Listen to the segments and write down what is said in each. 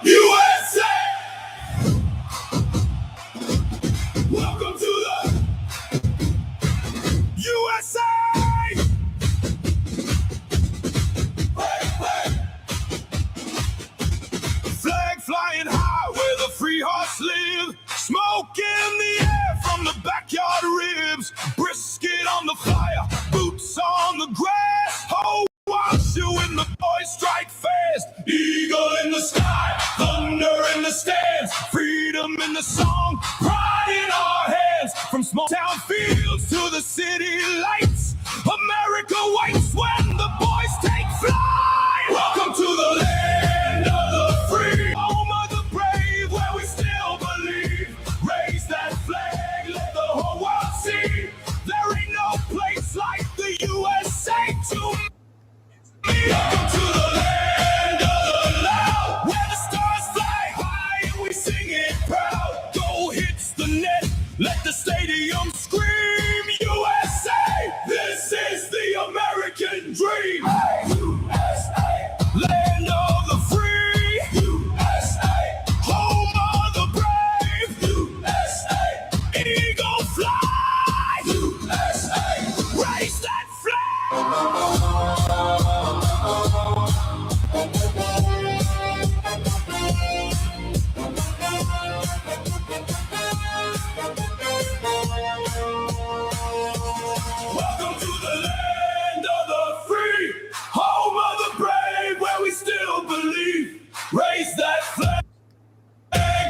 USA! Welcome to the USA! Hey, hey. Flag flying high where the free hearts live. Smoke in the air from the backyard ribs. Brisket on the fire, boots on the grass. Oh, watch you when the boys strike fast. Eagle in the sky, thunder in the stands. Freedom in the song, pride in our hands. From small town fields to the city lights, America waits when the boys take flight. Welcome to the land of the free, home of the brave, where we still believe. Raise that flag, let the whole world see. There ain't no place like the USA to me. Welcome to the land of the loud, where the stars fly high and we sing it proud. Goal hits the net, let the stadium scream. USA, this is the American dream. USA, land of the free. USA, home of the brave. USA, eagle fly. USA, raise that flag. Welcome to the land of the free, home of the brave, where we still believe. Raise that flag,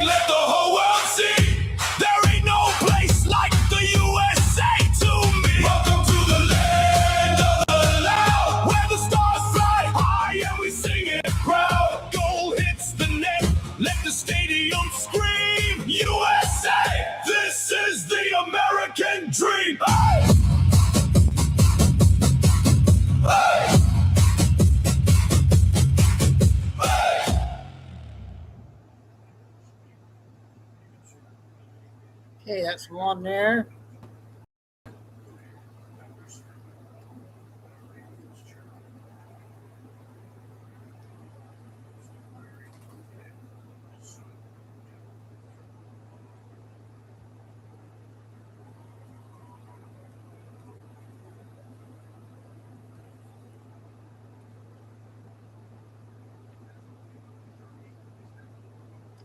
let the whole world see. There ain't no place like the USA to me. Welcome to the land of the loud, where the stars fly high and we sing it proud. Goal hits the net, let the stadium scream. USA, this is the American dream. Hey! Hey! Hey! Okay, that's one there.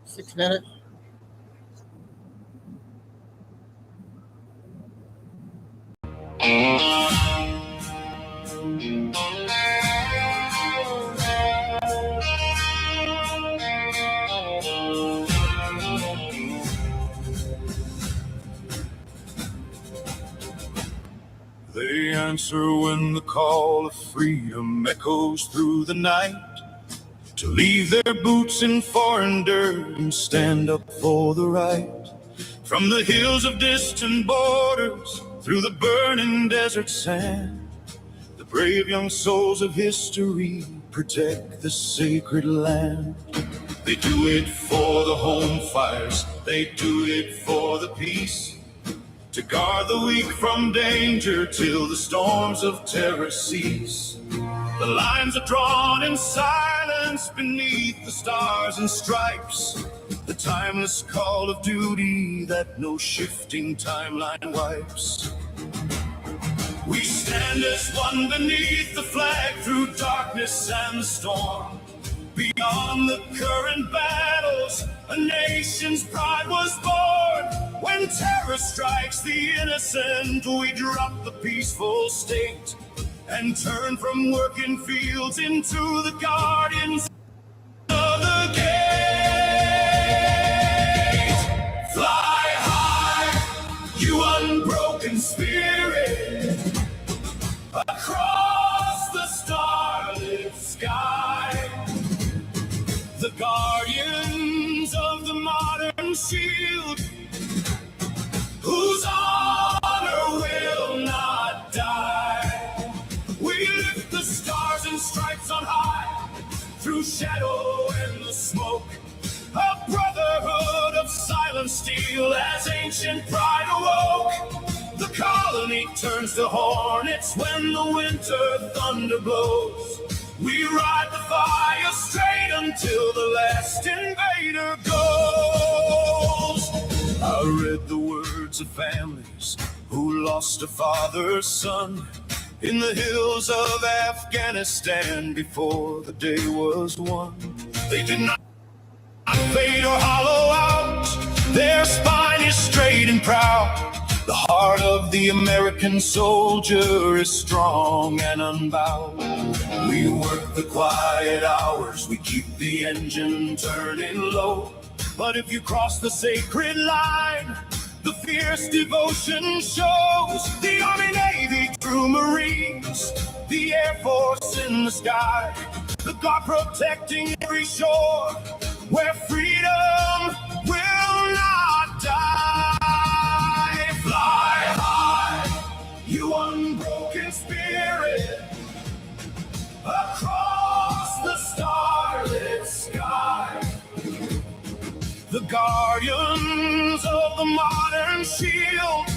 Six minutes. They answer when the call of freedom echoes through the night, to leave their boots in foreign dirt and stand up for the right. From the hills of distant borders, through the burning desert sand, the brave young souls of history protect the sacred land. They do it for the home fires, they do it for the peace, to guard the weak from danger till the storms of terror cease. The lines are drawn in silence beneath the stars and stripes, the timeless call of duty that no shifting timeline wipes. We stand as one beneath the flag through darkness and the storm. Beyond the current battles, a nation's pride was born. When terror strikes the innocent, we drop the peaceful state and turn from working fields into the guardians of the gate. Fly high, you unbroken spirit, across the starlit sky. The guardians of the modern shield, whose honor will not die. We lift the stars and stripes on high, through shadow and the smoke. A brotherhood of silent steel as ancient pride awoke. The colony turns to hornets when the winter thunder blows. We ride the fire straight until the last invader goes. I read the words of families who lost a father's son in the hills of Afghanistan before the day was won. They did not fade or hollow out. Their spine is straight and proud. The heart of the American soldier is strong and unbowed. We work the quiet hours, we keep the engine turning low. But if you cross the sacred line, the fierce devotion shows. The Army, Navy, true Marines, the Air Force in the sky, the God protecting every shore, where freedom will not die. Fly high, you unbroken spirit, across the starlit sky. The guardians of the modern shield,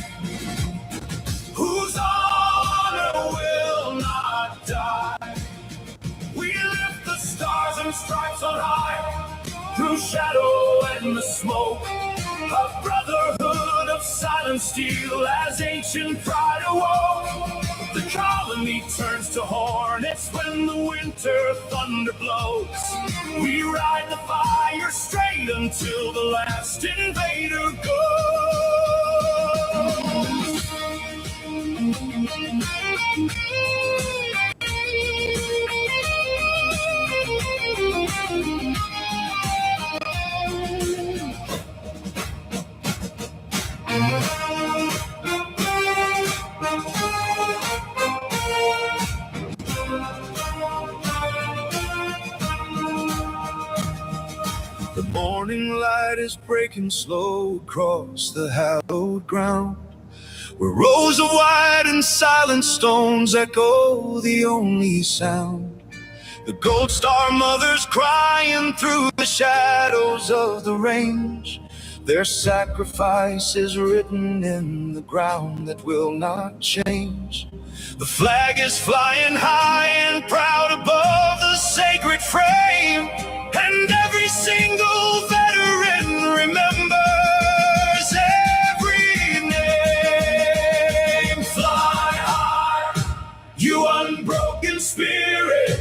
whose honor will not die. We lift the stars and stripes on high, through shadow and the smoke, a brotherhood of silent steel as ancient pride awoke. The colony turns to hornets when the winter thunder blows. We ride the fire straight until the last invader The morning light is breaking slow across the hallowed ground, where rows of white and silent stones echo the only sound. The gold star mothers crying through the shadows of the range. Their sacrifice is written in the ground that will not change. The flag is flying high and proud above the sacred frame, and every single veteran remembers every name. Fly high, you unbroken spirit,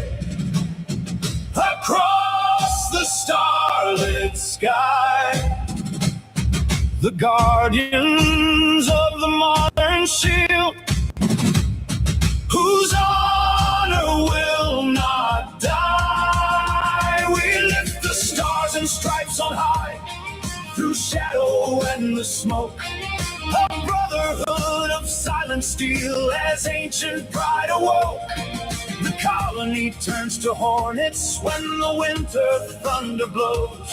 across the starlit sky. The guardians of the modern shield, whose honor will not die. We lift the stars and stripes on high, through shadow and the smoke, a brotherhood of silent steel as ancient pride awoke. The colony turns to hornets when the winter thunder blows.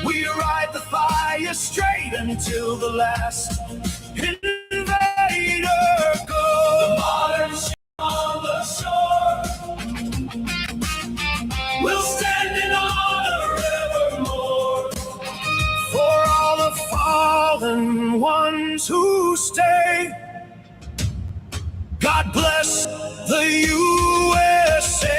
We ride the fire straight until the last invader goes. The modern ship on the shore will stand in honor evermore, for all the fallen ones who stay. God bless the USA.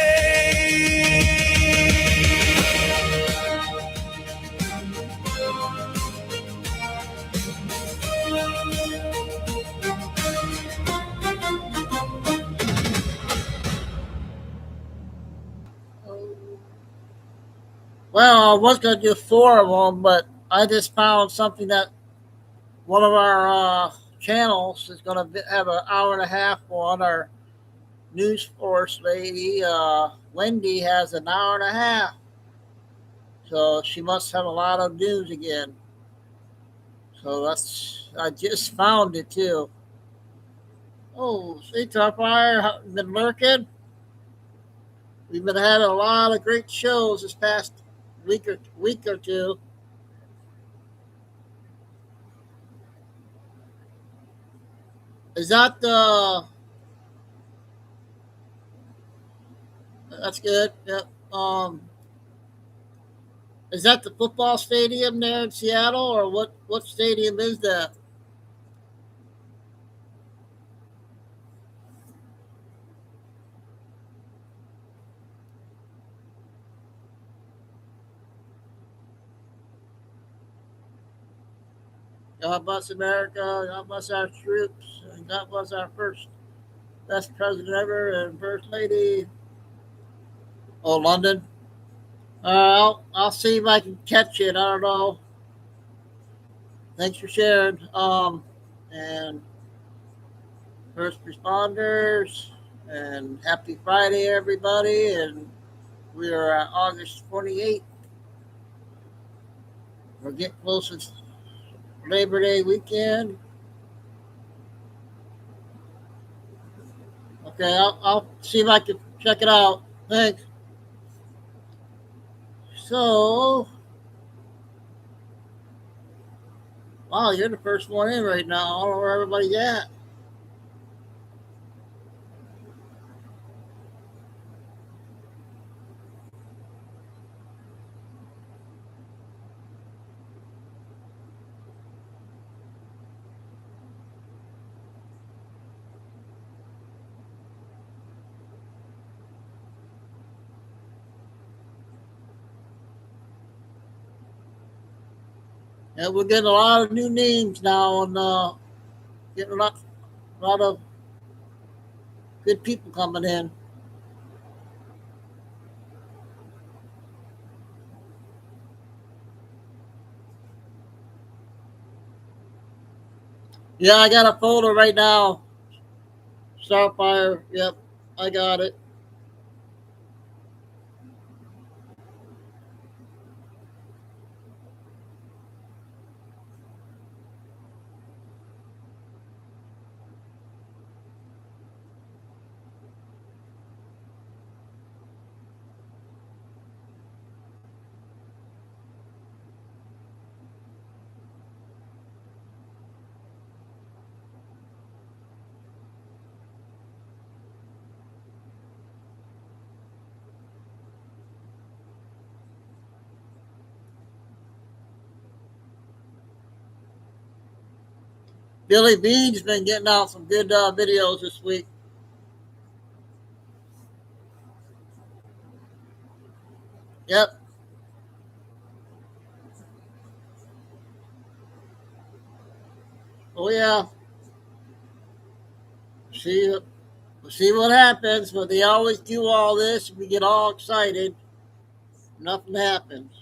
Well, I was going to do 4 of them, but I just found something that one of our channels is going to have an hour and a half on. Our news force lady, Wendy, has an hour and a half. So she must have a lot of news again. So I just found it too. Oh, see, Fire been lurking. We've been having a lot of great shows this past week or two. Is that the? That's good. Yep. Is that the football stadium there in Seattle, or what stadium is that? God bless America. God bless our troops. And God bless our first best president ever and first lady. Oh, London. I'll see if I can catch it. I don't know. Thanks for sharing. And first responders. And happy Friday, everybody. And we are at August 28th. We're getting close to Labor Day weekend. Okay, I'll see if I can check it out. Thanks. So, wow, you're the first one in right now. I don't know where everybody's at. Yeah, we're getting a lot of new names now, and getting lot of good people coming in. Yeah, I got a folder right now. Starfire. Yep, I got it. Billy Bean's been getting out some good videos this week. Yep. Oh yeah. See, see what happens. But they always do all this. We get all excited. Nothing happens.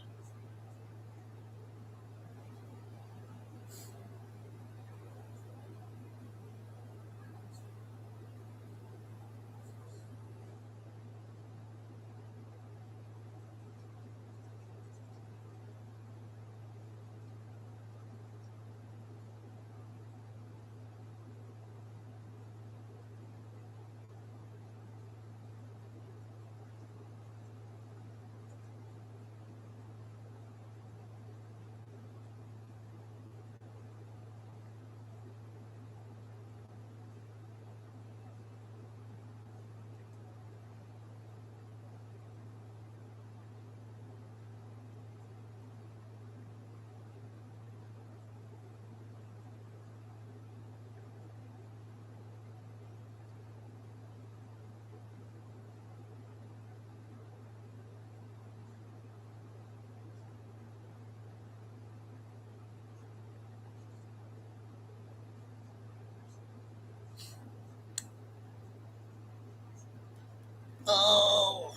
Oh,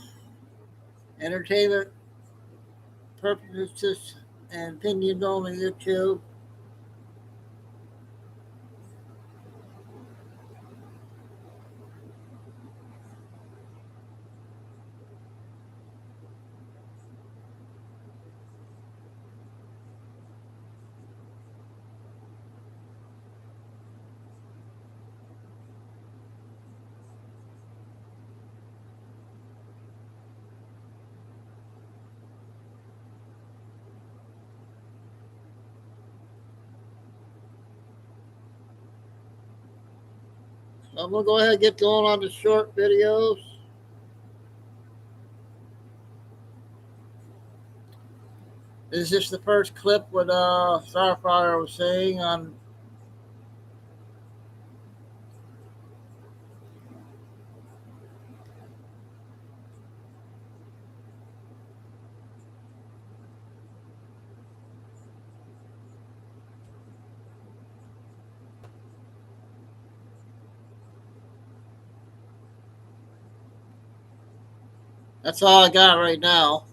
entertainment purposes and opinions only. YouTube. So I'm gonna go ahead and get going on the short videos. This is just the first clip what Starfire was saying on. That's all I got right now.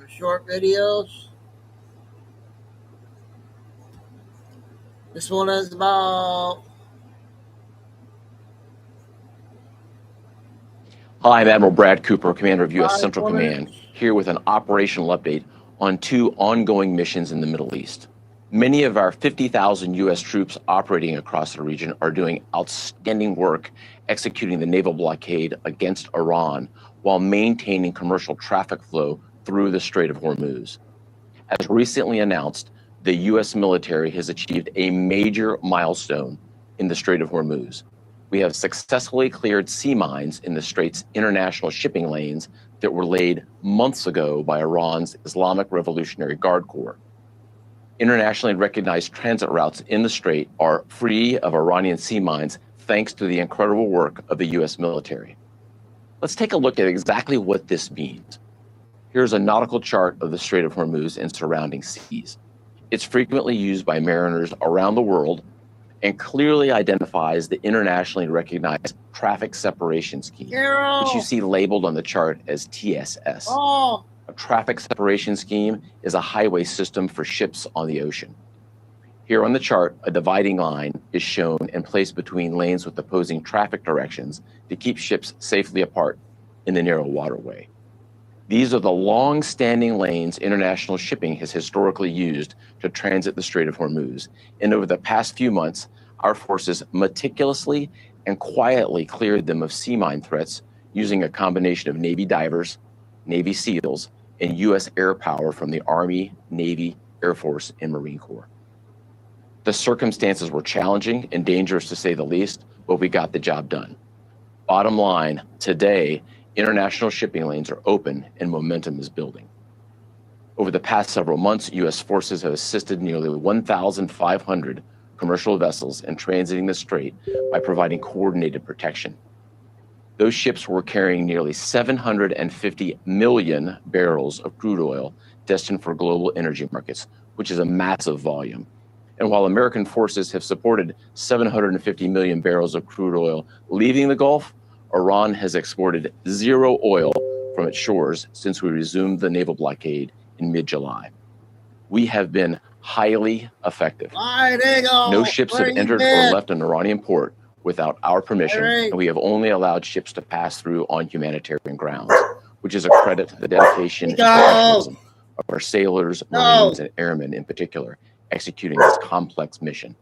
Short videos. This one is about. Hi, I'm Admiral Brad Cooper, Commander of U.S. Central 4 Command, minutes. here with an operational update on 2 ongoing missions in the Middle East. Many of our 50,000 U.S. troops operating across the region are doing outstanding work executing the naval blockade against Iran while maintaining commercial traffic flow through the Strait of Hormuz. As recently announced, the U.S. military has achieved a major milestone in the Strait of Hormuz. We have successfully cleared sea mines in the Strait's international shipping lanes that were laid months ago by Iran's Islamic Revolutionary Guard Corps. Internationally recognized transit routes in the Strait are free of Iranian sea mines thanks to the incredible work of the U.S. military. Let's take a look at exactly what this means. Here's a nautical chart of the Strait of Hormuz and surrounding seas. It's frequently used by mariners around the world and clearly identifies the internationally recognized traffic separation scheme, which you see labeled on the chart as TSS. Oh, A traffic separation scheme is a highway system for ships on the ocean. Here on the chart, a dividing line is shown and placed between lanes with opposing traffic directions to keep ships safely apart in the narrow waterway. These are the long-standing lanes international shipping has historically used to transit the Strait of Hormuz. And over the past few months, our forces meticulously and quietly cleared them of sea mine threats using a combination of Navy divers, Navy SEALs, and U.S. air power from the Army, Navy, Air Force, and Marine Corps. The circumstances were challenging and dangerous to say the least, but we got the job done. Bottom line, today, international shipping lanes are open and momentum is building. Over the past several months, U.S. forces have assisted nearly 1,500 commercial vessels in transiting the strait by providing coordinated protection. Those ships were carrying nearly 750 million barrels of crude oil destined for global energy markets, which is a massive volume. And while American forces have supported 750 million barrels of crude oil leaving the Gulf, Iran has exported zero oil from its shores since we resumed the naval blockade in mid-July. We have been highly effective. No ships have entered or left an Iranian port without our permission, and we have only allowed ships to pass through on humanitarian grounds, which is a credit to the dedication and professionalism of our sailors, Marines, and airmen in particular, executing this complex mission.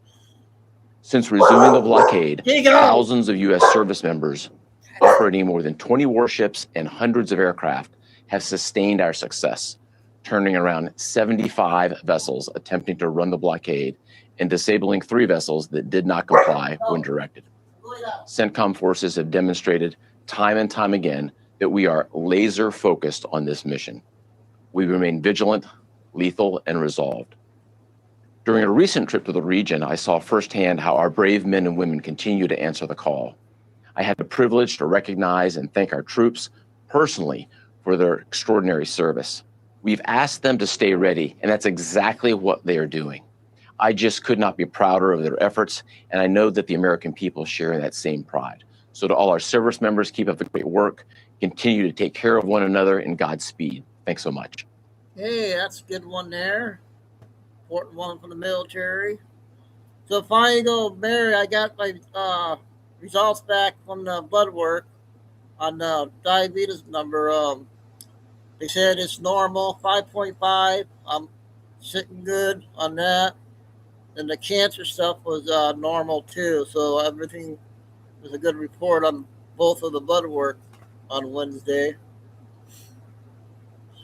Since resuming the blockade, thousands of U.S. service members operating more than 20 warships and hundreds of aircraft have sustained our success, turning around 75 vessels attempting to run the blockade and disabling 3 vessels that did not comply when directed. CENTCOM forces have demonstrated time and time again that we are laser focused on this mission. We remain vigilant, lethal, and resolved. During a recent trip to the region, I saw firsthand how our brave men and women continue to answer the call. I had the privilege to recognize and thank our troops personally for their extraordinary service. We've asked them to stay ready, and that's exactly what they are doing. I just could not be prouder of their efforts, and I know that the American people share that same pride. So to all our service members, keep up the great work, continue to take care of one another, and Godspeed. Thanks so much. Hey, that's a good one there. Important one from the military. So before you go, Barry, I got my results back from the blood work on the diabetes number. They said it's normal, 5.5. I'm sitting good on that. And the cancer stuff was normal too. So everything was a good report on both of the blood work on Wednesday.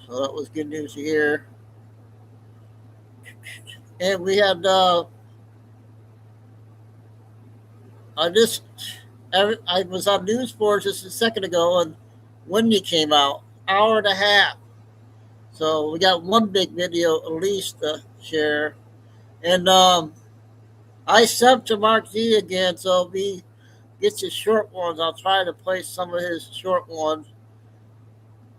So that was good news to hear. And we had I was on News Force just a second ago, and Wendy came out, hour and a half. So we got one big video at least to share. And I subbed to Mark Z again, so if he gets his short ones, I'll try to play some of his short ones.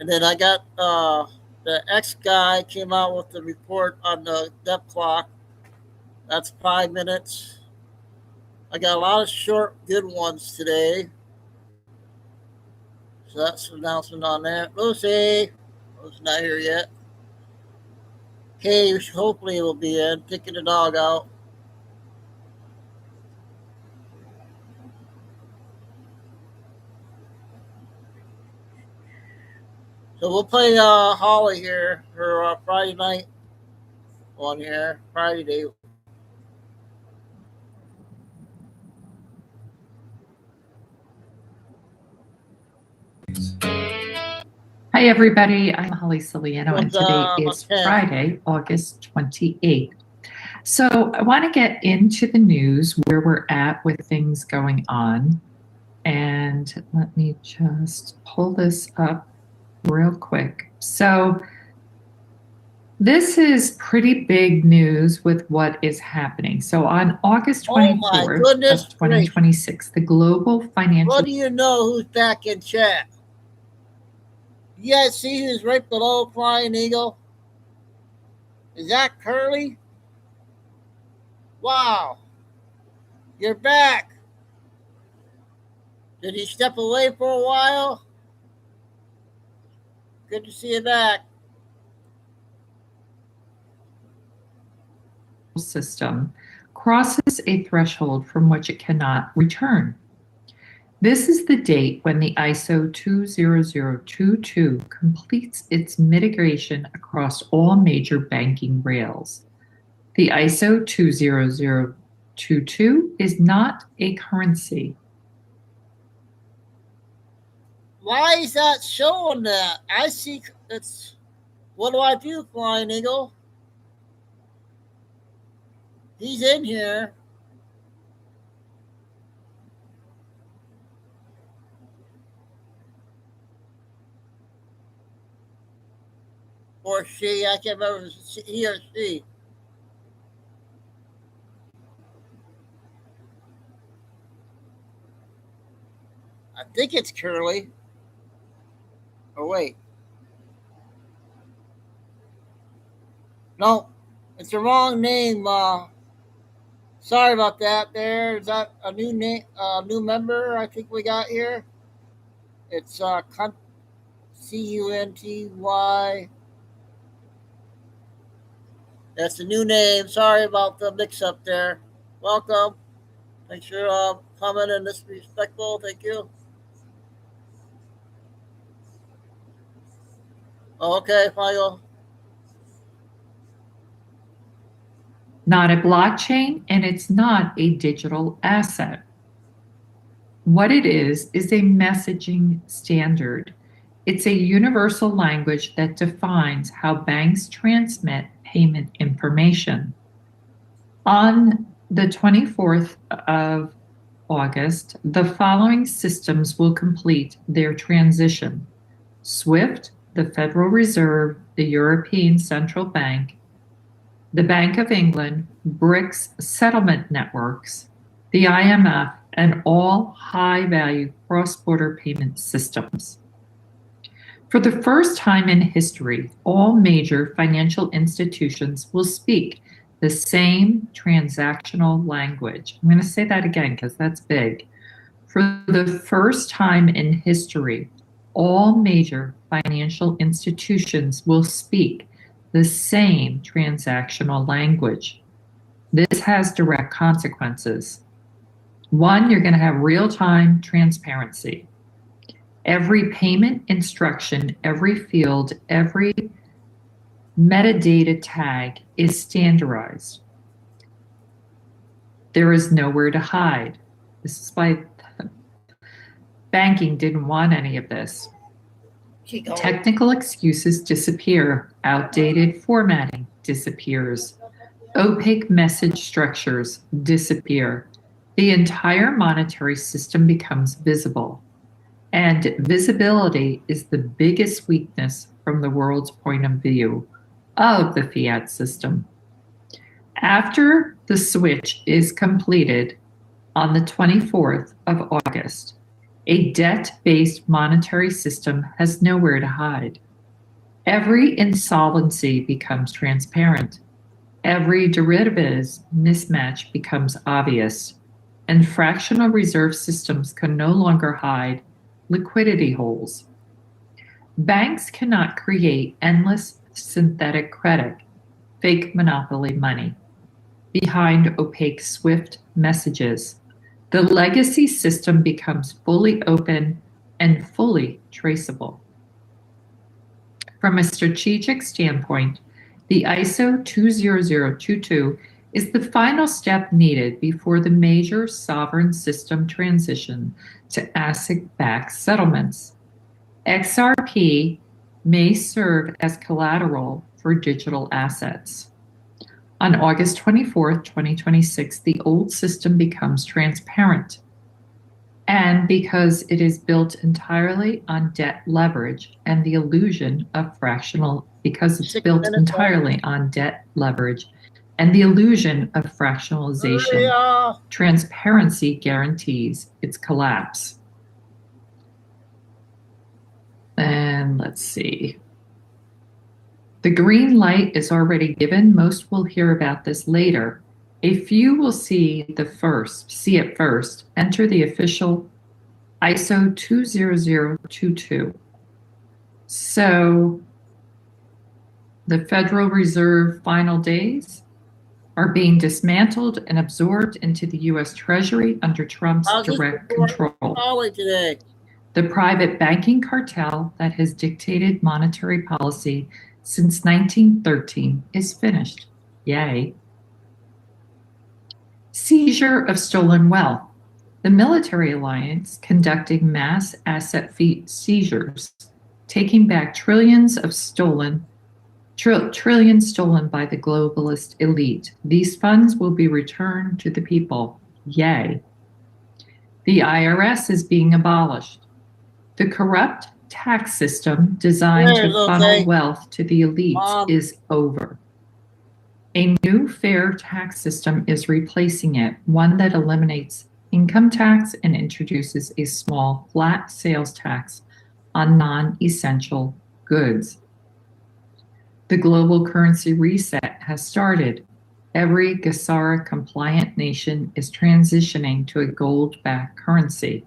And then I got the X guy came out with the report on the depth clock. That's 5 minutes. I got a lot of short, good ones today. So that's an announcement on that. Lucy's not here yet. Okay, hopefully it will be in. Taking the dog out. So we'll play Holly here for Friday night one here. Friday day. Hi, everybody. I'm Holly Ciliano, and today is Friday, August 28th. So I want to get into the news, where we're at with things going on. And let me just pull this up real quick. So this is pretty big news with what is happening. So on August 24th of 2026, the global financial... What do you know who's back in chat? You guys see who's right below Flying Eagle? Is that Curly? Wow. You're back. Did he step away for a while? Good to see you back. System crosses a threshold from which it cannot return. This is the date when the ISO 20022 completes its mitigation across all major banking rails. The ISO 20022 is not a currency. Why is that showing that? I see it's... What do I do, Flying Eagle? He's in here. Or she, I can't remember if it's he or she. I think it's Curly. Oh, wait. No, it's the wrong name. Sorry about that there. Is that a new name, new member I think we got here? It's C-U-N-T-Y. That's the new name. Sorry about the mix-up there. Welcome. Thanks for coming and disrespectful. Thank you. Okay, Michael. Not a blockchain, and it's not a digital asset. What it is a messaging standard. It's a universal language that defines how banks transmit payment information. On the 24th of August, the following systems will complete their transition: SWIFT, the Federal Reserve, the European Central Bank, the Bank of England, BRICS settlement networks, the IMF, and all high-value cross-border payment systems. For the first time in history, all major financial institutions will speak the same transactional language. I'm going to say that again because that's big. For the first time in history, all major financial institutions will speak the same transactional language. This has direct consequences. One, you're going to have real-time transparency. Every payment instruction, every field, every metadata tag is standardized. There is nowhere to hide. This is why banking didn't want any of this. Chico. Technical excuses disappear. Outdated formatting disappears. Opaque message structures disappear. The entire monetary system becomes visible. And visibility is the biggest weakness from the world's point of view of the fiat system. After the switch is completed on the 24th of August, a debt-based monetary system has nowhere to hide. Every insolvency becomes transparent. Every derivatives mismatch becomes obvious, and fractional reserve systems can no longer hide liquidity holes. Banks cannot create endless synthetic credit, fake monopoly money, behind opaque SWIFT messages. The legacy system becomes fully open and fully traceable. From a strategic standpoint, the ISO 20022 is the final step needed before the major sovereign system transition to asset-backed settlements. XRP may serve as collateral for digital assets. On August 24th, 2026, the old system becomes transparent. And because it is built entirely on debt leverage and the illusion of fractional, because it's built entirely on debt leverage and the illusion of fractionalization, transparency guarantees its collapse. And let's see. The green light is already given. Most will hear about this later. A few will see it first, enter the official ISO 20022. So the Federal Reserve final days are being dismantled and absorbed into the U.S. Treasury under Trump's direct control. Today. The private banking cartel that has dictated monetary policy since 1913 is finished. Yay. Seizure of stolen wealth. The military alliance conducting mass asset seizures, taking back trillions stolen by the globalist elite. These funds will be returned to the people. Yay. The IRS is being abolished. The corrupt tax system designed to funnel wealth to the elites is over. A new fair tax system is replacing it, one that eliminates income tax and introduces a small flat sales tax on non-essential goods. The global currency reset has started. Every GASARA-compliant nation is transitioning to a gold-backed currency.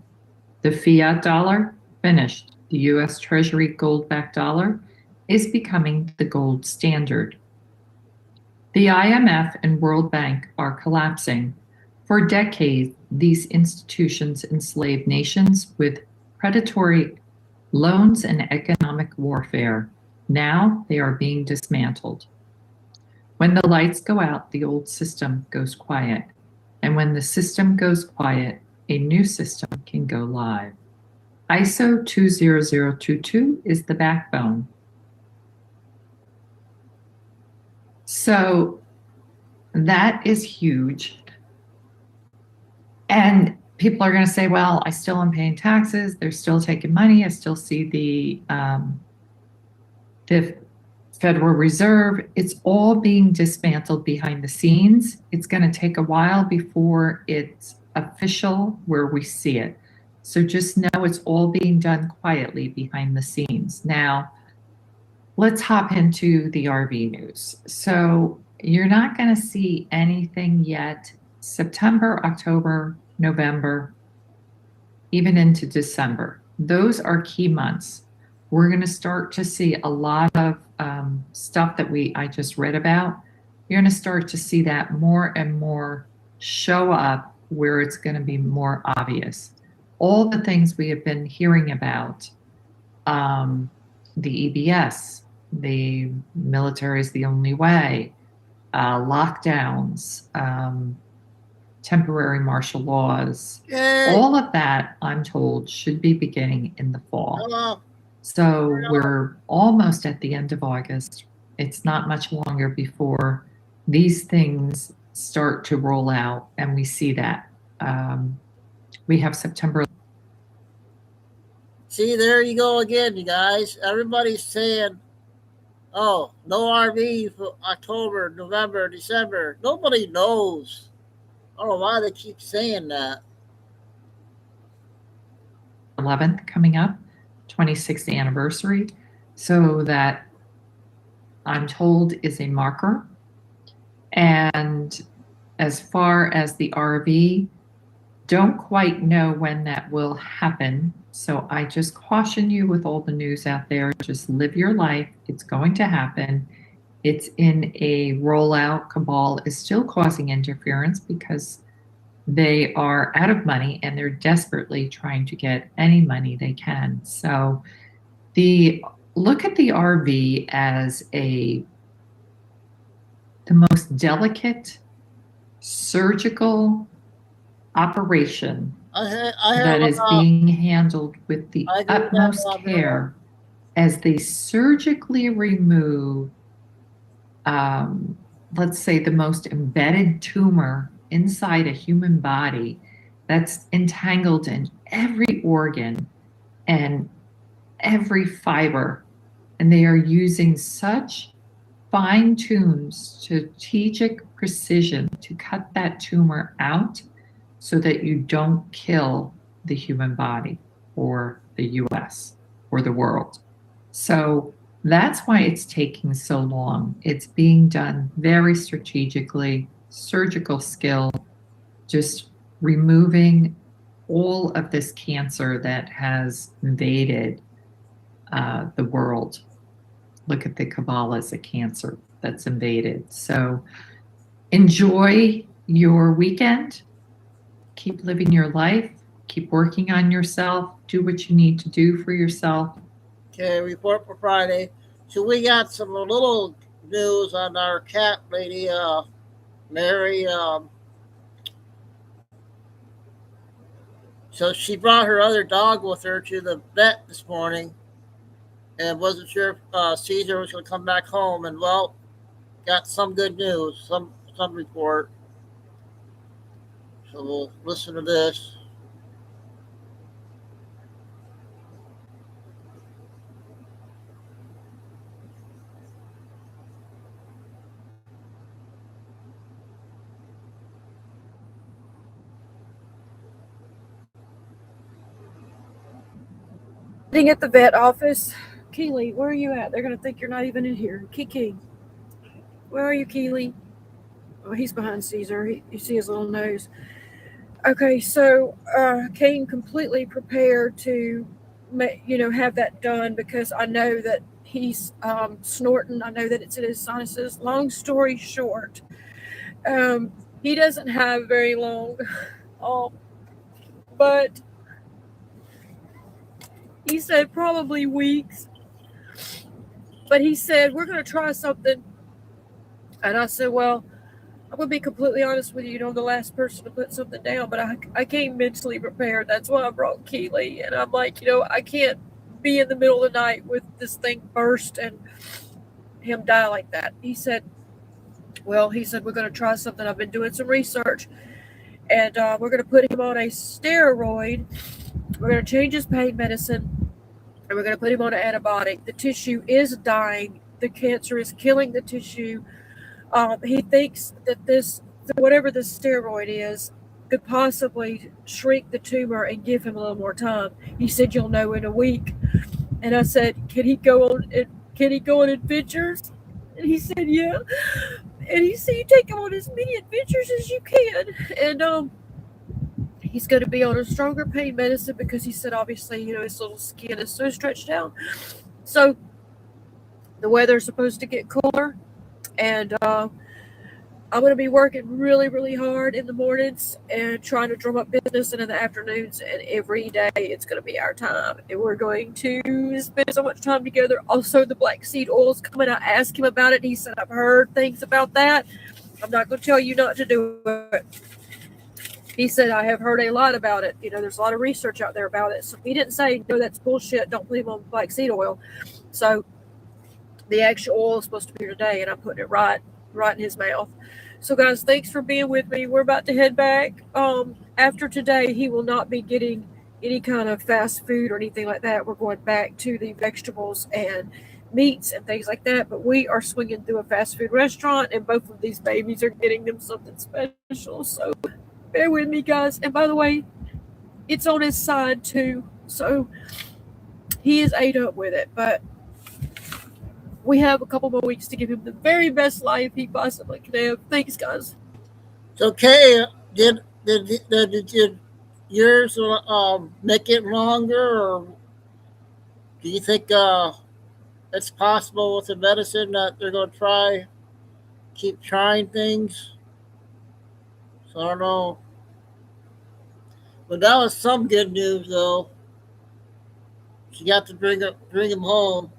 The fiat dollar, finished. The U.S. Treasury gold-backed dollar is becoming the gold standard. The IMF and World Bank are collapsing. For decades, these institutions enslaved nations with predatory loans and economic warfare. Now they are being dismantled. When the lights go out, the old system goes quiet. And when the system goes quiet, a new system can go live. ISO 20022 is the backbone. So that is huge. And people are going to say, well, I still am paying taxes. They're still taking money. I still see the Federal Reserve. It's all being dismantled behind the scenes. It's going to take a while before it's official where we see it. So just know it's all being done quietly behind the scenes. Now, let's hop into the RV news. So you're not going to see anything yet. September, October, November, even into December. Those are key months. We're going to start to see a lot of stuff that I just read about. You're going to start to see that more and more show up where it's going to be more obvious. All the things we have been hearing about, the EBS, the military is the only way, lockdowns, temporary martial laws, all of that, I'm told, should be beginning in the fall. Hello. So we're almost at the end of August. It's not much longer before these things start to roll out, and we see that. We have September. See, there you go again, you guys. Everybody's saying Oh, no RV for October, November, December. Nobody knows. I don't know why they keep saying that. 11th coming up, 26th anniversary. So that I'm told is a marker. And as far as the RV, don't quite know when that will happen. So I just caution you with all the news out there, just live your life. It's going to happen. It's in a rollout. Cabal is still causing interference because they are out of money and they're desperately trying to get any money they can. So look at the RV as the most delicate surgical operation that is being handled with the utmost care as they surgically remove, let's say, the most embedded tumor inside a human body that's entangled in every organ and every fiber. And they are using such fine-tuned strategic precision to cut that tumor out so that you don't kill the human body or the US or the world. So that's why it's taking so long. It's being done very strategically, surgical skill, just removing all of this cancer that has invaded the world. Look at the cabal as a cancer that's invaded. So enjoy your weekend. Keep living your life. Keep working on yourself. Do what you need to do for yourself. Okay, report for Friday. So we got some little news on our cat lady, Mary. So she brought her other dog with her to the vet this morning and wasn't sure if Caesar was going to come back home. And, well, got some good news, some report. So we'll listen to this. Sitting at the vet office. Keely, where are you at? They're going to think you're not even in here. Kiki, where are you, Keely? Oh, he's behind Caesar. You see his little nose. Okay, so came completely prepared to, have that done because I know that he's snorting. I know that it's in his sinuses. Long story short, he doesn't have very long, but he said probably weeks. But he said, we're going to try something. And I said, well, I'm going to be completely honest with you. I'm the last person to put something down, but I came mentally prepared. That's why I brought Keely. And I'm like, I can't be in the middle of the night with this thing burst and him die like that. He said, we're going to try something. I've been doing some research. And we're going to put him on a steroid. We're going to change his pain medicine. And we're going to put him on an antibiotic. The tissue is dying. The cancer is killing the tissue. He thinks that whatever this steroid is, could possibly shrink the tumor and give him a little more time. He said, you'll know in a week. And I said, can he go on adventures? And he said, yeah. And he said, you take him on as many adventures as you can. And he's going to be on a stronger pain medicine because he said, obviously, his little skin is so stretched out. So the weather's supposed to get cooler. And I'm going to be working really, really hard in the mornings and trying to drum up business. And in the afternoons and every day, it's going to be our time. And we're going to spend so much time together. Also, the black seed oil is coming. I asked him about it. He said, I've heard things about that. I'm not going to tell you not to do it. He said, I have heard a lot about it. There's a lot of research out there about it. So he didn't say, no, that's bullshit. Don't believe on black seed oil. So the actual oil is supposed to be here today, and I'm putting it right in his mouth. So, guys, thanks for being with me. We're about to head back. After today, he will not be getting any kind of fast food or anything like that. We're going back to the vegetables and meats and things like that. But we are swinging through a fast food restaurant, and both of these babies are getting them something special. So bear with me, guys. And by the way, it's on his side too, so he is ate up with it. But we have a couple more weeks to give him the very best life he possibly can have. Thanks, guys. So, Kay, did yours make it longer, or do you think it's possible with the medicine that they're going to keep trying things? So I don't know. But that was some good news, though. She got to bring him home.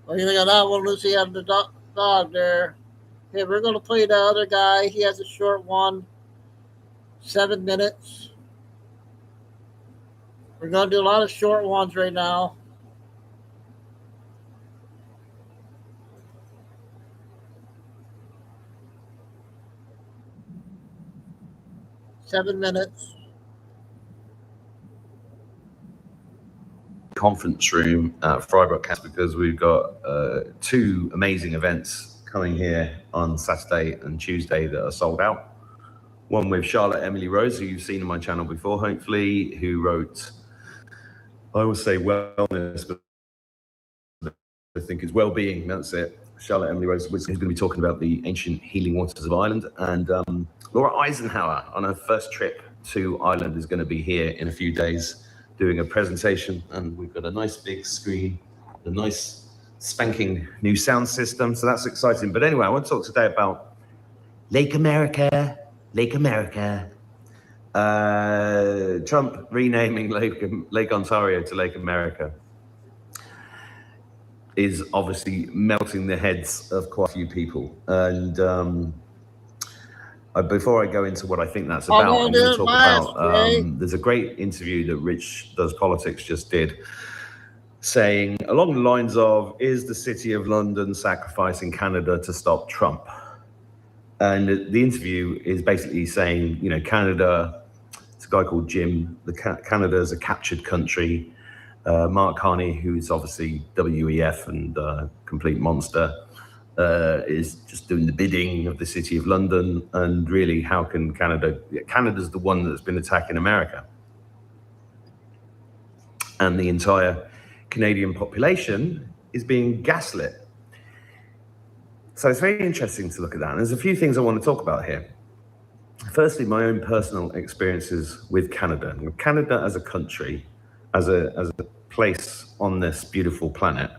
What do you think of that one, Lucy? Had the dog there. Okay, we're going to play the other guy. He has a short one, 7 minutes. We're going to do a lot of short ones right now. Seven minutes. Conference room at Fry Broadcast, because we've got two amazing events coming here on Saturday and Tuesday that are sold out. One with Charlotte Emily Rose, who you've seen on my channel before, hopefully, who wrote, I will say wellness, but I think it's well-being, that's it. Charlotte Emily Rose, who's going to be talking about the ancient healing waters of Ireland. And Laura Eisenhower, on her first trip to Ireland, is going to be here in a few days doing a presentation. And we've got a nice big screen, a nice spanking new sound system. So that's exciting. But anyway, I want to talk today about Lake America. Trump renaming Lake Ontario to Lake America is obviously melting the heads of quite a few people. And before I go into what I think that's about, I'm going to talk about, there's a great interview that Rich Does Politics just did, saying along the lines of, is the City of London sacrificing Canada to stop Trump? And the interview is basically saying, you know, Canada, it's a guy called Jim, Canada is a captured country. Mark Carney, who's obviously WEF and complete monster, is just doing the bidding of the City of London. And really, how can Canada's the one that's been attacking America. And the entire Canadian population is being gaslit. So it's very interesting to look at that. And there's a few things I want to talk about here. Firstly, my own personal experiences with Canada. Canada as a country, as a place on this beautiful planet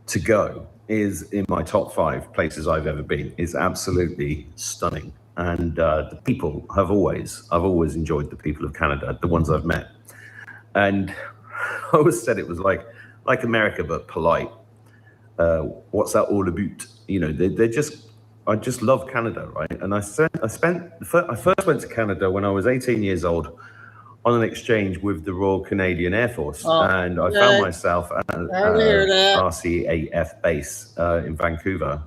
to go, is in my top 5 places I've ever been. It's absolutely stunning. And the people I've always enjoyed the people of Canada, the ones I've met. And I always said it was like America, but polite. What's that all about? You know, I just love Canada, right? And I first went to Canada when I was 18 years old on an exchange with the Royal Canadian Air Force. And I found myself at RCAF base in Vancouver.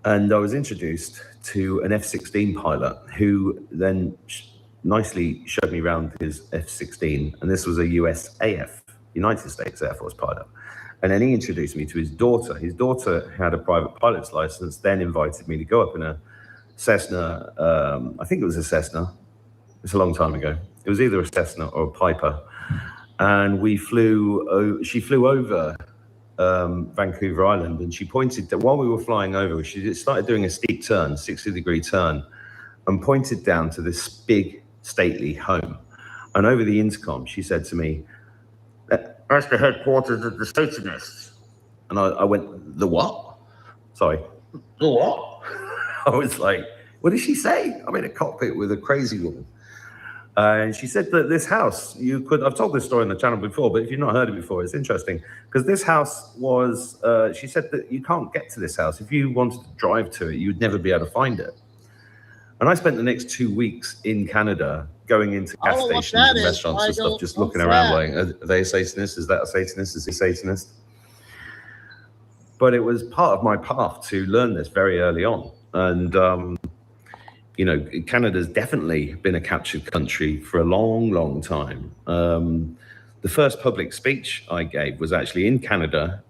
And I was introduced to an F-16 pilot who then nicely showed me around his F-16. And this was a USAF, United States Air Force pilot. And then he introduced me to his daughter. His daughter had a private pilot's license, then invited me to go up in a Cessna. I think it was a Cessna. It's a long time ago. It was either a Cessna or a Piper. And she flew over Vancouver Island, and she pointed that while we were flying over, she started doing a steep turn, 60-degree turn, and pointed down to this big, stately home. And over the intercom, she said to me, "That's the headquarters of the Satanists." And I went, "The what?" Sorry, "The what?" I was like, what did she say? I'm in a cockpit with a crazy woman. And she said that this house, I've told this story on the channel before, but if you've not heard it before, it's interesting. Because this house was, she said that you can't get to this house. If you wanted to drive to it, you'd never be able to find it. And I spent the next 2 weeks in Canada going into gas stations and restaurants and stuff, just looking around like, are they a Satanist? Is that a Satanist? Is he a Satanist? But it was part of my path to learn this very early on. And, you know, Canada's definitely been a captured country for a long, long time. The first public speech I gave was actually in Canada,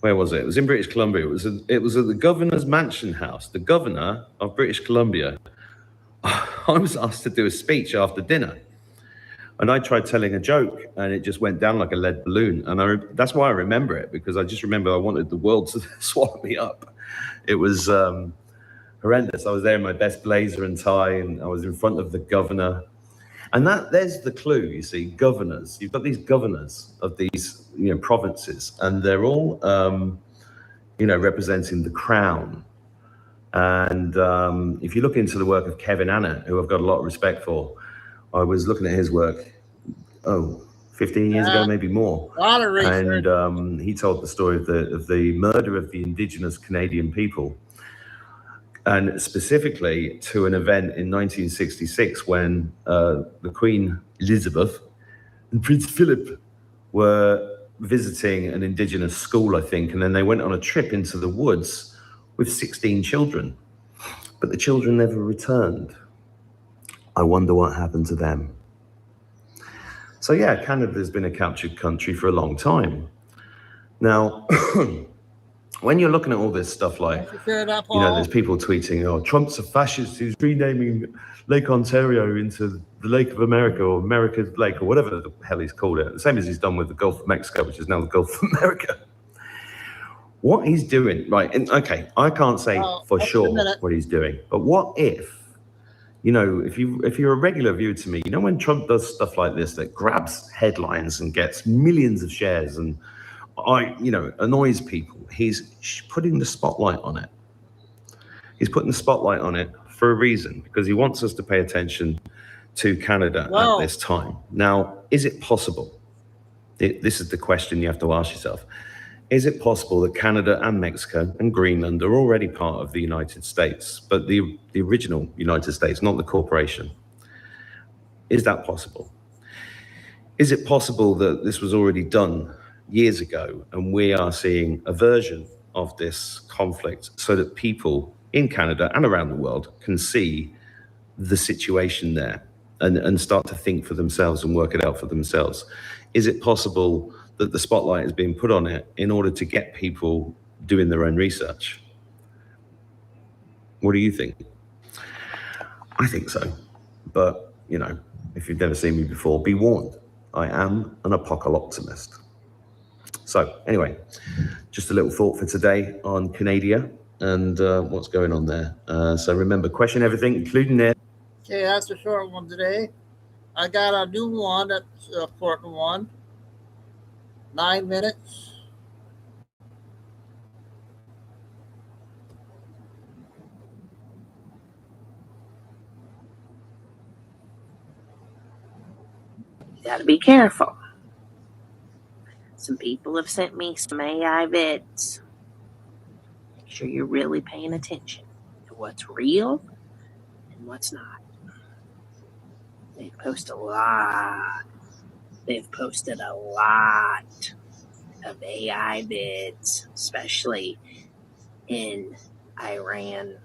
where was it? It was in British Columbia. It was at the governor's mansion house, the governor of British Columbia. I was asked to do a speech after dinner, and I tried telling a joke, and it just went down like a lead balloon. And that's why I remember it, because I just remember I wanted the world to swallow me up. It was horrendous. I was there in my best blazer and tie, and I was in front of the governor. And there's the clue, you see, governors. You've got these governors of these, you know, provinces, and they're all, you know, representing the crown. And if you look into the work of Kevin Annett, who I've got a lot of respect for, I was looking at his work, 15 years ago, maybe more. A lot of research. And he told the story of the murder of the Indigenous Canadian people, and specifically to an event in 1966 when the Queen Elizabeth and Prince Philip were visiting an Indigenous school, I think, and then they went on a trip into the woods with 16 children, but the children never returned. I wonder what happened to them. So yeah, Canada's been a captured country for a long time. Now, when you're looking at all this stuff like, you know, there's people tweeting, oh, Trump's a fascist who's renaming Lake Ontario into the Lake of America or America's Lake or whatever the hell he's called it. The same as he's done with the Gulf of Mexico, which is now the Gulf of America. What he's doing, right, and okay, I can't say for sure what he's doing, but what if, you know, if you're a regular viewer to me, you know, when Trump does stuff like this that grabs headlines and gets millions of shares and, you know, annoys people, he's putting the spotlight on it. He's putting the spotlight on it for a reason, because he wants us to pay attention to Canada at this time. Now, is it possible? This is the question you have to ask yourself. Is it possible that Canada and Mexico and Greenland are already part of the United States, but the original United States, not the corporation? Is that possible? Is it possible that this was already done years ago and we are seeing a version of this conflict so that people in Canada and around the world can see the situation there and start to think for themselves and work it out for themselves? Is it possible that the spotlight is being put on it in order to get people doing their own research? What do you think? I think so. But, you know, if you've never seen me before, be warned. I am an apocalyptimist. So anyway, just a little thought for today on Canada and what's going on there. So remember, question everything, including it. Okay, that's a short one today. I got a new one that's a important one. 9 minutes. You gotta be careful. Some people have sent me some AI vids. Make sure you're really paying attention to what's real and what's not. They post a lot. They've posted a lot of AI vids, especially in Iran.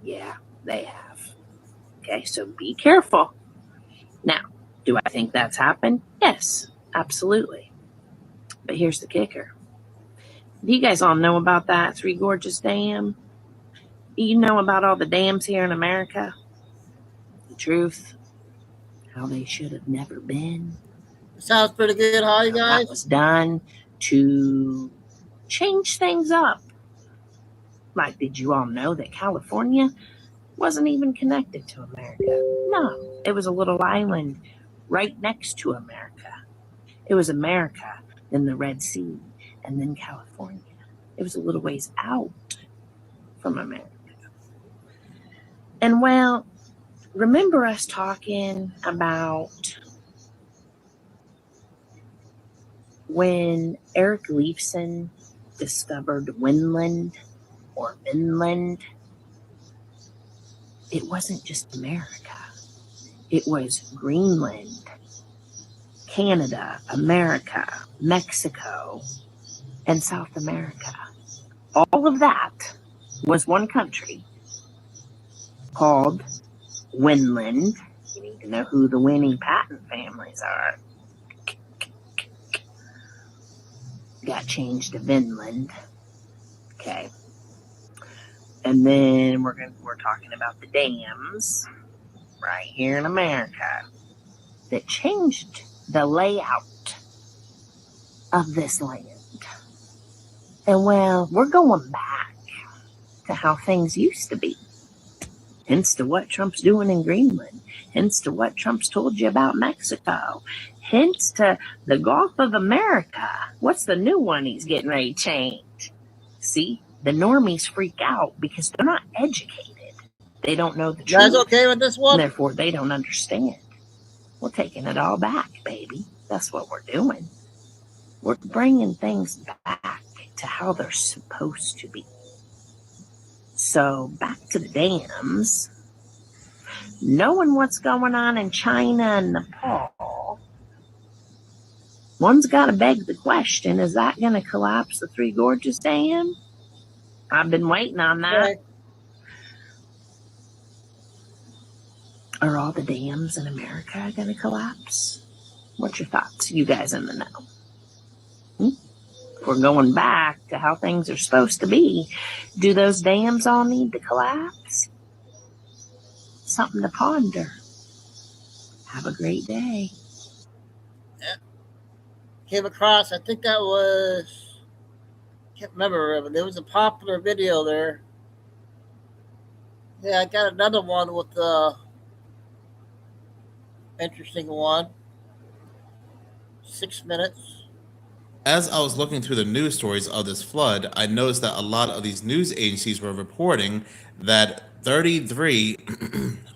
Yeah, they have. Okay, so be careful. Now, do I think that's happened? Yes, absolutely. But here's the kicker. Do you guys all know about that Three Gorges Dam? You know about all the dams here in America? The truth, how they should have never been. Sounds pretty good, huh, you guys? That was done to change things up. Like, did you all know that California wasn't even connected to America? No, it was a little island right next to America. It was America, then the Red Sea, and then California. It was a little ways out from America. And well, remember us talking about when Eric Leifson discovered Vinland? It wasn't just America. It was Greenland, Canada, America, Mexico, and South America. All of that was one country called Winland. You need to know who the winning patent families are. Got changed to Vinland. Okay. And then we're talking about the dams right here in America that changed the layout of this land. And well, we're going back to how things used to be. Hence to what Trump's doing in Greenland. Hence to what Trump's told you about Mexico. Hence to the Gulf of America. What's the new one he's getting ready to change? See, the normies freak out because they're not educated. They don't know the truth. You guys okay with this one? Therefore, they don't understand. We're taking it all back, baby. That's what we're doing. We're bringing things back to how they're supposed to be. So back to the dams. Knowing what's going on in China and Nepal, one's got to beg the question, is that going to collapse the Three Gorges Dam? I've been waiting on that. Okay. Are all the dams in America going to collapse? What's your thoughts? You guys in the know? If we're going back to how things are supposed to be, do those dams all need to collapse? Something to ponder. Have a great day. Came across, I think that was, can't remember, but there was a popular video there. Yeah, I got another one with the interesting one. 6 minutes. As I was looking through the news stories of this flood, I noticed that a lot of these news agencies were reporting that 33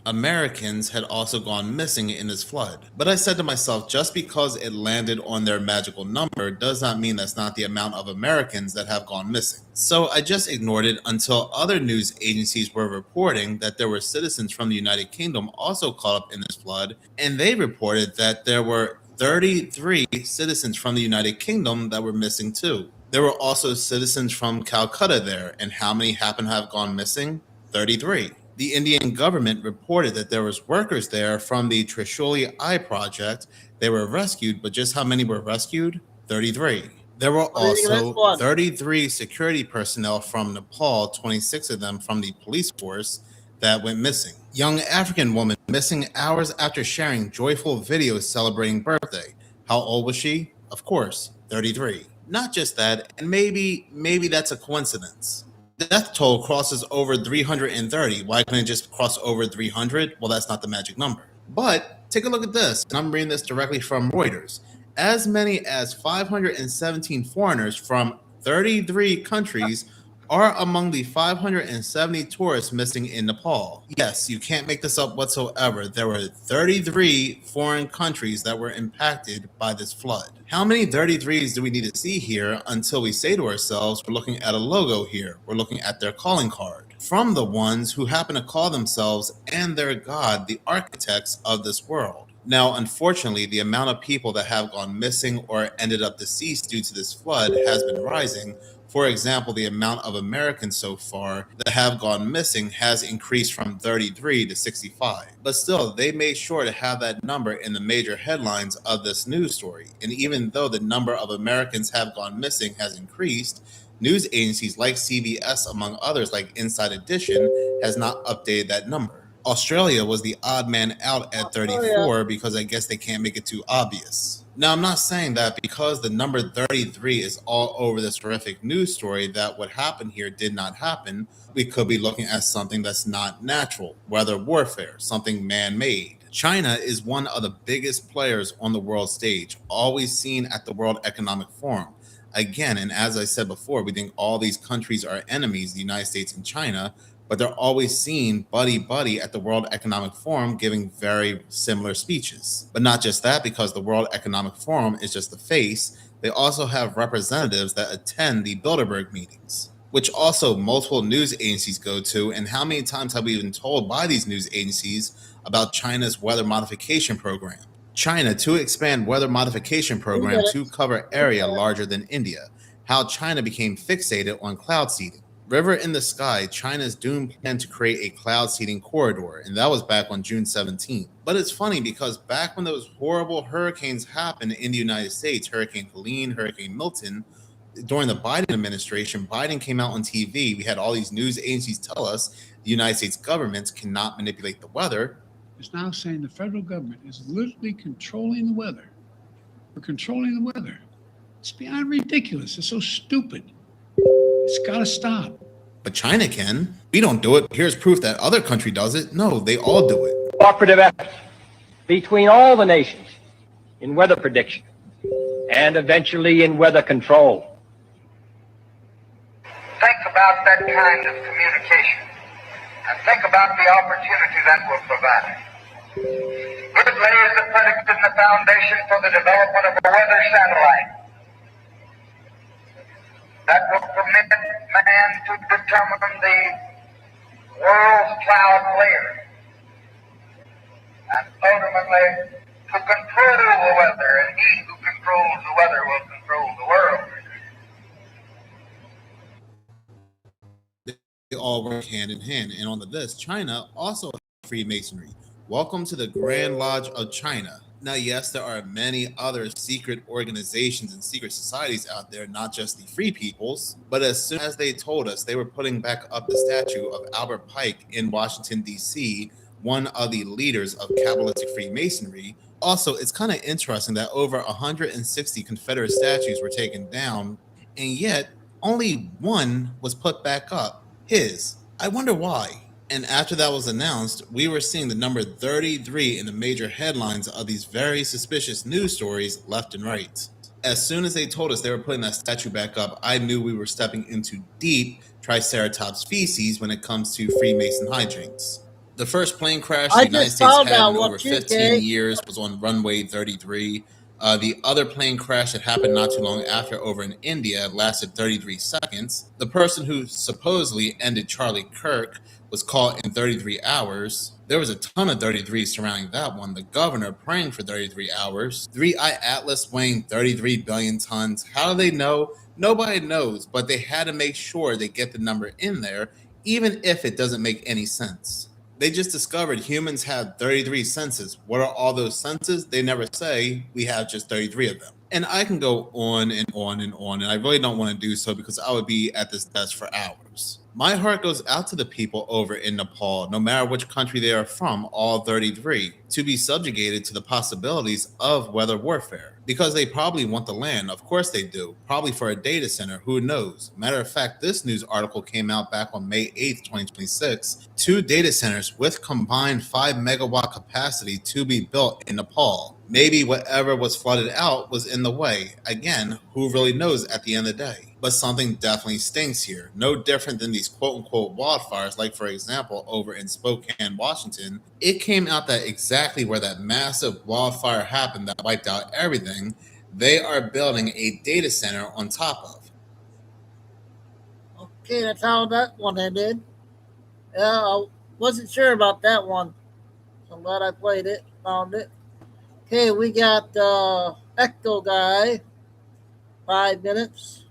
Americans had also gone missing in this flood. But I said to myself, just because it landed on their magical number does not mean that's not the amount of Americans that have gone missing. So I just ignored it until other news agencies were reporting that there were citizens from the United Kingdom also caught up in this flood, and they reported that there were 33 citizens from the United Kingdom that were missing too. There were also citizens from Calcutta there, and how many happen to have gone missing? 33. The Indian government reported that there was workers there from the Trishuli Eye project. They were rescued, but just how many were rescued? 33. There were also 33 security personnel from Nepal, 26 of them from the police force, that went missing. Young African woman missing hours after sharing joyful videos celebrating birthday. How old was she? Of course, 33. Not just that, and maybe that's a coincidence. Death toll crosses over 330. Why couldn't it just cross over 300? Well, that's not the magic number. But take a look at this, and I'm reading this directly from Reuters. As many as 517 foreigners from 33 countries are among the 570 tourists missing in Nepal. Yes, you can't make this up whatsoever. There were 33 foreign countries that were impacted by this flood. How many 33s do we need to see here until we say to ourselves, we're looking at a logo here, we're looking at their calling card, from the ones who happen to call themselves and their God the architects of this world? Now, unfortunately, the amount of people that have gone missing or ended up deceased due to this flood has been rising. For example, the amount of Americans so far that have gone missing has increased from 33 to 65. But still, they made sure to have that number in the major headlines of this news story. And even though the number of Americans have gone missing has increased, news agencies like CBS, among others like Inside Edition, has not updated that number. Australia was the odd man out at 34 because I guess they can't make it too obvious. Now, I'm not saying that because the number 33 is all over this horrific news story that what happened here did not happen. We could be looking at something that's not natural, weather warfare, something man-made. China is one of the biggest players on the world stage, always seen at the World Economic Forum. Again, and as I said before, we think all these countries are enemies, the United States and China, but they're always seen buddy-buddy at the World Economic Forum giving very similar speeches. But not just that, because the World Economic Forum is just the face, they also have representatives that attend the Bilderberg meetings, which also multiple news agencies go to. And how many times have we been told by these news agencies about China's weather modification program? China to expand weather modification program to cover area larger than India. How China became fixated on cloud seeding. River in the Sky, China's doomed plan to create a cloud seeding corridor, and that was back on June 17th. But it's funny because back when those horrible hurricanes happened in the United States, Hurricane Helene, Hurricane Milton, during the Biden administration, Biden came out on TV. We had all these news agencies tell us the United States government cannot manipulate the weather. Is now saying the federal government is literally controlling the weather. We're controlling the weather. It's beyond ridiculous. It's so stupid. It's got to stop. But China can. We don't do it. Here's proof that other country does it. No, they all do it. Cooperative efforts between all the nations in weather prediction and eventually in weather control. Think about that kind of communication and think about the opportunity that will provide. It lays the predicate and the foundation for the development of a weather satellite that will permit man to determine the world's cloud layer and ultimately to control the weather, and he who controls the weather will control the world. They all work hand in hand. And on the list, China also has Freemasonry. Welcome to the Grand Lodge of China. Now, yes, there are many other secret organizations and secret societies out there, not just the Free Peoples. But as soon as they told us they were putting back up the statue of Albert Pike in Washington, D.C., one of the leaders of Kabbalistic Freemasonry. Also, it's kind of interesting that over 160 Confederate statues were taken down, and yet only one was put back up, his. I wonder why. And after that was announced, we were seeing the number 33 in the major headlines of these very suspicious news stories left and right. As soon as they told us they were putting that statue back up, I knew we were stepping into deep Triceratops feces when it comes to Freemason hijinks. The first plane crash the United States had in over 15 years was on runway 33. The other plane crash that happened not too long after over in India lasted 33 seconds. The person who supposedly ended Charlie Kirk was caught in 33 hours. There was a ton of 33s surrounding that one. The governor praying for 33 hours. 3I Atlas weighing 33 billion tons. How do they know? Nobody knows, but they had to make sure they get the number in there, even if it doesn't make any sense. They just discovered humans have 33 senses. What are all those senses? They never say. We have just 33 of them. And I can go on and on and on, and I really don't want to do so because I would be at this desk for hours. My heart goes out to the people over in Nepal, no matter which country they are from, all 33, to be subjugated to the possibilities of weather warfare. Because they probably want the land. Of course they do. Probably for a data center. Who knows? Matter of fact, this news article came out back on May 8th, 2026. 2 data centers with combined 5 megawatt capacity to be built in Nepal. Maybe whatever was flooded out was in the way. Again, who really knows at the end of the day? But something definitely stinks here. No different than these quote-unquote wildfires, like for example, over in Spokane, Washington. It came out that exactly where that massive wildfire happened that wiped out everything, they are building a data center on top of. Okay, that's how that one ended. Yeah, I wasn't sure about that one. So I'm glad I played it, found it. Okay, we got Ecto Guy, 5 minutes.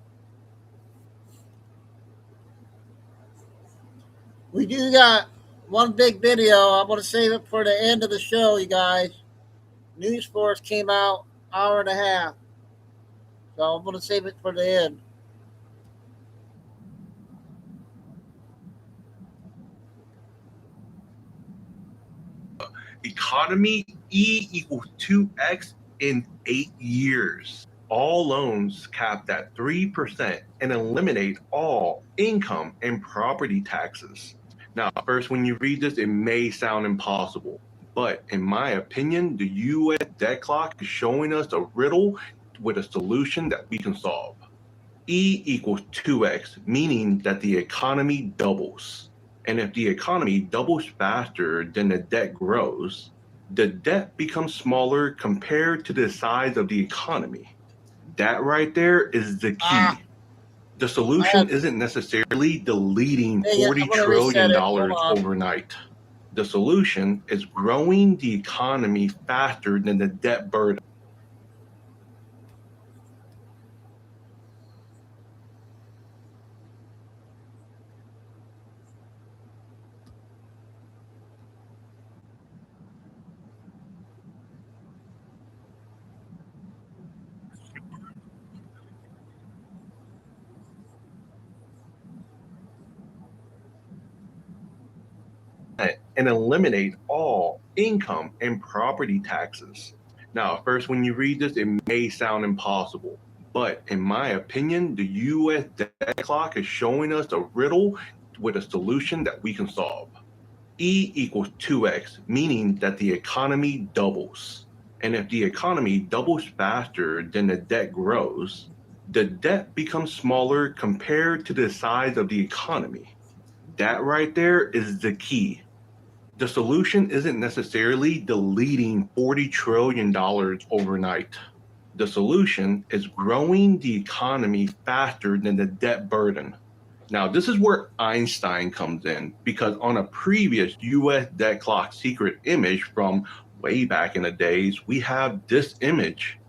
We do got one big video. I'm going to save it for the end of the show, you guys. News Force came out hour and a half. So I'm going to save it for the end. Economy E equals 2x in 8 years. All loans capped at 3% and eliminate all income and property taxes. Now, first, when you read this, it may sound impossible, but in my opinion, the U.S. debt clock is showing us a riddle with a solution that we can solve. E equals 2x, meaning that the economy doubles. And if the economy doubles faster than the debt grows, the debt becomes smaller compared to the size of the economy. That right there is the key. The solution isn't necessarily deleting $40 trillion overnight. The solution is growing the economy faster than the debt burden. and eliminate all income and property taxes. Now, first, when you read this, it may sound impossible, but in my opinion, the US debt clock is showing us a riddle with a solution that we can solve. E equals 2x, meaning that the economy doubles. And if the economy doubles faster than the debt grows, the debt becomes smaller compared to the size of the economy. That right there is the key. The solution isn't necessarily deleting $40 trillion overnight. The solution is growing the economy faster than the debt burden. Now, this is where Einstein comes in, because on a previous US debt clock secret image from way back in the days, we have this image.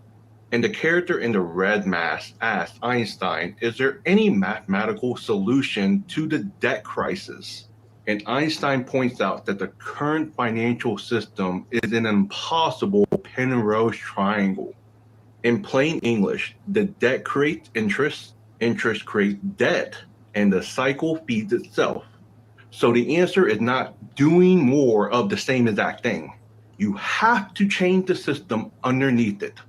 And the character in the red mask asks Einstein, is there any mathematical solution to the debt crisis? And Einstein points out that the current financial system is an impossible Penrose triangle. In plain English, the debt creates interest, interest creates debt, and the cycle feeds itself. So the answer is not doing more of the same exact thing. You have to change the system underneath it.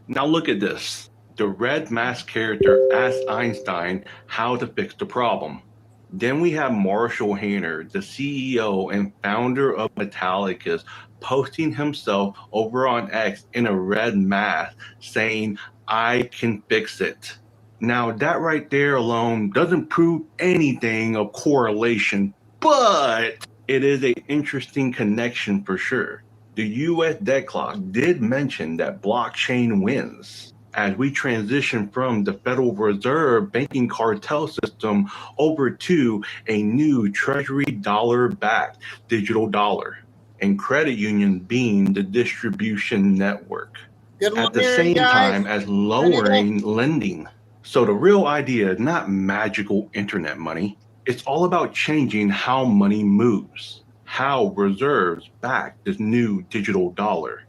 Now look at this. The red mask character asks Einstein how to fix the problem. Then we have Marshall Hanner, the CEO and founder of Metallicus, posting himself over on X in a red mask saying, I can fix it. Now that right there alone doesn't prove anything of correlation, but it is an interesting connection for sure. The US debt clock did mention that blockchain wins as we transition from the Federal Reserve banking cartel system over to a new treasury dollar-backed digital dollar, and credit unions being the distribution network. At the same time as lowering lending. So the real idea is not magical internet money. It's all about changing how money moves, how reserves back this new digital dollar,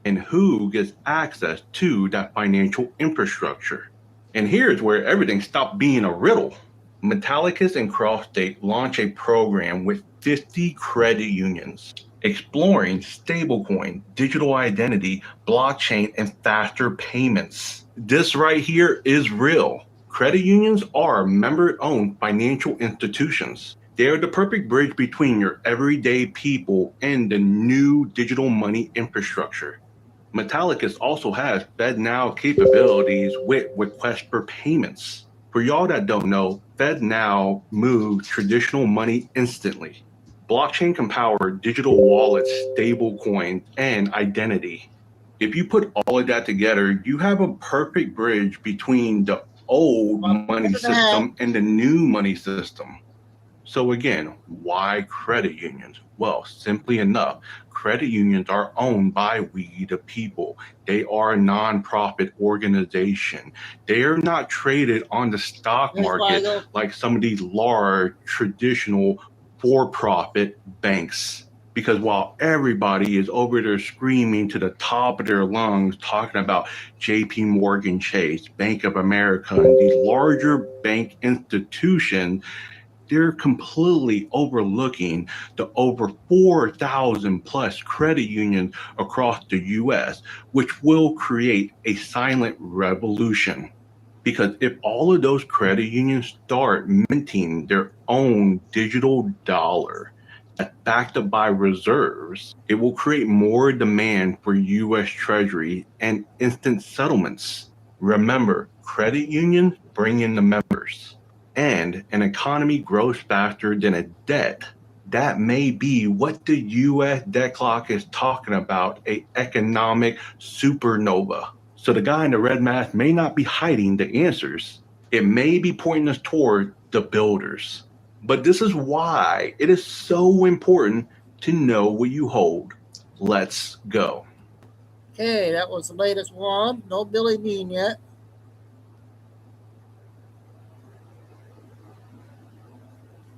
and who gets access to that financial infrastructure. And here's where everything stopped being a riddle. Metallicus and CrossState launch a program with 50 credit unions exploring stablecoin, digital identity, blockchain, and faster payments. This right here is real. Credit unions are member-owned financial institutions. They are the perfect bridge between your everyday people and the new digital money infrastructure. Metallicus also has FedNow capabilities with request for payments. For y'all that don't know, FedNow moves traditional money instantly. Blockchain can power digital wallets, stablecoins, and identity. If you put all of that together, you have a perfect bridge between the old money system and the new money system. So again, why credit unions? Well, simply enough, credit unions are owned by we the people. They are a nonprofit organization. They are not traded on the stock market like some of these large traditional for-profit banks. Because while everybody is over there screaming to the top of their lungs, talking about JP Morgan Chase, Bank of America, and these larger bank institutions, they're completely overlooking the over 4,000 plus credit unions across the US, which will create a silent revolution. Because if all of those credit unions start minting their own digital dollar that's backed up by reserves, it will create more demand for US Treasury and instant settlements. Remember, credit unions bring in the members. And an economy grows faster than a debt. That may be what the US debt clock is talking about, an economic supernova. So the guy in the red mask may not be hiding the answers. It may be pointing us toward the builders. But this is why it is so important to know what you hold. Let's go. Okay, that was the latest one. No Billy Bean yet.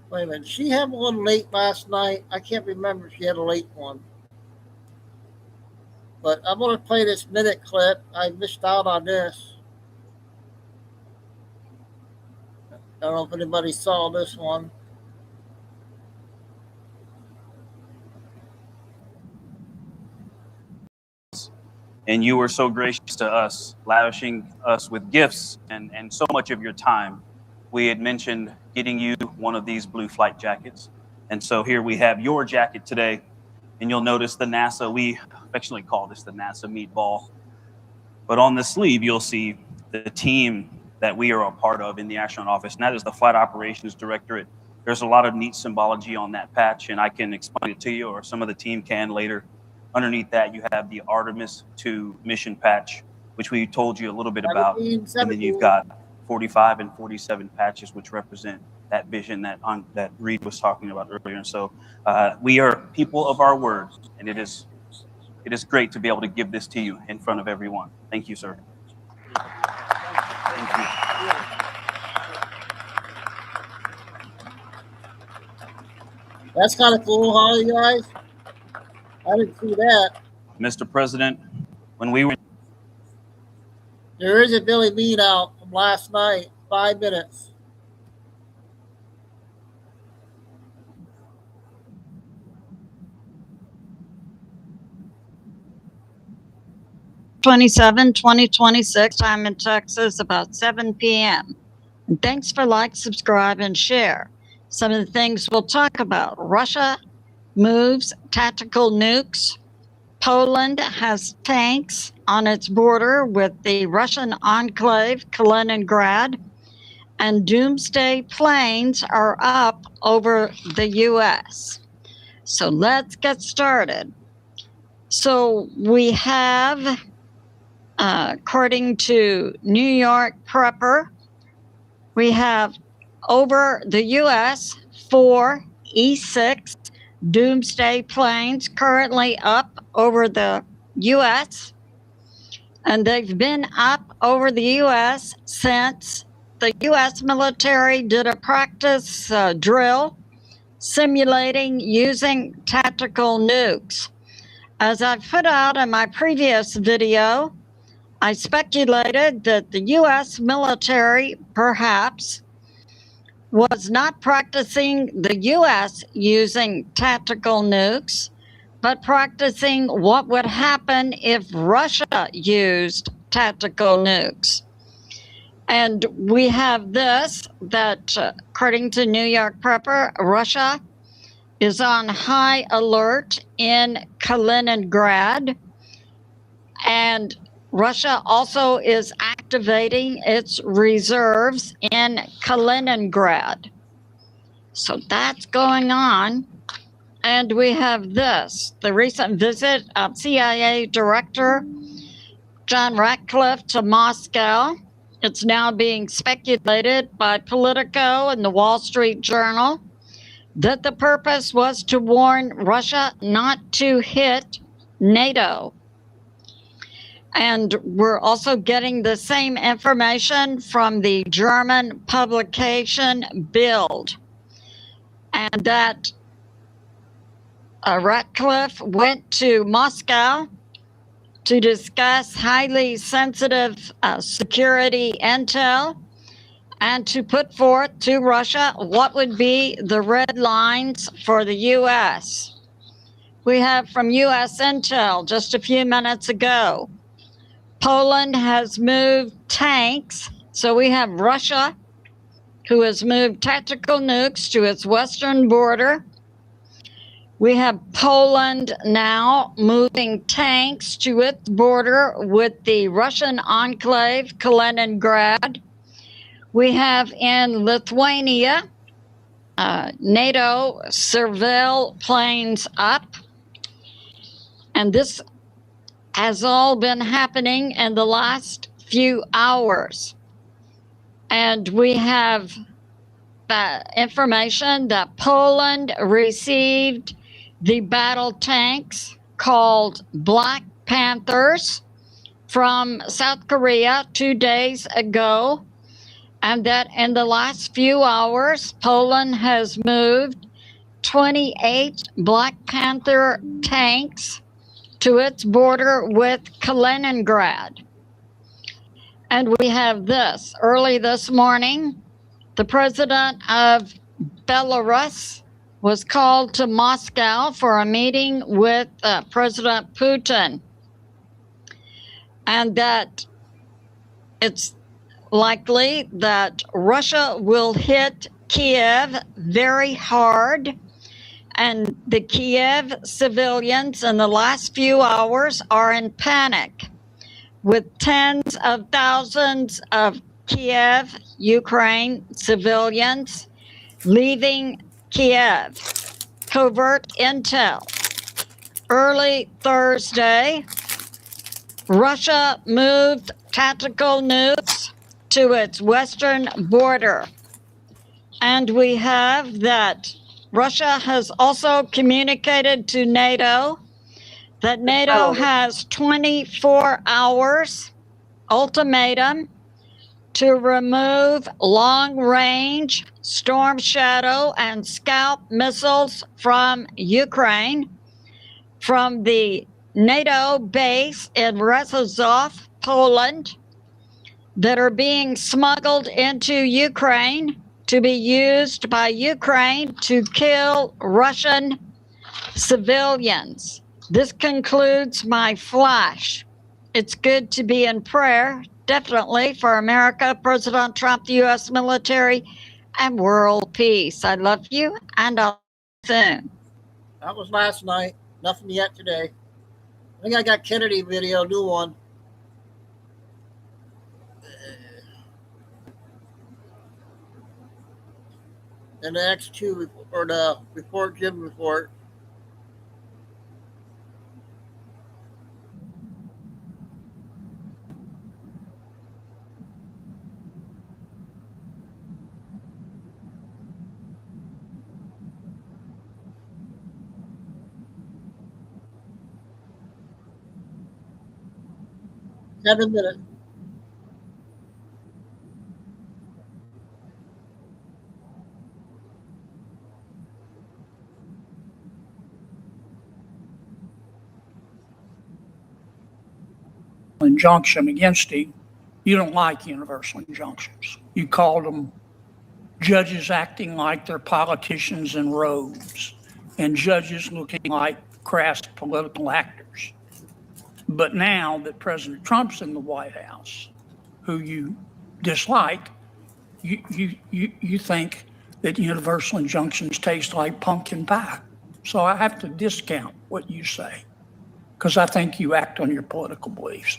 Wait a minute. Did she have one late last night? I can't remember if she had a late one. But I'm going to play this minute clip. I missed out on this. I don't know if anybody saw this one. And you were so gracious to us, lavishing us with gifts and so much of your time. We had mentioned getting you one of these blue flight jackets. And so here we have your jacket today. And you'll notice the NASA, we affectionately call this the NASA meatball. But on the sleeve, you'll see the team that we are a part of in the astronaut office, and that is the Flight Operations Directorate. There's a lot of neat symbology on that patch, and I can explain it to you, or some of the team can later. Underneath that, you have the Artemis II mission patch, which we told you a little bit about. And then you've got 45 and 47 patches, which represent that vision that Reed was talking about earlier. And so we are people of our word, and it is great to be able to give this to you in front of everyone. Thank you, sir. Thank you. That's kind of cool, huh, you guys? I didn't see that. Mr. President, when we were... There is a Billy Bean out from last night, 5 minutes. #27, 2026. Time in Texas, about 7 p.m. And thanks for like, subscribe, and share. Some of the things we'll talk about: Russia moves tactical nukes. Poland has tanks on its border with the Russian enclave Kaliningrad. And doomsday planes are up over the U.S. So let's get started. So we have, according to New York Prepper, we have over the U.S. 4 E-6 doomsday planes currently up over the U.S. And they've been up over the U.S. since the U.S. military did a practice drill simulating using tactical nukes. As I put out in my previous video, I speculated that the U.S. military perhaps was not practicing the U.S. using tactical nukes, but practicing what would happen if Russia used tactical nukes. And we have this, that according to New York Prepper, Russia is on high alert in Kaliningrad, and Russia also is activating its reserves in Kaliningrad. So that's going on. And we have this, the recent visit of CIA Director John Ratcliffe to Moscow. It's now being speculated by Politico and the Wall Street Journal that the purpose was to warn Russia not to hit NATO. And we're also getting the same information from the German publication Bild. And that Ratcliffe went to Moscow to discuss highly sensitive security intel and to put forth to Russia what would be the red lines for the U.S. We have from U.S. intel just a few minutes ago, Poland has moved tanks. So we have Russia, who has moved tactical nukes to its western border. We have Poland now moving tanks to its border with the Russian enclave Kaliningrad. We have in Lithuania, NATO surveil planes up. And this has all been happening in the last few hours. And we have information that Poland received the battle tanks called Black Panthers from South Korea 2 days ago, and that in the last few hours, Poland has moved 28 Black Panther tanks to its border with Kaliningrad. And we have this. Early this morning, the president of Belarus was called to Moscow for a meeting with President Putin. and that it's likely that Russia will hit Kiev very hard. And the Kiev civilians in the last few hours are in panic, with tens of thousands of Kiev, Ukraine civilians leaving Kiev. Covert intel. Early Thursday, Russia moved tactical nukes to its western border. And we have that Russia has also communicated to NATO that NATO has 24 hours ultimatum to remove long-range Storm Shadow and Scalp missiles from Ukraine from the NATO base in Rzeszów, Poland, that are being smuggled into Ukraine to be used by Ukraine to kill Russian civilians. This concludes my flash. It's good to be in prayer, definitely, for America, President Trump, the U.S. military, and world peace. I love you, and I'll see you soon. That was last night. Nothing yet today. I think I got Kennedy video, new one. And the X2 or the report, Jim report. Seven minutes. Injunction against him. You don't like universal injunctions. You called them judges acting like they're politicians in robes and judges looking like crass political actors. But now that President Trump's in the White House, who you dislike, you think that universal injunctions taste like pumpkin pie. So I have to discount what you say, because I think you act on your political beliefs.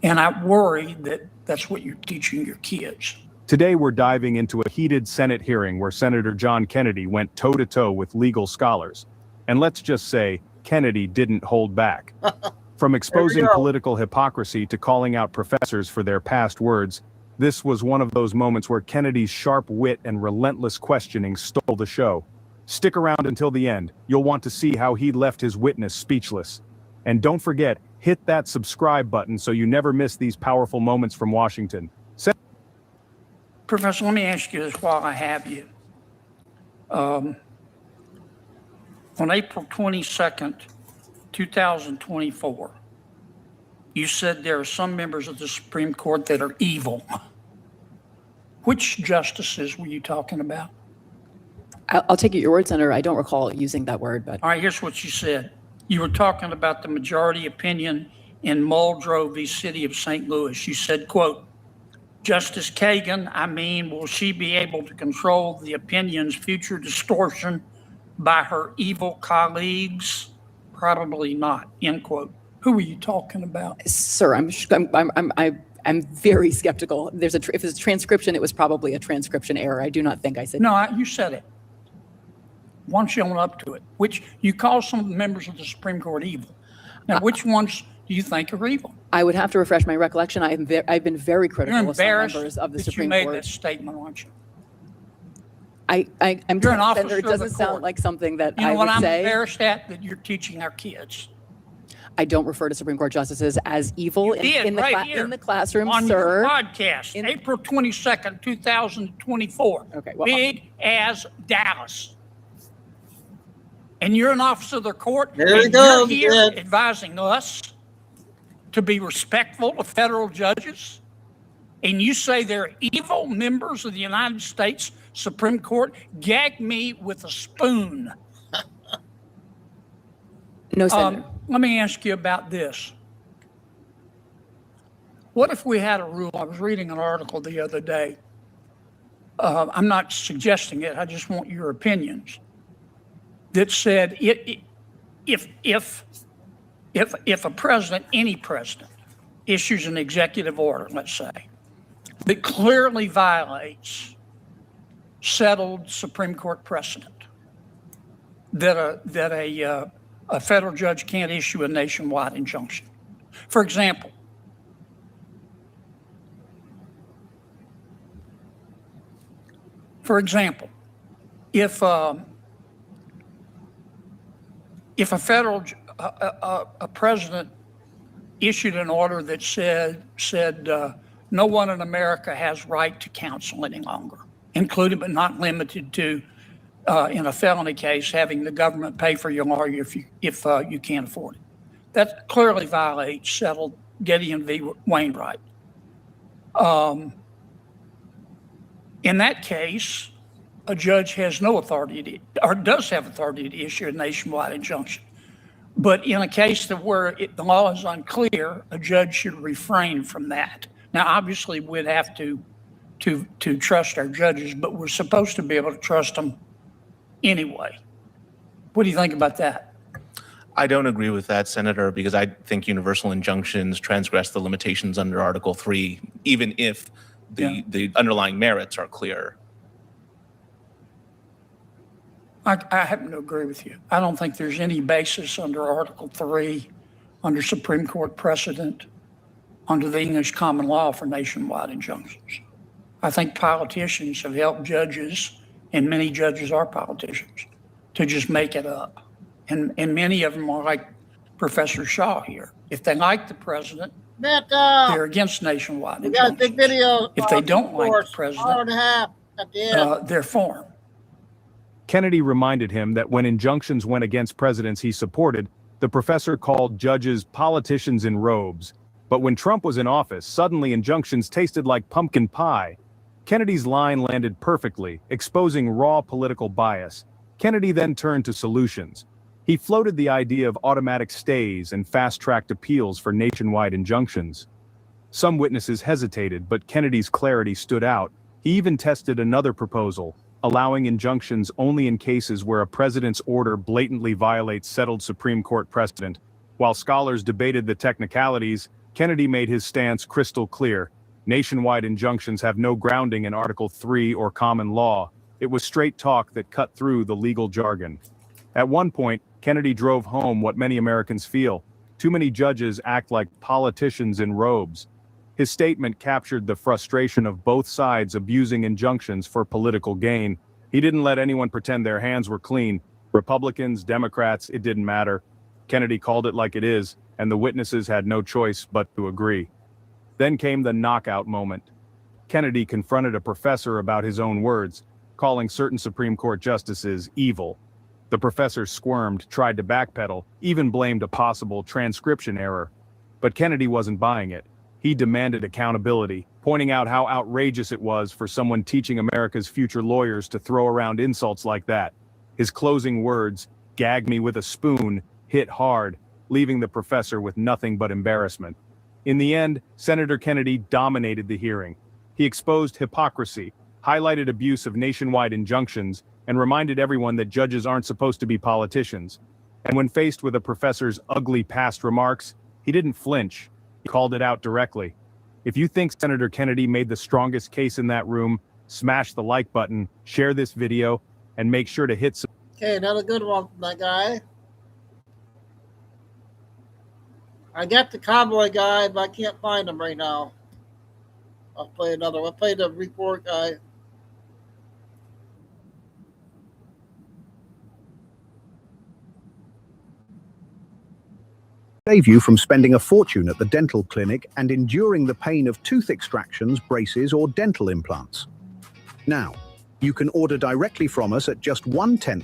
And I worry that that's what you're teaching your kids. Today, we're diving into a heated Senate hearing where Senator John Kennedy went toe-to-toe with legal scholars. And let's just say, Kennedy didn't hold back. From exposing political hypocrisy to calling out professors for their past words, this was one of those moments where Kennedy's sharp wit and relentless questioning stole the show. Stick around until the end. You'll want to see how he left his witness speechless. And don't forget, hit that subscribe button so you never miss these powerful moments from Washington. Professor, let me ask you this while I have you. On April 22nd, 2024, you said there are some members of the Supreme Court that are evil. Which justices were you talking about? I'll take your word, Senator. I don't recall using that word, but. All right, here's what you said. You were talking about the majority opinion in Muldrow v. City of St. Louis. You said, quote, Justice Kagan, will she be able to control the opinion's future distortion by her evil colleagues? Probably not, end quote. Who were you talking about? Sir, I'm very skeptical. If it's a transcription, it was probably a transcription error. I do not think I said. No, you said it. Why don't you own up to it? Which you call some of the members of the Supreme Court evil. Now, which ones do you think are evil? I would have to refresh my recollection. I've been very critical of some members of the Supreme Court. You made that statement, aren't you? I'm You're an officer Senator, it doesn't sound like something that I would say. You know what I'm embarrassed at? That you're teaching our kids. I don't refer to Supreme Court justices as evil in the classroom, on sir. Your podcast, April 22nd, 2024. Okay, well, big as Dallas. And you're an officer of the court. There you go. You're here advising us to be respectful of federal judges. And you say they're evil members of the United States Supreme Court. Gag me with a spoon. No, Senator. Let me ask you about this. What if we had a rule? I was reading an article the other day. I'm not suggesting it. I just want your opinions. That said, if a president, any president, issues an executive order, let's say, that clearly violates settled Supreme Court precedent, that a federal judge can't issue a nationwide injunction. For example, if a federal a president issued an order that said no one in America has right to counsel any longer, including but not limited to, in a felony case, having the government pay for your lawyer if you can't afford it. That clearly violates settled Gideon v. Wainwright. In that case, a judge has no authority or does have authority to issue a nationwide injunction. But in a case where the law is unclear, a judge should refrain from that. Now, obviously, we'd have to trust our judges, but we're supposed to be able to trust them anyway. What do you think about that? I don't agree with that, Senator, because I think universal injunctions transgress the limitations under Article 3, even if the underlying merits are clear. I happen to agree with you. I don't think there's any basis under Article 3, under Supreme Court precedent, under the English common law for nationwide injunctions. I think politicians have helped judges, and many judges are politicians, to just make it up. And many of them are like Professor Shaw here. If they like the president, they're against nationwide injunctions. We got a big video. If they don't like the president, hour and a half at the end. they're for him. Kennedy reminded him that when injunctions went against presidents he supported, the professor called judges politicians in robes. But when Trump was in office, suddenly injunctions tasted like pumpkin pie. Kennedy's line landed perfectly, exposing raw political bias. Kennedy then turned to solutions. He floated the idea of automatic stays and fast-tracked appeals for nationwide injunctions. Some witnesses hesitated, but Kennedy's clarity stood out. He even tested another proposal, allowing injunctions only in cases where a president's order blatantly violates settled Supreme Court precedent. While scholars debated the technicalities, Kennedy made his stance crystal clear. Nationwide injunctions have no grounding in Article 3 or common law. It was straight talk that cut through the legal jargon. At one point, Kennedy drove home what many Americans feel. Too many judges act like politicians in robes. His statement captured the frustration of both sides abusing injunctions for political gain. He didn't let anyone pretend their hands were clean. Republicans, Democrats, it didn't matter. Kennedy called it like it is, and the witnesses had no choice but to agree. Then came the knockout moment. Kennedy confronted a professor about his own words, calling certain Supreme Court justices evil. The professor squirmed, tried to backpedal, even blamed a possible transcription error. But Kennedy wasn't buying it. He demanded accountability, pointing out how outrageous it was for someone teaching America's future lawyers to throw around insults like that. His closing words, "Gag me with a spoon," hit hard, leaving the professor with nothing but embarrassment. In the end, Senator Kennedy dominated the hearing. He exposed hypocrisy, highlighted abuse of nationwide injunctions, and reminded everyone that judges aren't supposed to be politicians. And when faced with a professor's ugly past remarks, he didn't flinch. He called it out directly. If you think Senator Kennedy made the strongest case in that room, smash the like button, share this video, and make sure to hit Okay, another good one from that guy. I got the cowboy guy, but I can't find him right now. I'll play another one. I'll play the report guy. Save you from spending a fortune at the dental clinic and enduring the pain of tooth extractions, braces, or dental implants. Now, you can order directly from us at just 1/10.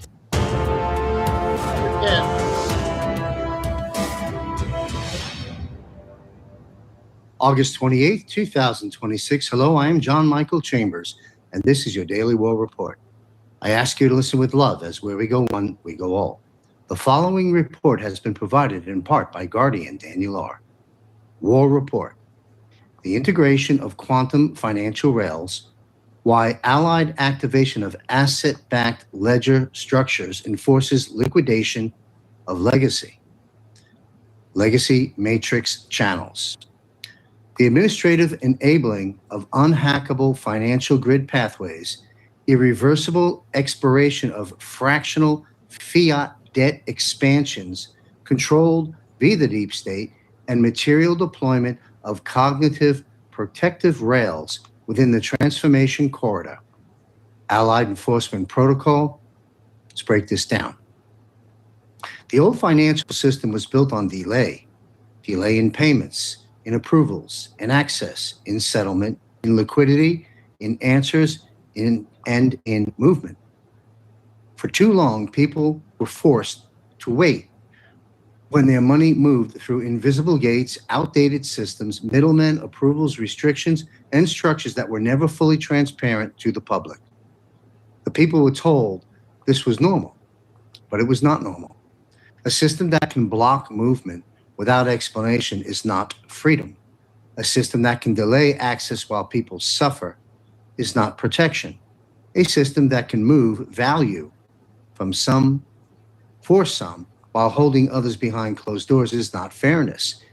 August 28th, 2026. Hello, I am John Michael Chambers, and this is your Daily War Report. I ask you to listen with love, as where we go one, we go all. The following report has been provided in part by Guardian Daniel R. War Report. the integration of quantum financial rails, why allied activation of asset-backed ledger structures enforces liquidation of legacy matrix channels. The administrative enabling of unhackable financial grid pathways, irreversible expiration of fractional fiat debt expansions controlled via the deep state, and material deployment of cognitive protective rails within the transformation corridor. Allied enforcement protocol. Let's break this down. The old financial system was built on delay in payments, in approvals, in access, in settlement, in liquidity, in answers, and in movement. For too long, people were forced to wait when their money moved through invisible gates, outdated systems, middlemen, approvals, restrictions, and structures that were never fully transparent to the public. The people were told this was normal, but it was not normal. A system that can block movement without explanation is not freedom. A system that can delay access while people suffer is not protection. A system that can move value from some for some while holding others behind closed doors is not fairness.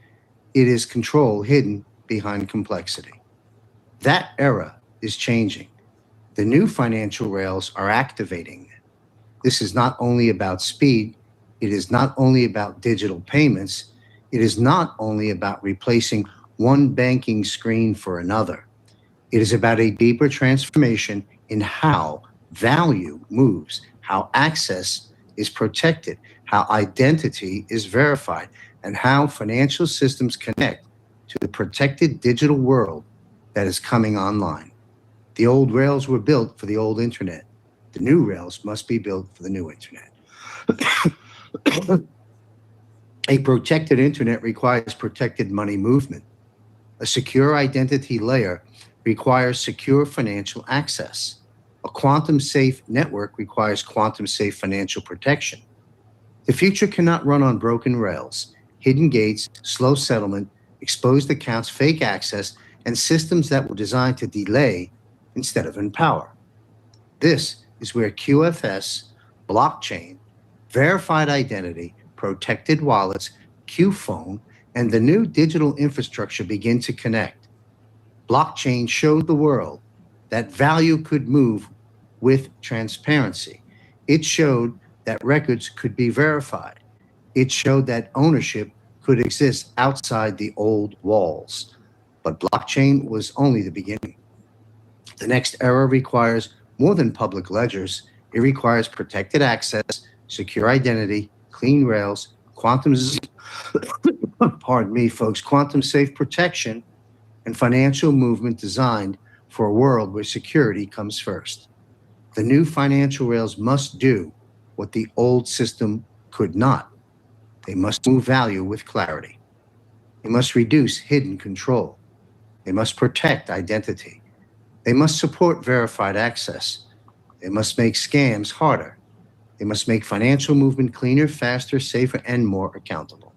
It is control hidden behind complexity. That era is changing. The new financial rails are activating. This is not only about speed. It is not only about digital payments. It is not only about replacing one banking screen for another. It is about a deeper transformation in how value moves, how access is protected, how identity is verified, and how financial systems connect to the protected digital world that is coming online. The old rails were built for the old internet. The new rails must be built for the new internet. A protected internet requires protected money movement. A secure identity layer requires secure financial access. A quantum-safe network requires quantum-safe financial protection. The future cannot run on broken rails, hidden gates, slow settlement, exposed accounts, fake access, and systems that were designed to delay instead of empower. This is where QFS, blockchain, verified identity, protected wallets, Qphone, and the new digital infrastructure begin to connect. Blockchain showed the world that value could move with transparency. It showed that records could be verified. It showed that ownership could exist outside the old walls. But blockchain was only the beginning. The next era requires more than public ledgers. It requires protected access, secure identity, clean rails, quantum safe protection, and financial movement designed for a world where security comes first. The new financial rails must do what the old system could not. They must move value with clarity. They must reduce hidden control. They must protect identity. They must support verified access. They must make scams harder. They must make financial movement cleaner, faster, safer, and more accountable.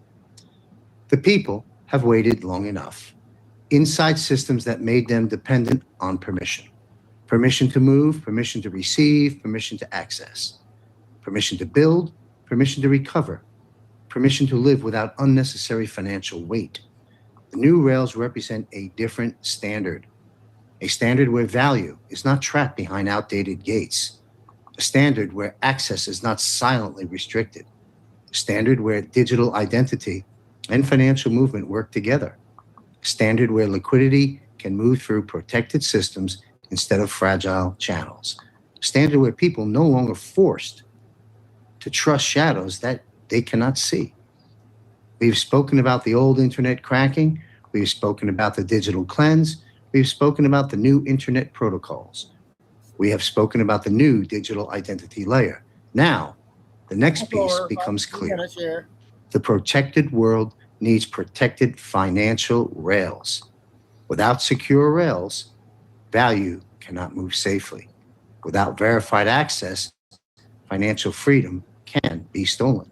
The people have waited long enough. Inside systems that made them dependent on permission. Permission to move, permission to receive, permission to access. Permission to build, permission to recover. Permission to live without unnecessary financial weight. The new rails represent a different standard. A standard where value is not trapped behind outdated gates. A standard where access is not silently restricted. A standard where digital identity and financial movement work together. A standard where liquidity can move through protected systems instead of fragile channels. A standard where people no longer forced to trust shadows that they cannot see. We've spoken about the old internet cracking. We've spoken about the digital cleanse. We've spoken about the new internet protocols. We have spoken about the new digital identity layer. Now, the next piece becomes clear. The protected world needs protected financial rails. Without secure rails, value cannot move safely. Without verified access, financial freedom can be stolen.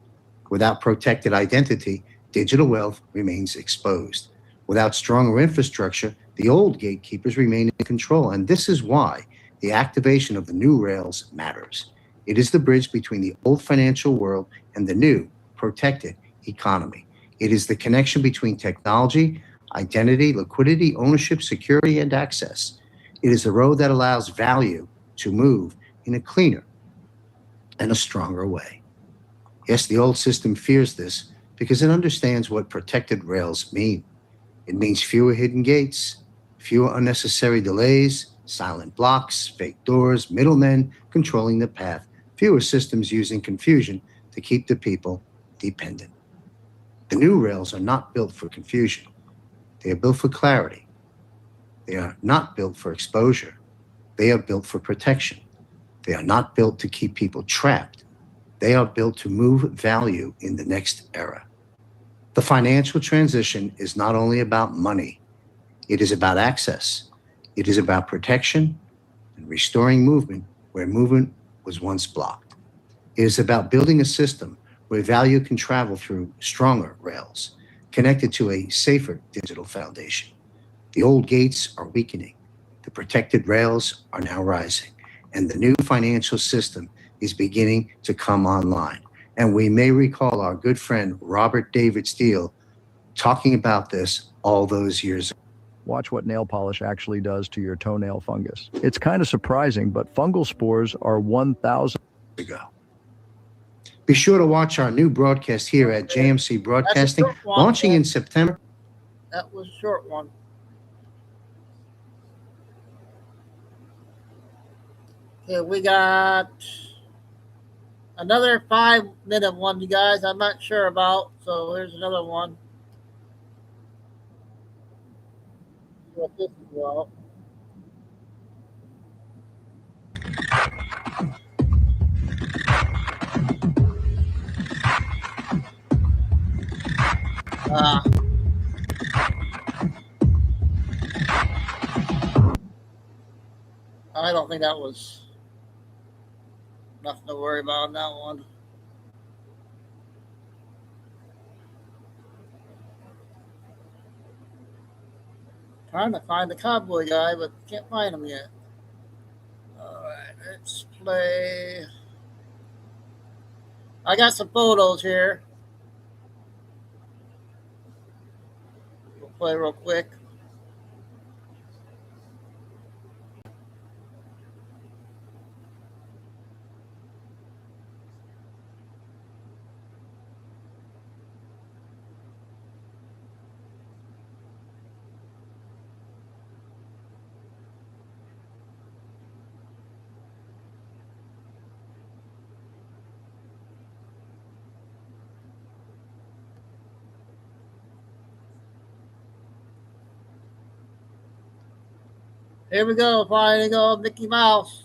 Without protected identity, digital wealth remains exposed. Without stronger infrastructure, The old gatekeepers remain in control, and this is why the activation of the new rails matters. It is the bridge between the old financial world and the new, protected economy. It is the connection between technology, identity, liquidity, ownership, security, and access. It is the road that allows value to move in a cleaner and a stronger way. Yes, the old system fears this because it understands what protected rails mean. It means fewer hidden gates, fewer unnecessary delays, silent blocks, fake doors, middlemen controlling the path, fewer systems using confusion to keep the people dependent. The new rails are not built for confusion. They are built for clarity. They are not built for exposure. They are built for protection. They are not built to keep people trapped. They are built to move value in the next era. The financial transition is not only about money, it is about access. It is about protection and restoring movement where movement was once blocked. It is about building a system where value can travel through stronger rails, connected to a safer digital foundation. The old gates are weakening. The protected rails are now rising, and the new financial system is beginning to come online. And we may recall our good friend Robert David Steele talking about this all those years ago. Watch what nail polish actually does to your toenail fungus. It's kind of surprising, but fungal spores are 1,000 ago. Be sure to watch our new broadcast here at JMC Broadcasting, launching in September. That was a short one. Okay, we got another 5-minute one, you guys. I'm not sure about, so here's another one. What this is about. I don't think that was nothing to worry about on that one. Trying to find the cowboy guy, but can't find him yet. Alright, let's play. I got some photos here. We'll play real quick. Here we go. Finally go, Mickey Mouse.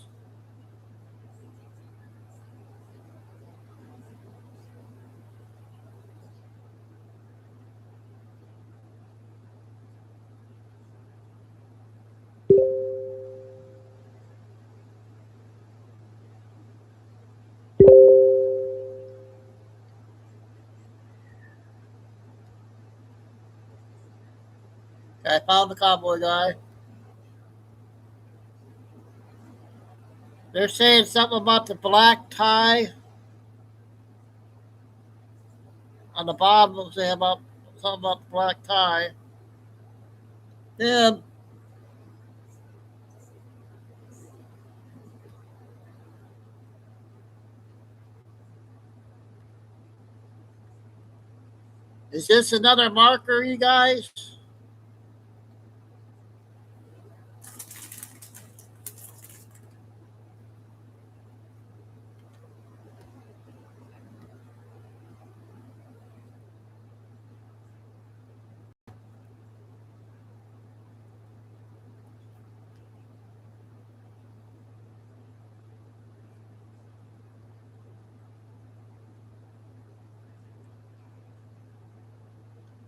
Okay, I found the cowboy guy. They're saying something about the black tie. On the bottom, they're saying about something about the black tie. Then is this another marker, you guys?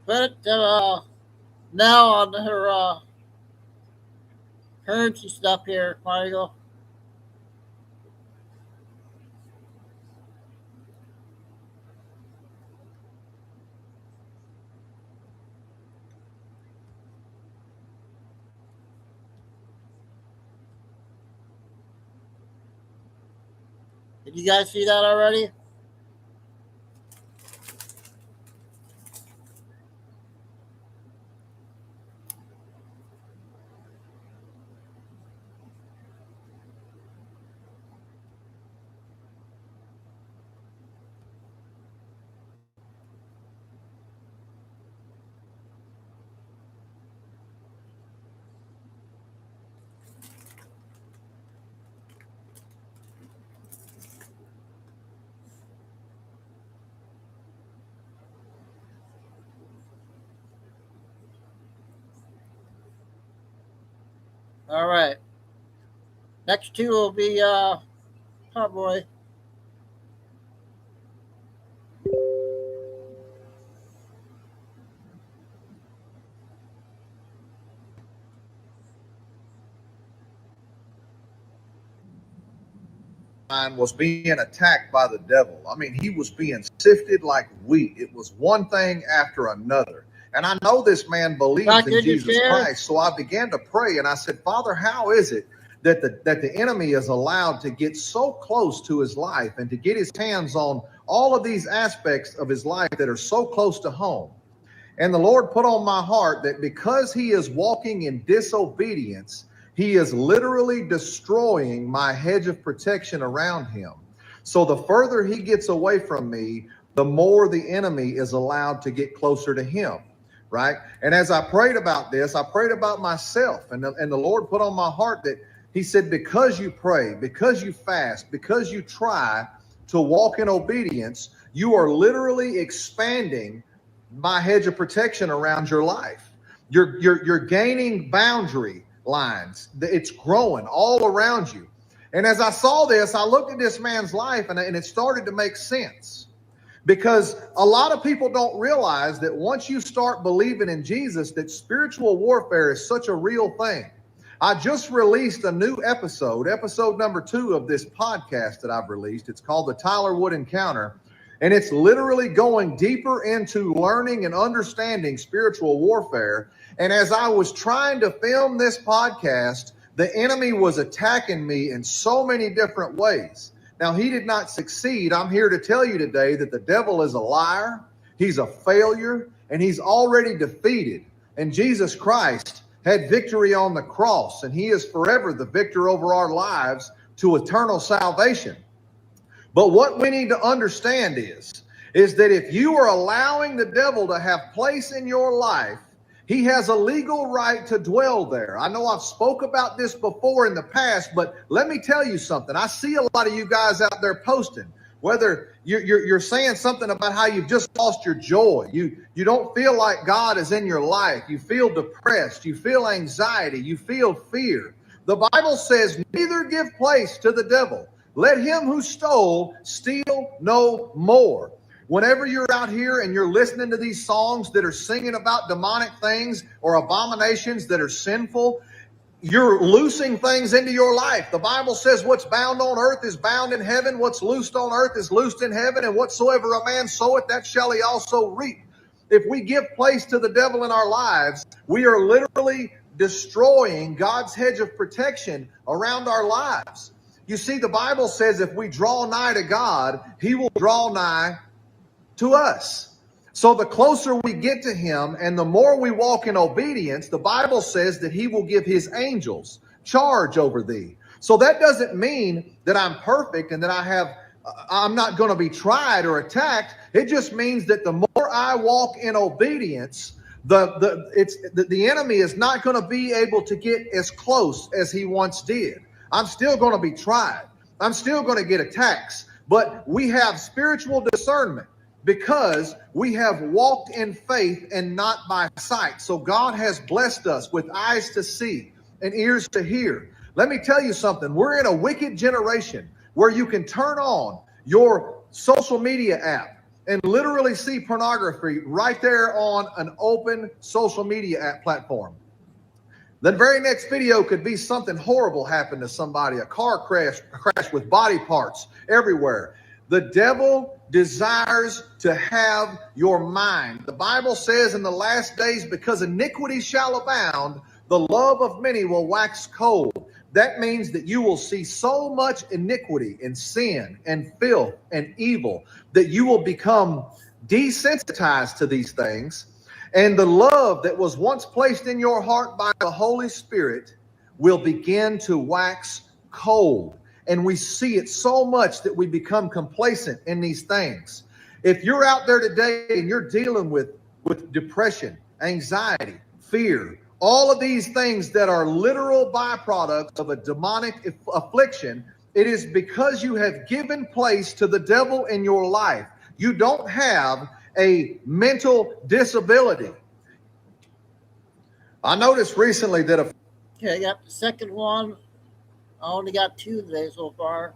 Put it now on her currency stuff here, Mario. Did you guys see that already? All right. Next two will be Cowboy. Was being attacked by the devil. I mean, he was being sifted like wheat. It was one thing after another. And I know this man believes in Jesus Christ. So I began to pray and I said, Father, how is it that the enemy is allowed to get so close to his life and to get his hands on all of these aspects of his life that are so close to home? And the Lord put on my heart that because he is walking in disobedience, he is literally destroying my hedge of protection around him. So the further he gets away from me, the more the enemy is allowed to get closer to him, right? And as I prayed about this, I prayed about myself. And the Lord put on my heart that he said, because you pray, because you fast, because you try to walk in obedience, you are literally expanding my hedge of protection around your life. You're gaining boundary lines. It's growing all around you. And as I saw this, I looked at this man's life and it started to make sense, because a lot of people don't realize that once you start believing in Jesus, that spiritual warfare is such a real thing. I just released a new episode number 2 of this podcast that I've released. It's called the Tyler Wood Encounter. And it's literally going deeper into learning and understanding spiritual warfare. And as I was trying to film this podcast, the enemy was attacking me in so many different ways. Now, he did not succeed. I'm here to tell you today that the devil is a liar. He's a failure, and he's already defeated. And Jesus Christ had victory on the cross, and he is forever the victor over our lives to eternal salvation. But what we need to understand is that if you are allowing the devil to have place in your life, he has a legal right to dwell there. I know I've spoke about this before in the past, but let me tell you something. I see a lot of you guys out there posting, whether you're saying something about how you've just lost your joy. You don't feel like God is in your life. You feel depressed. You feel anxiety. You feel fear. The Bible says, neither give place to the devil. Let him who stole steal no more. Whenever you're out here and you're listening to these songs that are singing about demonic things or abominations that are sinful, you're loosing things into your life. The Bible says what's bound on earth is bound in heaven. What's loosed on earth is loosed in heaven. And whatsoever a man soweth, that shall he also reap. If we give place to the devil in our lives, we are literally destroying God's hedge of protection around our lives. You see, the Bible says if we draw nigh to God, he will draw nigh to us. So the closer we get to him and the more we walk in obedience, the Bible says that he will give his angels charge over thee. So that doesn't mean that I'm perfect and that I'm not going to be tried or attacked. It just means that the more I walk in obedience, the enemy is not going to be able to get as close as he once did. I'm still going to be tried. I'm still going to get attacks. But we have spiritual discernment because we have walked in faith and not by sight. So God has blessed us with eyes to see and ears to hear. Let me tell you something. We're in a wicked generation where you can turn on your social media app and literally see pornography right there on an open social media app platform. The very next video could be something horrible happened to somebody, a car crash with body parts everywhere. The devil desires to have your mind. The Bible says in the last days, because iniquity shall abound, the love of many will wax cold. that means that you will see so much iniquity and sin and filth and evil that you will become desensitized to these things. And the love that was once placed in your heart by the Holy Spirit will begin to wax cold. And we see it so much that we become complacent in these things. If you're out there today and you're dealing with depression, anxiety, fear, all of these things that are literal byproducts of a demonic affliction, it is because you have given place to the devil in your life. You don't have a mental disability. I noticed recently that Okay, I got the second one. I only got 2 today so far.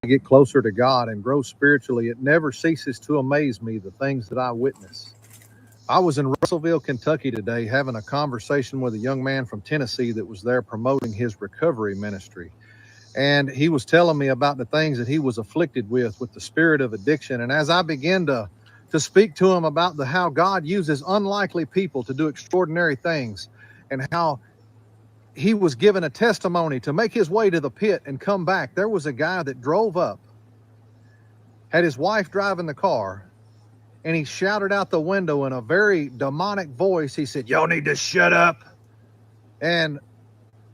Get closer to God and grow spiritually, it never ceases to amaze me the things that I witness. I was in Russellville, Kentucky today having a conversation with a young man from Tennessee that was there promoting his recovery ministry. And he was telling me about the things that he was afflicted with the spirit of addiction. And as I began to speak to him about how God uses unlikely people to do extraordinary things, and how he was given a testimony to make his way to the pit and come back, there was a guy that drove up, had his wife driving the car, and he shouted out the window in a very demonic voice. He said, "Y'all need to shut up." And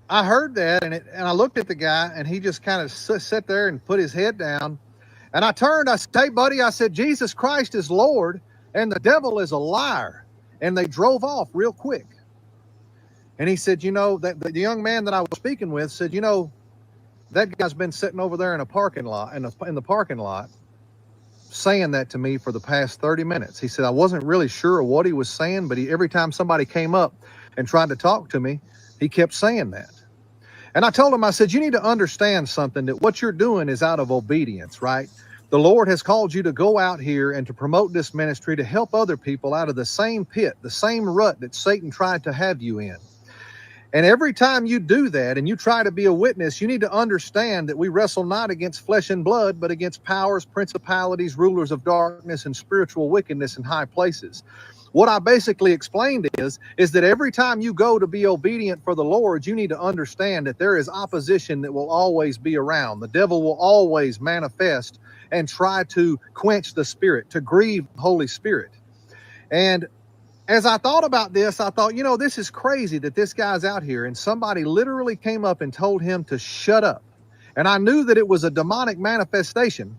I heard that, and I looked at the guy, and he just kind of sat there and put his head down. And I turned, I said, "Hey, buddy," I said, "Jesus Christ is Lord, and the devil is a liar." And they drove off real quick. And he said, that the young man that I was speaking with said, that guy's been sitting over there in a parking lot, in the parking lot, saying that to me for the past 30 minutes. He said, I wasn't really sure of what he was saying, but every time somebody came up and tried to talk to me, he kept saying that. And I told him, I said, you need to understand something, that what you're doing is out of obedience, right? The Lord has called you to go out here and to promote this ministry to help other people out of the same pit, the same rut that Satan tried to have you in. And every time you do that and you try to be a witness, you need to understand that we wrestle not against flesh and blood, but against powers, principalities, rulers of darkness, and spiritual wickedness in high places. What I basically explained is that every time you go to be obedient for the Lord, you need to understand that there is opposition that will always be around. The devil will always manifest and try to quench the Spirit, to grieve the Holy Spirit. And as I thought about this, I thought, this is crazy that this guy's out here and somebody literally came up and told him to shut up. And I knew that it was a demonic manifestation.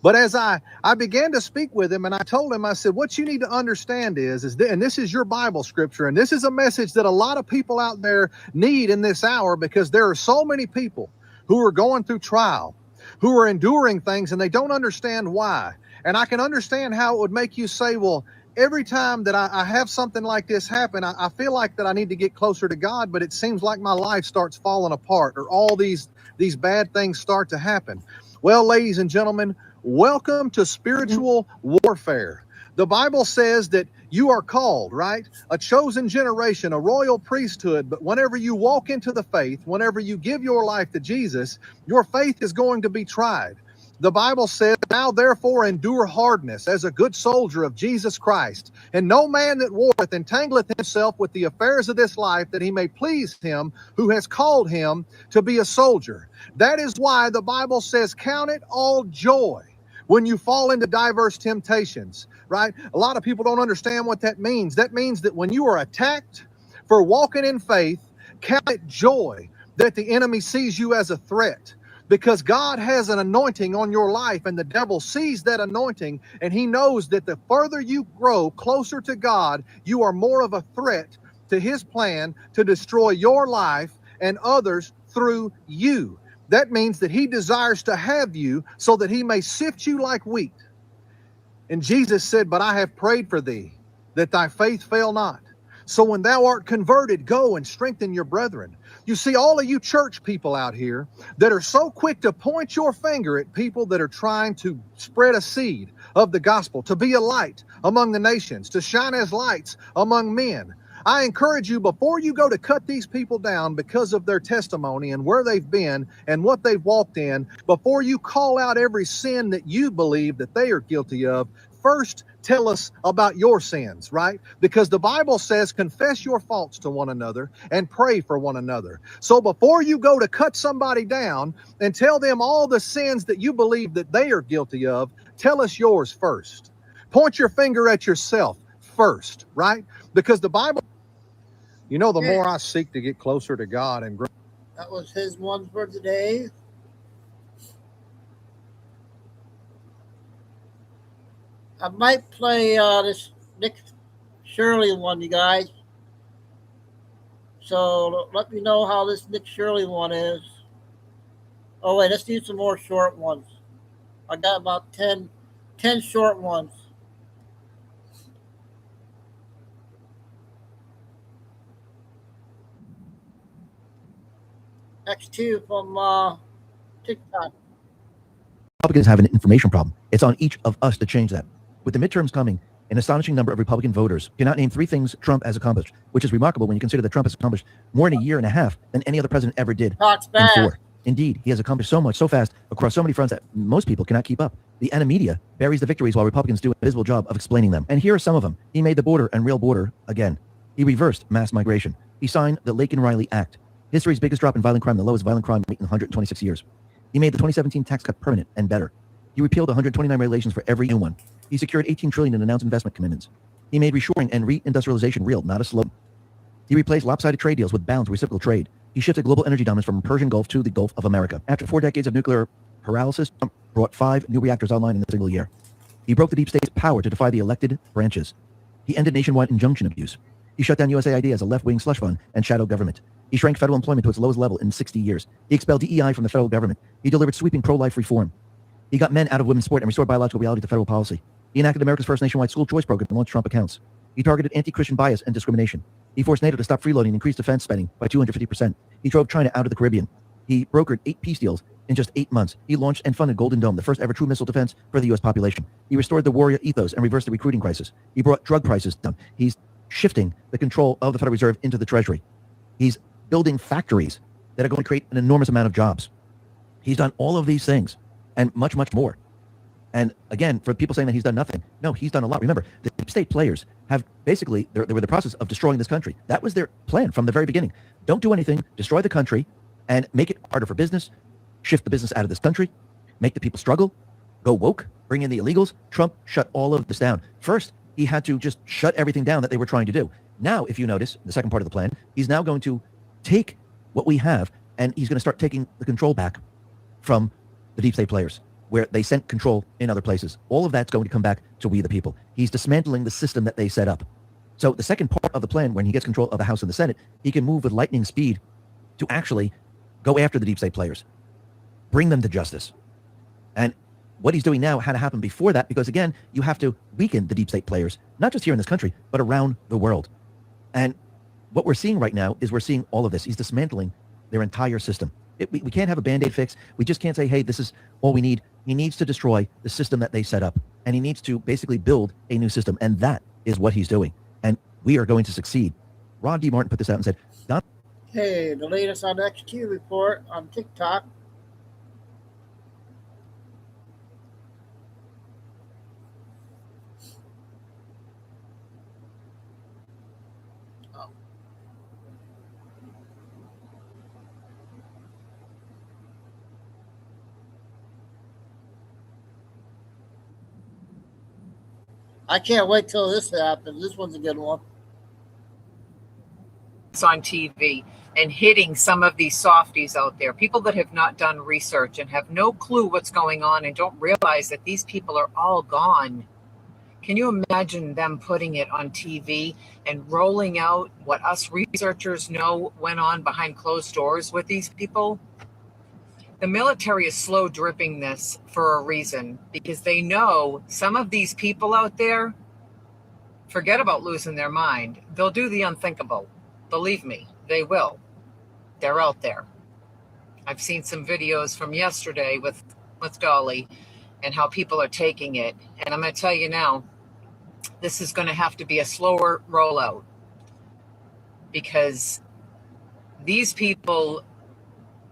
But as I began to speak with him, and I told him, I said, what you need to understand is and this is your Bible scripture, and this is a message that a lot of people out there need in this hour, because there are so many people who are going through trial, who are enduring things, and they don't understand why. And I can understand how it would make you say, well, every time that I have something like this happen, I feel like that I need to get closer to God, but it seems like my life starts falling apart, or all these bad things start to happen. Well, ladies and gentlemen, welcome to spiritual warfare. The Bible says that you are called, right? A chosen generation, a royal priesthood. But whenever you walk into the faith, whenever you give your life to Jesus, your faith is going to be tried. The Bible says, now therefore endure hardness as a good soldier of Jesus Christ. And no man that warreth entangleth himself with the affairs of this life, that he may please him who has called him to be a soldier. That is why the Bible says, count it all joy when you fall into diverse temptations, right? A lot of people don't understand what that means. That means that when you are attacked for walking in faith, count it joy that the enemy sees you as a threat. Because God has an anointing on your life, and the devil sees that anointing, and he knows that the further you grow closer to God, you are more of a threat to his plan to destroy your life and others through you. That means that he desires to have you so that he may sift you like wheat. And Jesus said, but I have prayed for thee, that thy faith fail not. So when thou art converted, go and strengthen your brethren. You see, all of you church people out here that are so quick to point your finger at people that are trying to spread a seed of the gospel, to be a light among the nations, to shine as lights among men. I encourage you, before you go to cut these people down because of their testimony and where they've been and what they've walked in, before you call out every sin that you believe that they are guilty of, first tell us about your sins, right? Because the Bible says, confess your faults to one another and pray for one another. So before you go to cut somebody down and tell them all the sins that you believe that they are guilty of, tell us yours first. Point your finger at yourself first, right? Because the Bible, you know, the more I seek to get closer to God and grow. That was his one for today. I might play this Nick Shirley one, you guys. So let me know how this Nick Shirley one is. Oh, wait, let's do some more short ones. I got about 10 short ones. X2 from TikTok. Republicans have an information problem. It's on each of us to change that. With the midterms coming, an astonishing number of Republican voters cannot name 3 things Trump has accomplished, which is remarkable when you consider that Trump has accomplished more in a year and a half than any other president ever did in 4. Indeed, he has accomplished so much so fast across so many fronts that most people cannot keep up. The media buries the victories while Republicans do an invisible job of explaining them. And here are some of them. He made the border and real border again. He reversed mass migration. He signed the Laken-Riley Act, history's biggest drop in violent crime, the lowest violent crime rate in 126 years. He made the 2017 tax cut permanent and better. He repealed 129 regulations for every new one. He secured $18 trillion in announced investment commitments. He made reshoring and reindustrialization real, not a slogan. He replaced lopsided trade deals with balanced reciprocal trade. He shifted global energy dominance from the Persian Gulf to the Gulf of America. After 4 decades of nuclear paralysis, Trump brought 5 new reactors online in a single year. He broke the deep state's power to defy the elected branches. He ended nationwide injunction abuse. He shut down USAID as a left-wing slush fund and shadow government. He shrank federal employment to its lowest level in 60 years. He expelled DEI from the federal government. He delivered sweeping pro-life reform. He got men out of women's sport and restored biological reality to federal policy. He enacted America's first nationwide school choice program and launched Trump accounts. He targeted anti-Christian bias and discrimination. He forced NATO to stop freeloading and increase defense spending by 250%. He drove China out of the Caribbean. He brokered 8 peace deals in just 8 months. He launched and funded Golden Dome, the first ever true missile defense for the U.S. population. He restored the warrior ethos and reversed the recruiting crisis. He brought drug prices down. He's shifting the control of the Federal Reserve into the Treasury. He's building factories that are going to create an enormous amount of jobs. He's done all of these things and much, much more. And again, for people saying that he's done nothing, no, he's done a lot. Remember, the deep state players have basically, they were in the process of destroying this country. That was their plan from the very beginning. Don't do anything, destroy the country, and make it harder for business, shift the business out of this country, make the people struggle, go woke, bring in the illegals. Trump shut all of this down. First, he had to just shut everything down that they were trying to do. Now, if you notice, the second part of the plan, he's now going to take what we have, and he's going to start taking the control back from the deep state players, where they sent control in other places. All of that's going to come back to we the people. He's dismantling the system that they set up. So the second part of the plan, when he gets control of the House and the Senate, he can move with lightning speed to actually go after the deep state players, bring them to justice. And what he's doing now had to happen before that, because again, you have to weaken the deep state players, not just here in this country, but around the world. And what we're seeing right now is we're seeing all of this. He's dismantling their entire system. We can't have a Band-Aid fix. We just can't say, hey, this is all we need. He needs to destroy the system that they set up. And he needs to basically build a new system. And that is what he's doing. And we are going to succeed. Rod D. Martin put this out and said, Hey, the latest on XQ report on TikTok. I can't wait till this happens. This one's a good one. On TV and hitting some of these softies out there, people that have not done research and have no clue what's going on and don't realize that these people are all gone. Can you imagine them putting it on TV and rolling out what us researchers know went on behind closed doors with these people? The military is slow dripping this for a reason, because they know some of these people out there, forget about losing their mind. They'll do the unthinkable. Believe me, they will. They're out there. I've seen some videos from yesterday with Dolly and how people are taking it. And I'm going to tell you now, this is going to have to be a slower rollout. because these people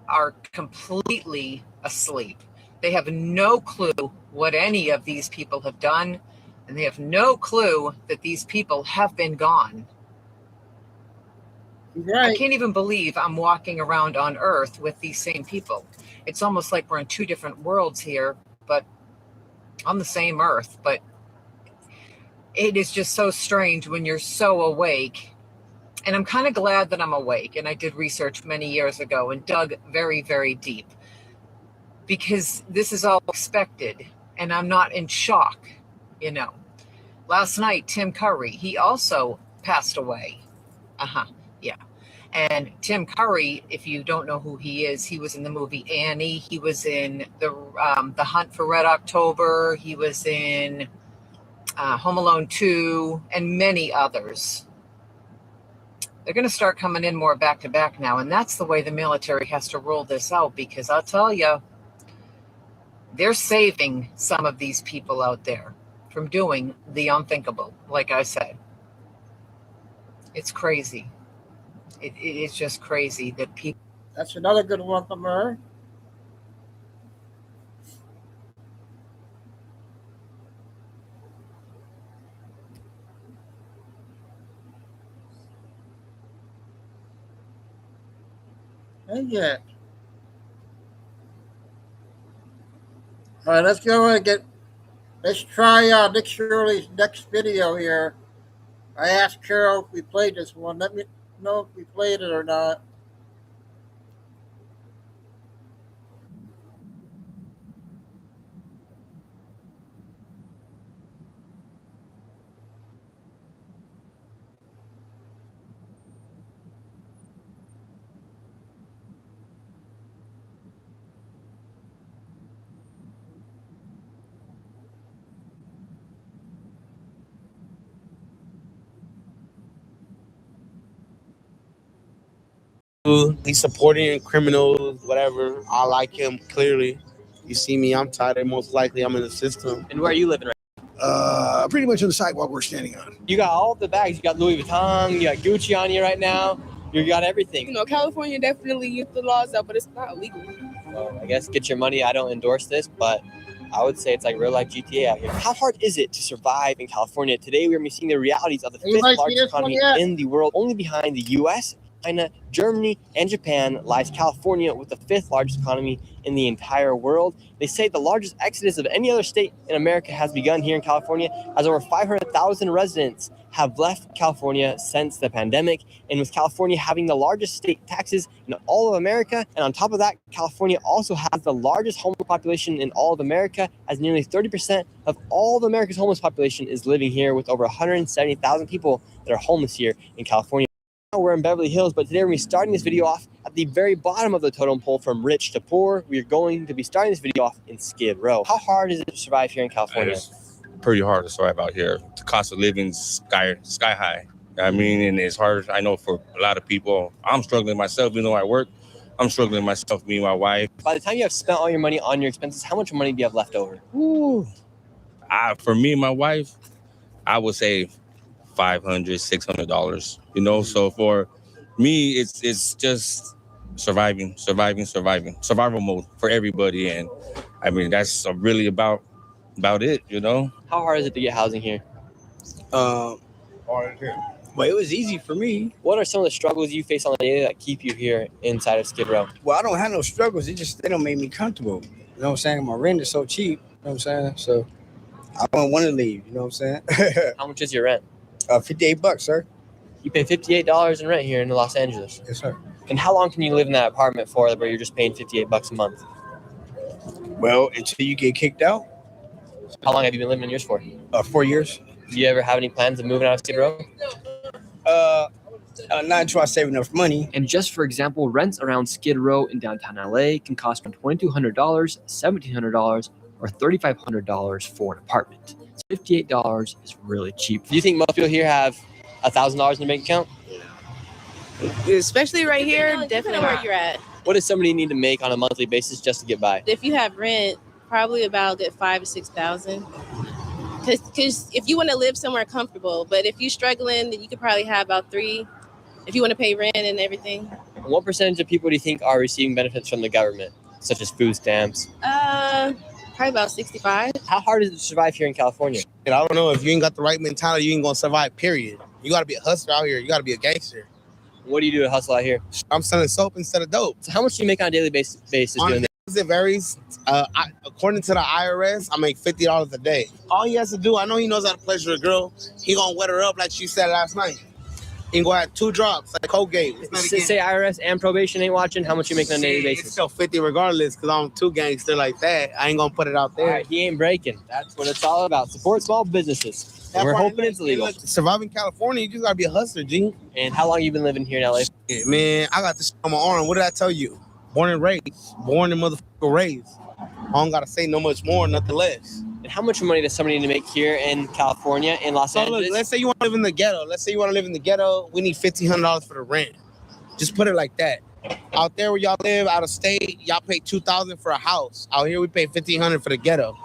are completely asleep. They have no clue what any of these people have done, and they have no clue that these people have been gone. Right. I can't even believe I'm walking around on Earth with these same people. It's almost like we're in two different worlds here, but on the same Earth. But it is just so strange when you're so awake. And I'm kind of glad that I'm awake. And I did research many years ago and dug very, very deep, because this is all expected and I'm not in shock, you know. Last night, Tim Curry, he also passed away. Yeah. And Tim Curry, if you don't know who he is, he was in the movie Annie. He was in the Hunt for Red October. He was in Home Alone 2 and many others. They're going to start coming in more back to back now. And that's the way the military has to roll this out, because I'll tell you, they're saving some of these people out there from doing the unthinkable, like I said. It's crazy. It is just crazy that people... That's another good one from her. And yet. All right, let's go and let's try Nick Shirley's next video here. I asked Carol if we played this one. Let me know if we played it or not. He's supporting criminals, whatever. I like him, clearly. You see me, I'm tired. Most likely I'm in the system. And where are you living right now? Pretty much on the sidewalk we're standing on. You got all the bags. You got Louis Vuitton, you got Gucci on you right now. You got everything. You know, California definitely used the laws out, but it's not illegal. Well, I guess get your money. I don't endorse this, but I would say it's like real life GTA out here. How hard is it to survive in California? Today we are seeing the realities of the fifth largest economy in the world. Only behind the US, China, Germany, and Japan lies California, with the fifth largest economy in the entire world. They say the largest exodus of any other state in America has begun here in California, as over 500,000 residents have left California since the pandemic. And with California having the largest state taxes in all of America, and on top of that, California also has the largest homeless population in all of America, as nearly 30% of all of America's homeless population is living here, with over 170,000 people that are homeless here in California. We're in Beverly Hills, but today we're going to be starting this video off at the very bottom of the totem pole, from rich to poor. We're going to be starting this video off in Skid Row. How hard is it to survive here in California? It's pretty hard to survive out here. The cost of living's sky high. I mean, and it's hard, I know, for a lot of people. I'm struggling myself, even though I work. I'm struggling myself, me and my wife. By the time you have spent all your money on your expenses, how much money do you have left over? Ooh. For me and my wife, I would say $500, $600, you know. So for me, it's just survival mode for everybody. And I mean, that's really about it, you know. How hard is it to get housing here? Well, it was easy for me. What are some of the struggles you face on the daily that keep you here inside of Skid Row? Well, I don't have no struggles. They don't make me comfortable. You know what I'm saying? My rent is so cheap. You know what I'm saying? So I don't want to leave. You know what I'm saying? How much is your rent? $58, sir. You pay $58 in rent here in Los Angeles. Yes, sir. And how long can you live in that apartment for where you're just paying $58 a month? Well, until you get kicked out. How long have you been living in yours for? 4 years. Do you ever have any plans of moving out of Skid Row? Not until I save enough money. And just for example, rents around Skid Row in downtown LA can cost from $2,200, $1,700, or $3,500 for an apartment. So $58 is really cheap. Do you think most people here have $1,000 in their bank account? Especially right here, definitely where you're at. What does somebody need to make on a monthly basis just to get by? If you have rent, probably about a good $5,000 to $6,000. Because if you want to live somewhere comfortable, but if you're struggling, then you could probably have about $3,000 if you want to pay rent and everything. What percentage of people do you think are receiving benefits from the government, such as food stamps? Probably about 65. How hard is it to survive here in California? And I don't know, if you ain't got the right mentality, you ain't gonna survive, period. You gotta be a hustler out here. You gotta be a gangster. What do you do to hustle out here? I'm selling soap instead of dope. So how much do you make on a daily basis doing this? It varies. According to the IRS, I make $50 a day. All he has to do, I know he knows how to pleasure a girl. He gonna wet her up like she said last night. He can go have 2 drops, like Colgate. Say IRS and probation ain't watching, how much you make on a daily basis? It's still 50 regardless, because I'm too gangster like that. I ain't gonna put it out there. All right, he ain't breaking. That's what it's all about. Support small businesses. We're hoping it's legal. Surviving California, you just gotta be a hustler, G. And how long you been living here in LA? Yeah, man, I got this on my arm. What did I tell you? Born and raised. Born and motherfucker raised. I don't gotta say no much more, nothing less. And how much money does somebody need to make here in California, in Los Angeles? Look, let's say you want to live in the ghetto. We need $1,500 for the rent. Just put it like that. Out there where y'all live, out of state, y'all pay $2,000 for a house. Out here, we pay $1,500 for the ghetto.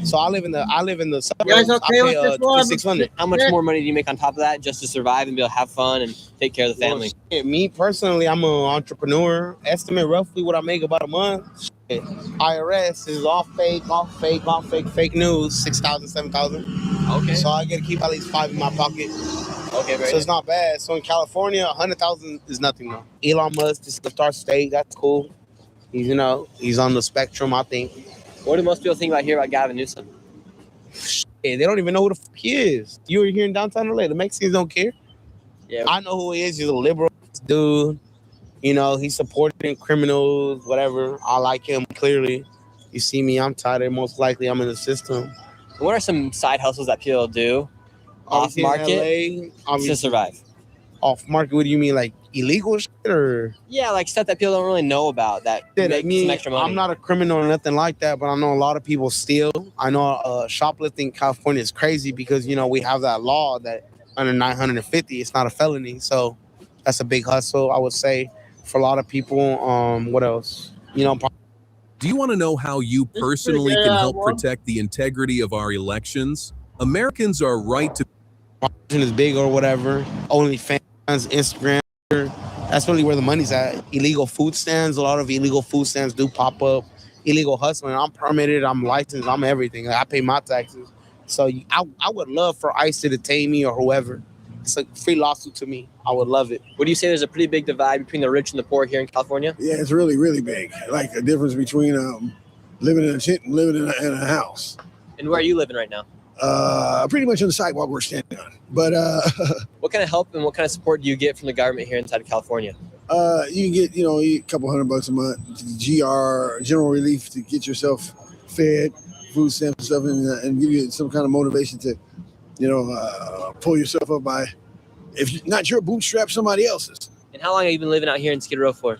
So I live in the suburbs. You guys okay with this one? $600. How much more money do you make on top of that just to survive and be able to have fun and take care of the family? Well, me personally, I'm an entrepreneur. Estimate roughly what I make about a month. IRS is all fake news. 6,000, 7,000. Okay. So I get to keep at least 5 in my pocket. Okay, so it's not bad. So in California, 100,000 is nothing though. Elon Musk just left our state. That's cool. He's he's on the spectrum, I think. What do most people think about here about Gavin Newsom? They don't even know who the fuck he is. You were here in downtown LA. The Mexicans don't care. Yeah. I know who he is. He's a liberal dude. He's supporting criminals, whatever. I like him, clearly. You see me, I'm tired. Most likely I'm in the system. What are some side hustles that people do off market to survive? Off market, what do you mean, like illegal shit or? Yeah, like stuff that people don't really know about that makes some extra money. I'm not a criminal or nothing like that, but I know a lot of people steal. I know shoplifting in California is crazy because, we have that law that under 950, it's not a felony. So that's a big hustle, I would say, for a lot of people. What else? Do you want to know how you personally can help protect the integrity of our elections? Americans are right to is big or whatever. OnlyFans, Instagram. That's really where the money's at. Illegal food stands. A lot of illegal food stands do pop up. Illegal hustling. I'm permitted. I'm licensed. I'm everything. I pay my taxes. So I would love for ICE to detain me or whoever. It's a free lawsuit to me. I would love it. Would you say there's a pretty big divide between the rich and the poor here in California? Yeah, it's really, really big. Like the difference between living in a tent and living in a house. And where are you living right now? Pretty much on the sidewalk we're standing on. But what kind of help and what kind of support do you get from the government here inside of California? You can get a couple $100 a month, general relief to get yourself fed, food stamps and stuff, and give you some kind of motivation to, pull yourself up by, if you're not your bootstrap, somebody else's. And how long have you been living out here in Skid Row for?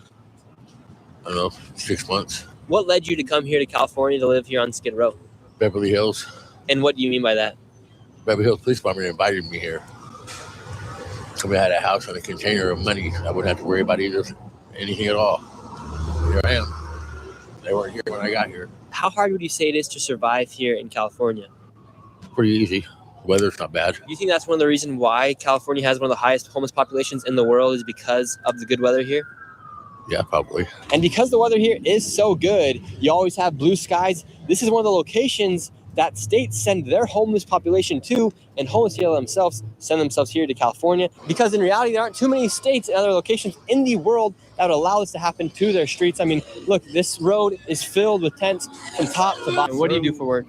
I don't know, 6 months. What led you to come here to California to live here on Skid Row? Beverly Hills. And what do you mean by that? Beverly Hills Police Department invited me here. Somebody had a house and a container of money. I wouldn't have to worry about anything at all. Here I am. They weren't here when I got here. How hard would you say it is to survive here in California? Pretty easy. Weather's not bad. Do you think that's one of the reasons why California has one of the highest homeless populations in the world is because of the good weather here? Yeah, probably. And because the weather here is so good, you always have blue skies. This is one of the locations that states send their homeless population to, and homeless people themselves send themselves here to California. Because in reality, there aren't too many states and other locations in the world that would allow this to happen to their streets. I mean, look, this road is filled with tents from top to bottom. What do you do for work?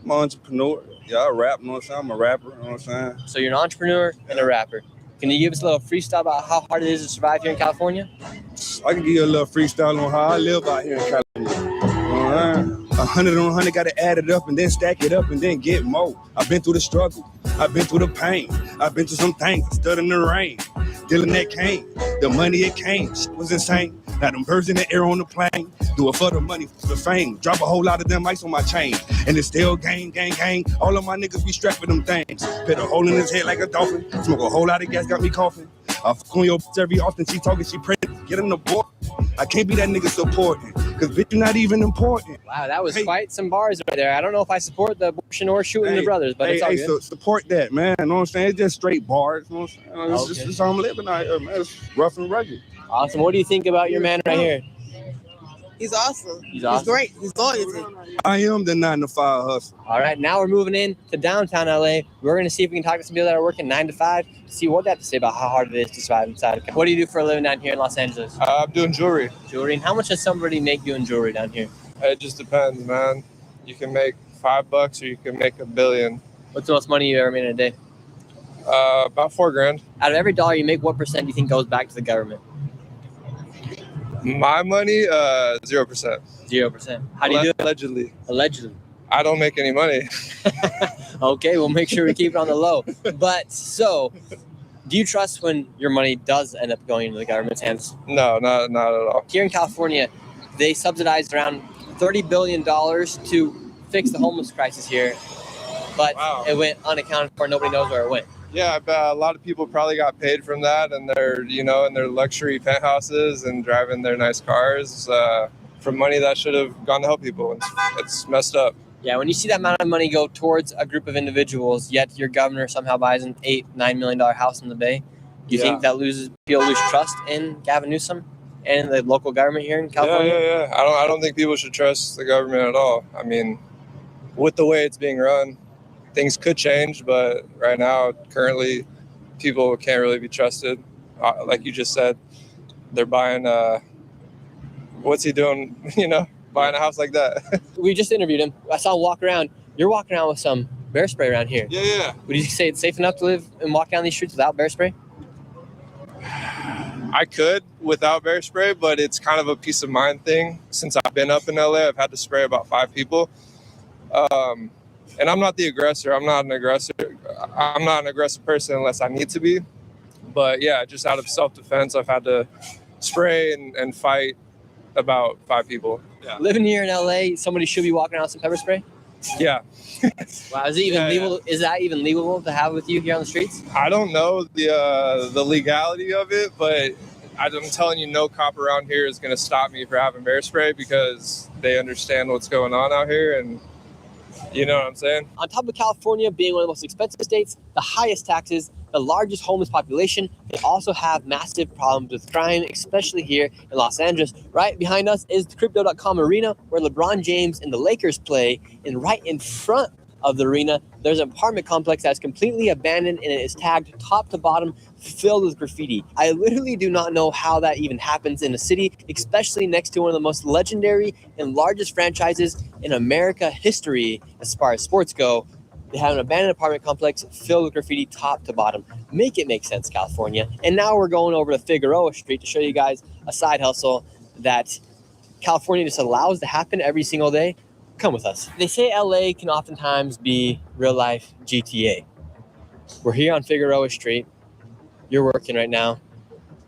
I'm an entrepreneur. Yeah, I rap, you know what I'm saying? I'm a rapper, you know what I'm saying? So you're an entrepreneur and a rapper. Can you give us a little freestyle about how hard it is to survive here in California? I can give you a little freestyle on how I live out here in California. 100 on 100, gotta add it up and then stack it up and then get more. I've been through the struggle. I've been through the pain. I've been through some things. I stood in the rain. Dealing that came. The money it came. Shit was insane. Now them birds in the air on the plane. Do it for the money, for the fame. Drop a whole lot of them ice on my chain. And it's still gang. All of my niggas be strapped with them things. Put a hole in his head like a dolphin. Smoke a whole lot of gas, got me coughing. I fuck on your bitch every often. She talking, she pregnant. Get in the board. I can't be that nigga supporting. Because bitch, you're not even important. Wow, that was quite some bars right there. I don't know if I support the abortion or shooting the brothers, but it's all good. So support that, man. You know what I'm saying? It's just straight bars. You know what I'm saying? This is how I'm living out here, man. It's rough and rugged. Awesome. What do you think about your man right here? He's awesome. He's awesome. He's great. He's loyalty. I am the 9-to-5 hustle. All right, now we're moving in to downtown LA. We're going to see if we can talk to some people that are working 9 to 5 to see what they have to say about how hard it is to survive inside. What do you do for a living down here in Los Angeles? I'm doing jewelry. Jewelry. And how much does somebody make doing jewelry down here? It just depends, man. You can make $5 or you can make $1 billion. What's the most money you ever made in a day? About $4,000. Out of every dollar you make, what percent do you think goes back to the government? My money, 0%. 0%. How do you do it? Allegedly. Allegedly. I don't make any money. Okay, we'll make sure we keep it on the low. But so, do you trust when your money does end up going into the government's hands? No, not at all. Here in California, they subsidized around $30 billion to fix the homeless crisis here, but it went unaccounted for. Nobody knows where it went. Yeah, I bet a lot of people probably got paid from that, and they're, in their luxury penthouses and driving their nice cars from money that should have gone to help people. It's messed up. Yeah, when you see that amount of money go towards a group of individuals, yet your governor somehow buys an $8-9 million house in the Bay, do you think that people lose trust in Gavin Newsom and the local government here in California? Yeah. I don't think people should trust the government at all. I mean, with the way it's being run, things could change, but right now, currently, people can't really be trusted. Like you just said, they're buying, what's he doing, buying a house like that? We just interviewed him. I saw him walk around. You're walking around with some bear spray around here. Yeah. Would you say it's safe enough to live and walk down these streets without bear spray? I could without bear spray, but it's kind of a peace of mind thing. Since I've been up in LA, I've had to spray about 5 people. And I'm not the aggressor. I'm not an aggressive person unless I need to be. But yeah, just out of self-defense, I've had to spray and fight about 5 people. Yeah. Living here in LA, somebody should be walking around with some pepper spray? Yeah. Wow, is it even legal? Is that even legal to have with you here on the streets? I don't know the legality of it, but I'm telling you, no cop around here is going to stop me for having bear spray because they understand what's going on out here, and you know what I'm saying? On top of California being one of the most expensive states, the highest taxes, the largest homeless population, they also have massive problems with crime, especially here in Los Angeles. Right behind us is the Crypto.com arena where LeBron James and the Lakers play, and right in front of the arena, there's an apartment complex that's completely abandoned and it is tagged top to bottom, filled with graffiti. I literally do not know how that even happens in a city, especially next to one of the most legendary and largest franchises in America history as far as sports go. They have an abandoned apartment complex filled with graffiti top to bottom. Make it make sense, California. And now we're going over to Figueroa Street to show you guys a side hustle that California just allows to happen every single day. Come with us. They say LA can oftentimes be real life GTA. We're here on Figueroa Street. You're working right now.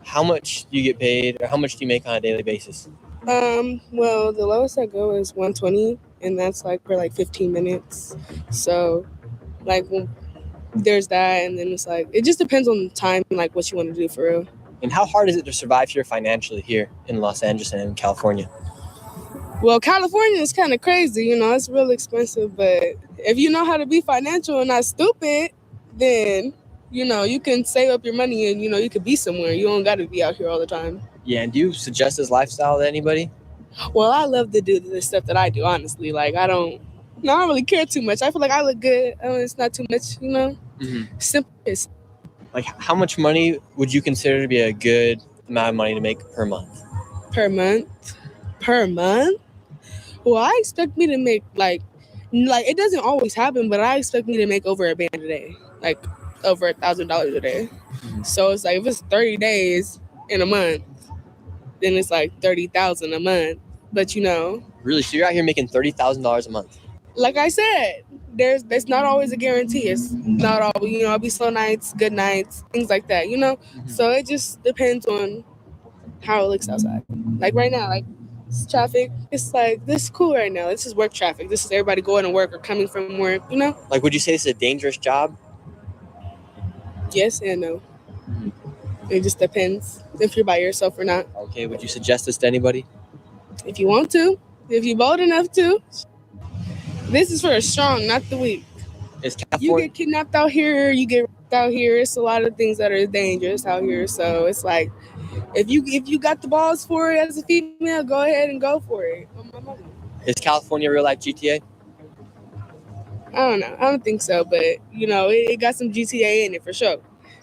How much do you get paid, or how much do you make on a daily basis? Well, the lowest I go is 120, and that's like for like 15 minutes. So like there's that, and then it's like it just depends on the time and like what you want to do for real. And how hard is it to survive here financially here in Los Angeles and in California? Well, California is kind of crazy, it's real expensive, but if you know how to be financial and not stupid, then, you can save up your money and, you could be somewhere. You don't got to be out here all the time. Yeah, and do you suggest this lifestyle to anybody? Well, I love to do the stuff that I do, honestly. Like, I don't really care too much. I feel like I look good. It's not too much, Simple. Like, how much money would you consider to be a good amount of money to make per month? Per month? Well, I expect me to make like it doesn't always happen, but I expect me to make over $1 band a day, like over $1,000 a day. So it's like if it's 30 days in a month, then it's like 30,000 a month. But Really? So you're out here making $30,000 a month? Like I said, there's not always a guarantee. It's not always, it'll be slow nights, good nights, things like that. So it just depends on how it looks outside. Like right now, like. Traffic, it's like this is cool right now. This is work traffic. This is everybody going to work or coming from work, Like, would you say this is a dangerous job? Yes and no. It just depends if you're by yourself or not. Okay, would you suggest this to anybody? If you want to, if you're bold enough to. This is for the strong, not the weak. You get kidnapped out here, you get raped out here. It's a lot of things that are dangerous out here. So it's like, if you got the balls for it as a female, go ahead and go for it. Is California real life GTA? I don't know. I don't think so, but it got some GTA in it for sure.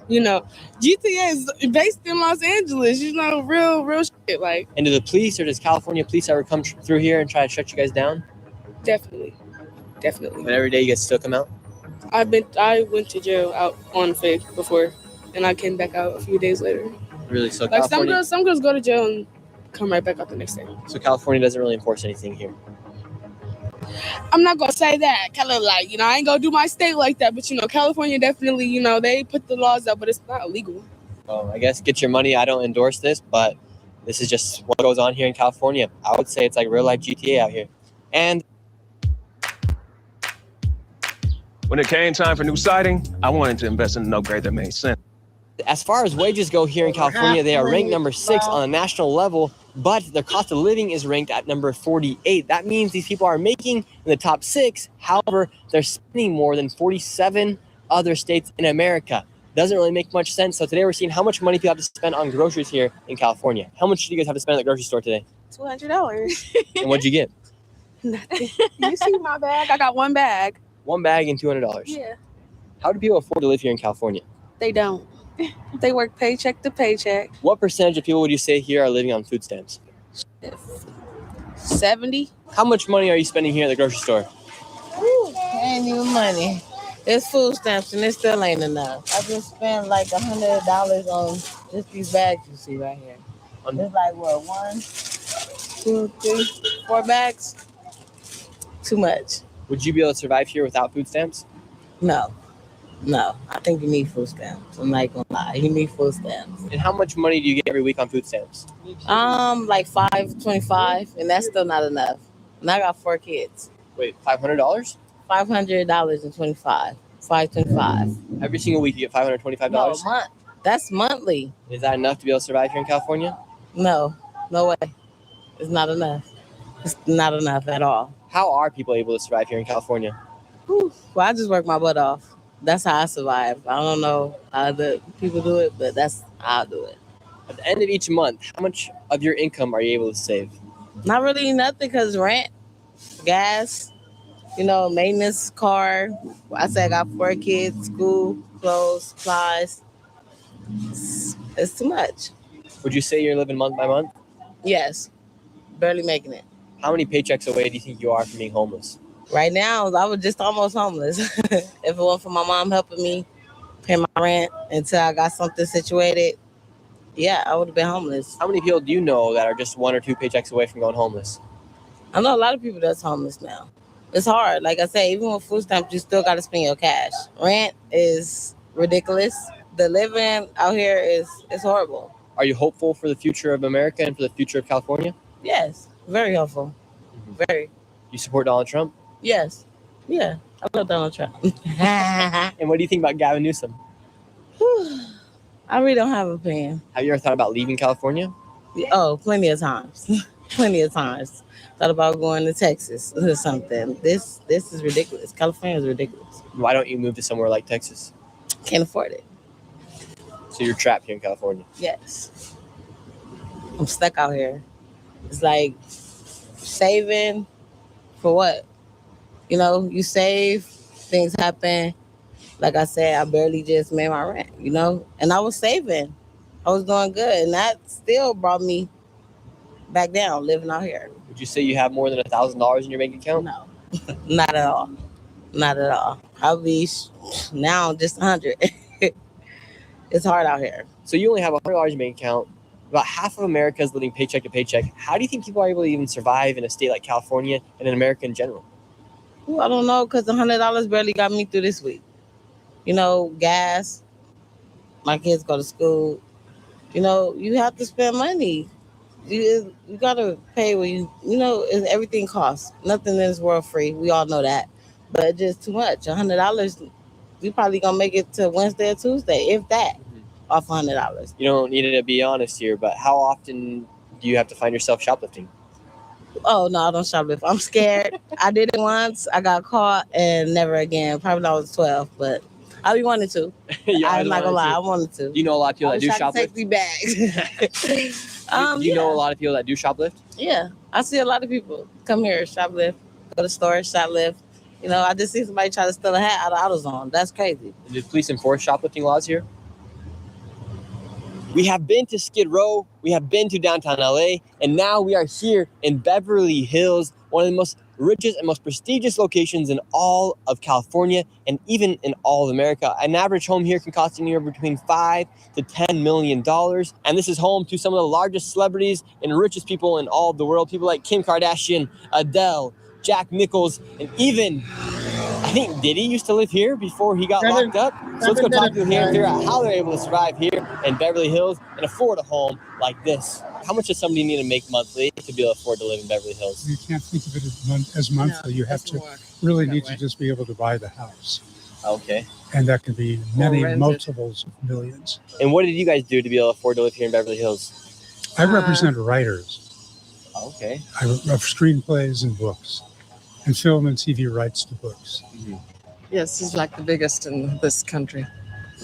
GTA is based in Los Angeles. Real shit. Like, And do the police or does California police ever come through here and try to shut you guys down? definitely. But every day you guys still come out? I went to jail out on fake before, and I came back out a few days later. Really? So Like California, some girls go to jail and come right back out the next day. so California doesn't really enforce anything here. I'm not gonna say that. Kind of like, I ain't gonna do my state like that, but California definitely, they put the laws out, but it's not illegal. I guess get your money. I don't endorse this, but this is just what goes on here in California. I would say it's like real life GTA out here. And when it came time for new siding, I wanted to invest in an upgrade that made sense. as far as wages go here in California, they are ranked number 6 on a national level, but their cost of living is ranked at number 48. That means these people are making in the top 6. However, they're spending more than 47 other states in America. Doesn't really make much sense. So today we're seeing how much money people have to spend on groceries here in California. How much do you guys have to spend at the grocery store today? $200. And what'd you get? Nothing. You see my bag? I got one bag. One bag and $200. Yeah. How do people afford to live here in California? They don't. They work paycheck to paycheck. What percentage of people would you say here are living on food stamps? 70. How much money are you spending here at the grocery store? Ain't even money. It's food stamps and it still ain't enough. I just spent like $100 on just these bags you see right here. It's like what, 1, 2, 3, 4 bags? Too much. Would you be able to survive here without food stamps? No. I think you need food stamps. I'm not gonna lie. You need food stamps. And how much money do you get every week on food stamps? Like $525, and that's still not enough. And I got 4 kids. Wait, $500? $500.25. $525. Every single week you get $525? No, that's monthly. Is that enough to be able to survive here in California? No way. It's not enough. It's not enough at all. How are people able to survive here in California? Well, I just work my butt off. That's how I survive. I don't know how other people do it, but that's how I do it. At the end of each month, how much of your income are you able to save? Not really nothing, because rent, gas, maintenance, car. I said I got 4 kids, school, clothes, supplies. It's too much. Would you say you're living month by month? Yes. Barely making it. How many paychecks away do you think you are from being homeless? Right now, I was just almost homeless. If it weren't for my mom helping me pay my rent until I got something situated, yeah, I would have been homeless. How many people do you know that are just 1 or 2 paychecks away from going homeless? I know a lot of people that's homeless now. It's hard. Like I say, even with food stamps, you still got to spend your cash. Rent is ridiculous. The living out here is horrible. Are you hopeful for the future of America and for the future of California? Yes, very hopeful. Very. You support Donald Trump? Yes. Yeah, I love Donald Trump. And what do you think about Gavin Newsom? I really don't have an opinion. Have you ever thought about leaving California? Oh, plenty of times. Plenty of times. Thought about going to Texas or something. This is ridiculous. California is ridiculous. Why don't you move to somewhere like Texas? Can't afford it. So you're trapped here in California? Yes. I'm stuck out here. It's like saving for what? You save, things happen. Like I said, I barely just made my rent, and I was saving. I was doing good, and that still brought me back down living out here. Would you say you have more than $1,000 in your bank account? No, not at all. Not at all. I'll be now just 100. It's hard out here. So you only have $100 in your bank account. About half of America is living paycheck to paycheck. How do you think people are able to even survive in a state like California and in America in general? I don't know, because $100 barely got me through this week. Gas. My kids go to school. You have to spend money. You gotta pay when everything costs. Nothing in this world free. We all know that. But it's just too much. $100, you probably gonna make it to Wednesday or Tuesday, if that, off $100. You don't need to be honest here, but how often do you have to find yourself shoplifting? Oh no, I don't shoplift. I'm scared. I did it once. I got caught and never again. Probably when I was 12, but I be wanting to. I'm not gonna lie, I wanted to. Do you know a lot of people I that do wish I could shoplift? take me bags. Do you know a lot of people that do shoplift? Yeah, I see a lot of people come here shoplift, go to stores shoplift. You know, I just see somebody try to steal a hat out of AutoZone. That's crazy. Do police enforce shoplifting laws here? We have been to Skid Row, we have been to downtown LA, and now we are here in Beverly Hills, one of the most richest and most prestigious locations in all of California and even in all of America. An average home here can cost anywhere between $5 to $10 million. And this is home to some of the largest celebrities and richest people in all of the world. People like Kim Kardashian, Adele, Jack Nichols, and even, I think Diddy used to live here before he got locked up. So let's go talk to them here and figure out how they're able to survive here in Beverly Hills and afford a home like this. How much does somebody need to make monthly to be able to afford to live in Beverly Hills? You can't think of it as monthly. You have to really need to just be able to buy the house. Okay. And that can be many rent it. multiples of millions. And what did you guys do to be able to afford to live here in Beverly Hills? I represent writers. Okay. I wrote screenplays and books and film and TV rights to books. Yes, he's like the biggest in this country.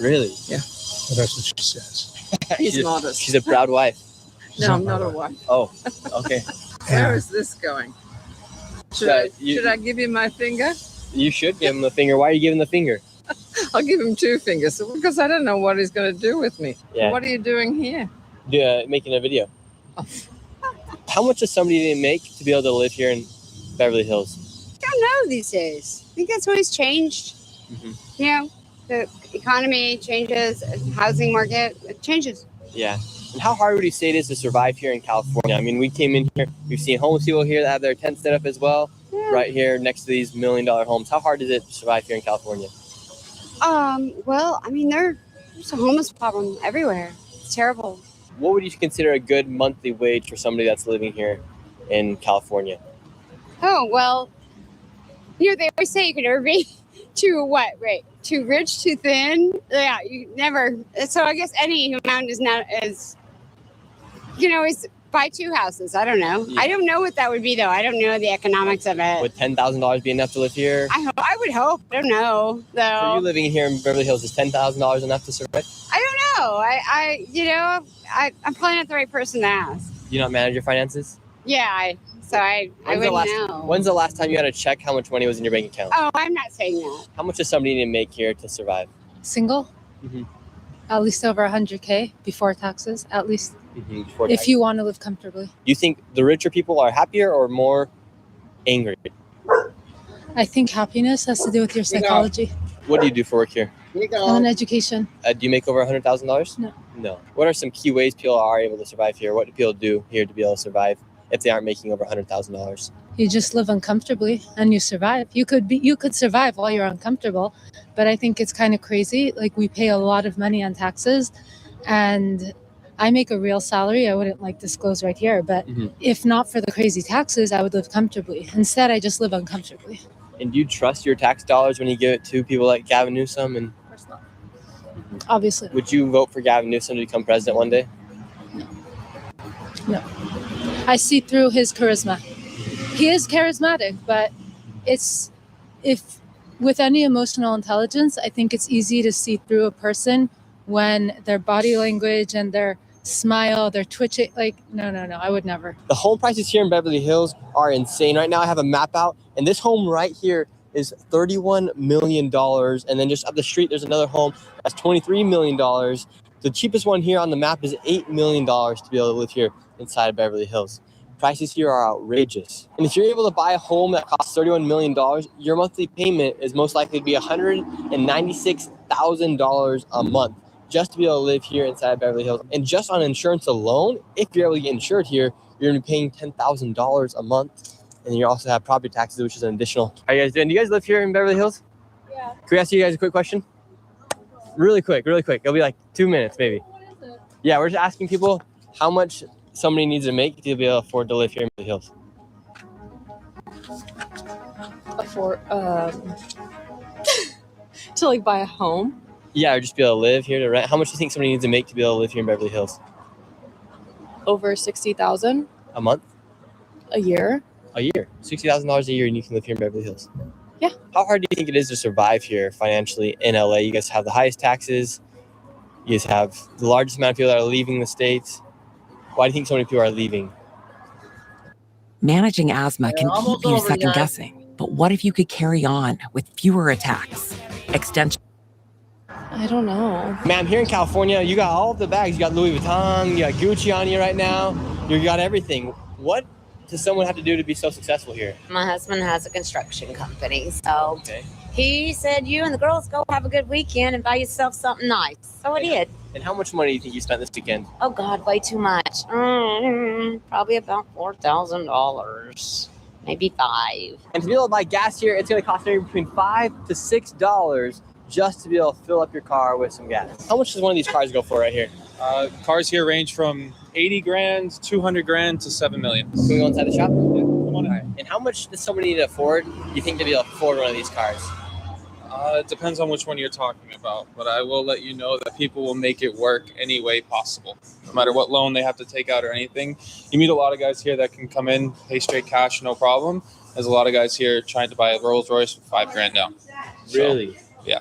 Really? Yeah. Well, that's what she says. He's modest. She's a proud wife. No, I'm not a wife. Oh, okay. Where is this going? Should I give you my finger? You should give him the finger. Why are you giving the finger? I'll give him two fingers because I don't know what he's going to do with me. Yeah. What are you doing here? Making a video. How much does somebody make to be able to live here in Beverly Hills? I don't know these days. I think that's always changed. You know, the economy changes, housing market, it changes. Yeah. And how hard would you say it is to survive here in California? I mean, we came in here, we've seen homeless people here that have their tents set up as well, right here next to these $1 million homes. How hard is it to survive here in California? Well, I mean, there's a homeless problem everywhere. It's terrible. What would you consider a good monthly wage for somebody that's living here in California? Oh, well, you know, they always say you can never be too rich, too thin. Yeah, you never. So I guess any amount is not as, you know, is buy two houses. I don't know. Yeah. I don't know what that would be, though. I don't know the economics of it. Would $10,000 be enough to live here? I would hope. I don't know, though. For you living here in Beverly Hills, is $10,000 enough to survive? I don't know. I'm probably not the right person to ask. Do you not manage your finances? Yeah, I wouldn't know. When's the last time you had to check how much money was in your bank account? Oh, I'm not saying that. How much does somebody need to make here to survive? Single, Mm-hmm. at least over 100K before taxes, at least, Before if taxes? you want to live comfortably. Do you think the richer people are happier or more angry? I think happiness has to do with your psychology What do you do for work here? and an education. Do you make over $100,000? No. No. What are some key ways people are able to survive here? What do people do here to be able to survive if they aren't making over $100,000? You just live uncomfortably and you survive. You could survive while you're uncomfortable, but I think it's kind of crazy. Like, we pay a lot of money on taxes, and I make a real salary. I wouldn't like disclose right here, but if not for the crazy taxes, I would live comfortably. Instead, I just live uncomfortably. And do you trust your tax dollars when you give it to people like Gavin Newsom? And Obviously, would you vote for Gavin Newsom to become president one day? no. I see through his charisma. He is charismatic, but with any emotional intelligence, I think it's easy to see through a person when their body language and their smile, their twitching, like, no, I would never. The home prices here in Beverly Hills are insane. Right now I have a map out, and this home right here is $31 million. And then just up the street, there's another home that's $23 million. The cheapest one here on the map is $8 million to be able to live here inside of Beverly Hills. Prices here are outrageous. And if you're able to buy a home that costs $31 million, your monthly payment is most likely to be $196,000 a month just to be able to live here inside of Beverly Hills. And just on insurance alone, if you're able to get insured here, you're going to be paying $10,000 a month. And you also have property taxes, which is an additional. How are you guys doing? Do you guys live here in Beverly Hills? Yeah. Can we ask you guys a quick question? Really quick. It'll be like 2 minutes, maybe. What is it? Yeah, we're just asking people how much somebody needs to make to be able to afford to live here in Beverly Hills. To like buy a home. Yeah, or just be able to live here to rent. How much do you think somebody needs to make to be able to live here in Beverly Hills? Over 60,000. A month? A year. A year, $60,000 a year, and you can live here in Beverly Hills. Yeah. How hard do you think it is to survive here financially in LA? You guys have the highest taxes. You guys have the largest amount of people that are leaving the states. Why do you think so many people are leaving? Managing asthma can almost keep you over, second guys. guessing. But what if you could carry on with fewer attacks? Extension. I don't know. Ma'am, here in California, you got all the bags. You got Louis Vuitton, you got Gucci on you right now. You got everything. What does someone have to do to be so successful here? My husband has a construction company, so he said, you and the girls go have a good weekend and buy yourself something nice. So I did. And how much money do you think you spent this weekend? Oh, God, way too much. Probably about $4,000, maybe $5,000. And to be able to buy gas here, it's going to cost anywhere between $5 to $6 just to be able to fill up your car with some gas. How much does one of these cars go for right here? Cars here range from 80 grand, 200 grand to 7 million. Can we go inside the shop? Yeah, come on in. And how much does somebody need to afford, you think, to be able to afford one of these cars? It depends on which one you're talking about, but I will let you know that people will make it work any way possible, no matter what loan they have to take out or anything. You meet a lot of guys here that can come in, pay straight cash, no problem. There's a lot of guys here trying to buy a Rolls Royce with 5 grand down. Really? Yeah.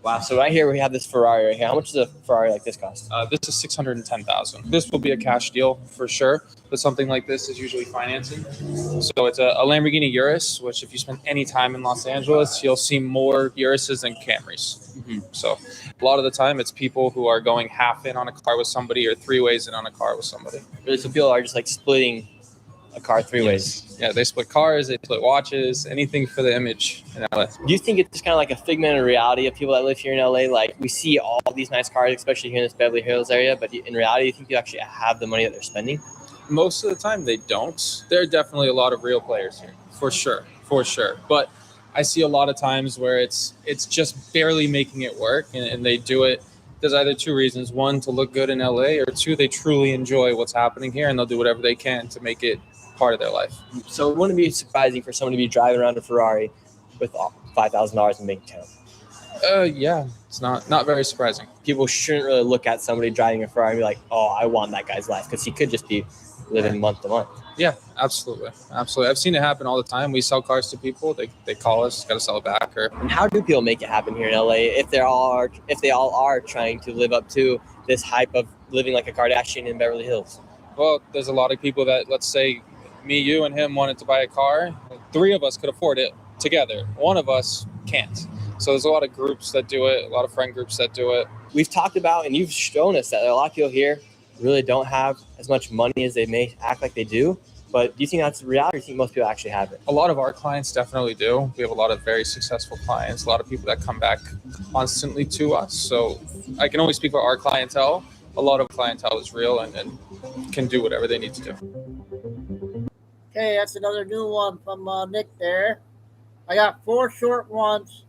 Wow. So right here we have this Ferrari right here. How much does a Ferrari like this cost? This is $610,000. This will be a cash deal for sure, but something like this is usually financing. So it's a Lamborghini Urus, which if you spend any time in Los Angeles, you'll see more Uruses than Camrys. So a lot of the time it's people who are going half in on a car with somebody or 3 ways in on a car with somebody. Really? So people are just like splitting a car 3 ways? Yeah, they split cars, they split watches, anything for the image in LA. Do you think it's kind of like a figment of reality of people that live here in LA? Like we see all these nice cars, especially here in this Beverly Hills area, but in reality, do you think you actually have the money that they're spending? Most of the time they don't. There are definitely a lot of real players here, for sure. But I see a lot of times where it's just barely making it work, and they do it. There's either 2 reasons. 1, to look good in LA, or 2, they truly enjoy what's happening here, and they'll do whatever they can to make it part of their life. So it wouldn't be surprising for someone to be driving around a Ferrari with $5,000 in bank account. Yeah, it's not very surprising. People shouldn't really look at somebody driving a Ferrari and be like, oh, I want that guy's life, because he could just be living month to month. Yeah, absolutely. I've seen it happen all the time. We sell cars to people. They call us, got to sell it back. And how do people make it happen here in LA if they all are trying to live up to this hype of living like a Kardashian in Beverly Hills? Well, there's a lot of people that, let's say, me, you, and him wanted to buy a car. 3 of us could afford it together. 1 of us can't. So there's a lot of groups that do it, a lot of friend groups that do it. We've talked about, and you've shown us that a lot of people here really don't have as much money as they may act like they do. But do you think that's the reality, or do you think most people actually have it? A lot of our clients definitely do. We have a lot of very successful clients, a lot of people that come back constantly to us. So I can only speak for our clientele. A lot of clientele is real and can do whatever they need to do. Okay, that's another new one from Nick there. I got 4 short ones,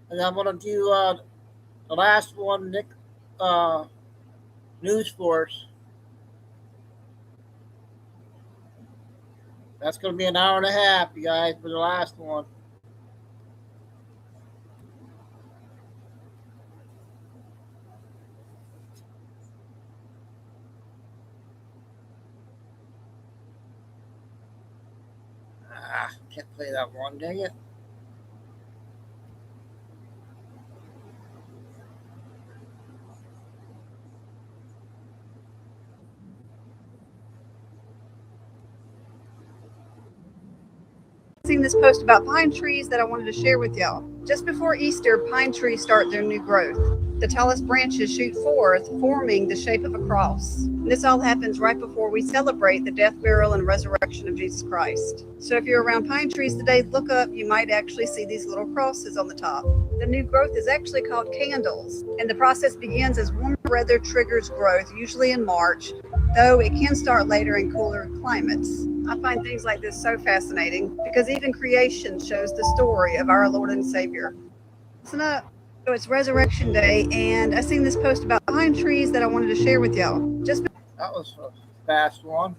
and I'm going to do the last one, Nick, News Force. That's going to be an hour and a half, you guys, for the last one. Can't play that one, dang it. Seen this post about pine trees that I wanted to share with y'all. Just before Easter, pine trees start their new growth. The tallest branches shoot forth, forming the shape of a cross. This all happens right before we celebrate the death, burial, and resurrection of Jesus Christ. So if you're around pine trees today, look up. You might actually see these little crosses on the top. The new growth is actually called candles, and the process begins as warmer weather triggers growth, usually in March, though it can start later in cooler climates. I find things like this so fascinating because even creation shows the story of our Lord and Savior. Listen up. So it's Resurrection Day, and I seen this post about pine trees that I wanted to share with y'all. That was a fast one.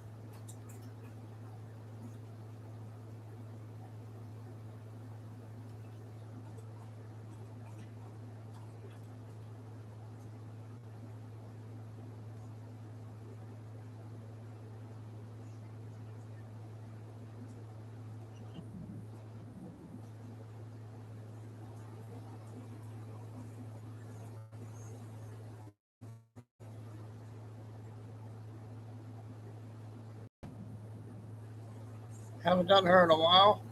Haven't done her in a while.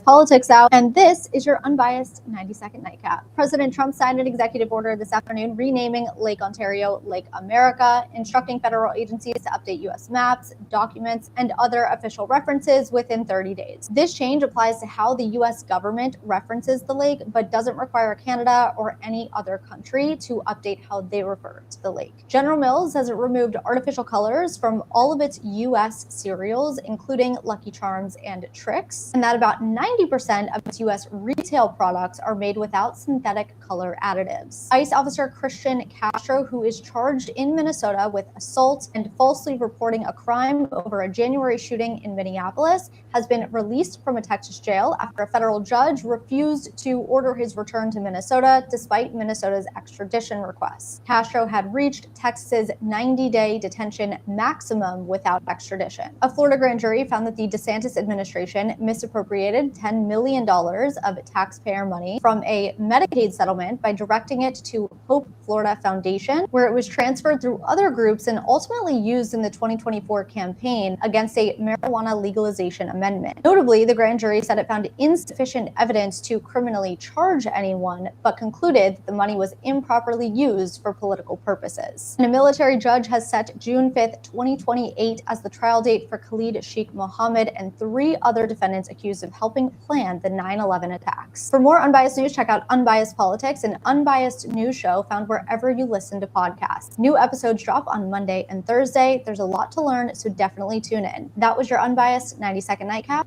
Politics out, and this is your unbiased 90-second nightcap. President Trump signed an executive order this afternoon renaming Lake Ontario Lake America, instructing federal agencies to update U.S. maps, documents, and other official references within 30 days. This change applies to how the U.S. government references the lake, but doesn't require Canada or any other country to update how they refer to the lake. General Mills has removed artificial colors from all of its U.S. cereals, including Lucky Charms and Trix, and that about 90% of its U.S. retail products are made without synthetic color additives. ICE officer Christian Castro, who is charged in Minnesota with assault and falsely reporting a crime over a January shooting in Minneapolis, has been released from a Texas jail after a federal judge refused to order his return to Minnesota despite Minnesota's extradition requests. Castro had reached Texas's 90-day detention maximum without extradition. A Florida grand jury found that the DeSantis administration misappropriated $10 million of taxpayer money from a Medicaid settlement by directing it to Hope Florida Foundation, where it was transferred through other groups and ultimately used in the 2024 campaign against a marijuana legalization amendment. Notably, the grand jury said it found insufficient evidence to criminally charge anyone, but concluded that the money was improperly used for political purposes. And a military judge has set June 5th, 2028 as the trial date for Khalid Sheikh Mohammed and 3 other defendants accused of helping plan the 9/11 attacks. For more unbiased news, check out Unbiased Politics, an unbiased news show found wherever you listen to podcasts. New episodes drop on Monday and Thursday. There's a lot to learn, so definitely tune in. That was your unbiased 90-second nightcap.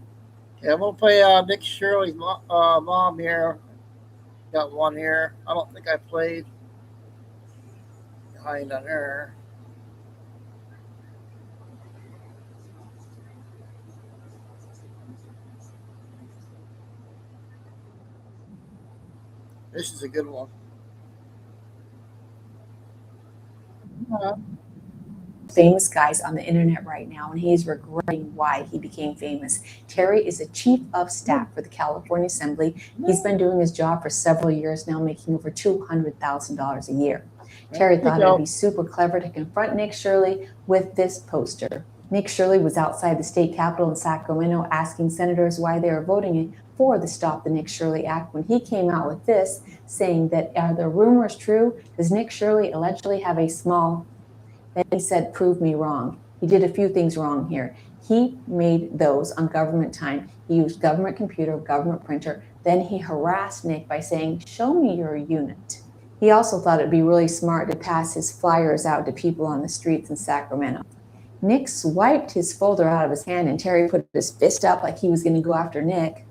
Yeah, we'll play Nick Shirley's mom here. Got one here. I don't think I played behind on her. This is a good one. Famous guys on the internet right now, and he's regretting why he became famous. Terry is a chief of staff for the California Assembly. He's been doing his job for several years now, making over $200,000 a year. Terry thought it would be super clever to confront Nick Shirley with this poster. Nick Shirley was outside the state capitol in Sacramento asking senators why they were voting for the Stop the Nick Shirley Act when he came out with this, saying that, are the rumors true? Does Nick Shirley allegedly have a small... Then he said, prove me wrong. He did a few things wrong here. He made those on government time. He used government computer, government printer. Then he harassed Nick by saying, show me your unit. He also thought it'd be really smart to pass his flyers out to people on the streets in Sacramento. Nick swiped his folder out of his hand and Terry put his fist up like he was going to go after Nick.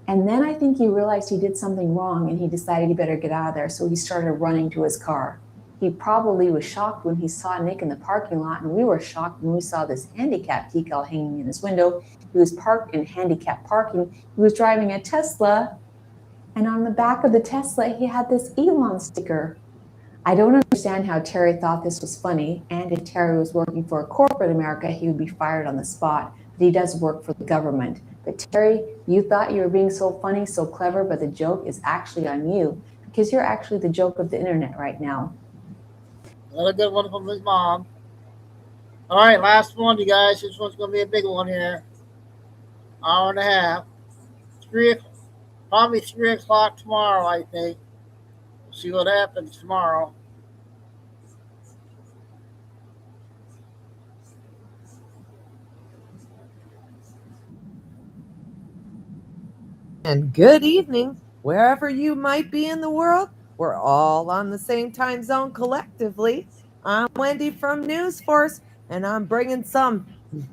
And then I think he realized he did something wrong and he decided he better get out of there. So he started running to his car. He probably was shocked when he saw Nick in the parking lot, and we were shocked when we saw this handicap decal hanging in his window. He was parked in handicap parking. He was driving a Tesla, and on the back of the Tesla, he had this Elon sticker. I don't understand how Terry thought this was funny, and if Terry was working for corporate America, he would be fired on the spot, but he does work for the government. But Terry, you thought you were being so funny, so clever, but the joke is actually on you, because you're actually the joke of the internet right now. Another good one from his mom. All right, last one, you guys. This one's going to be a big one here. Hour and a half. Probably 3 o'clock tomorrow, I think. We'll see what happens tomorrow. And good evening, wherever you might be in the world. We're all on the same time zone collectively. I'm Wendy from News Force, and I'm bringing some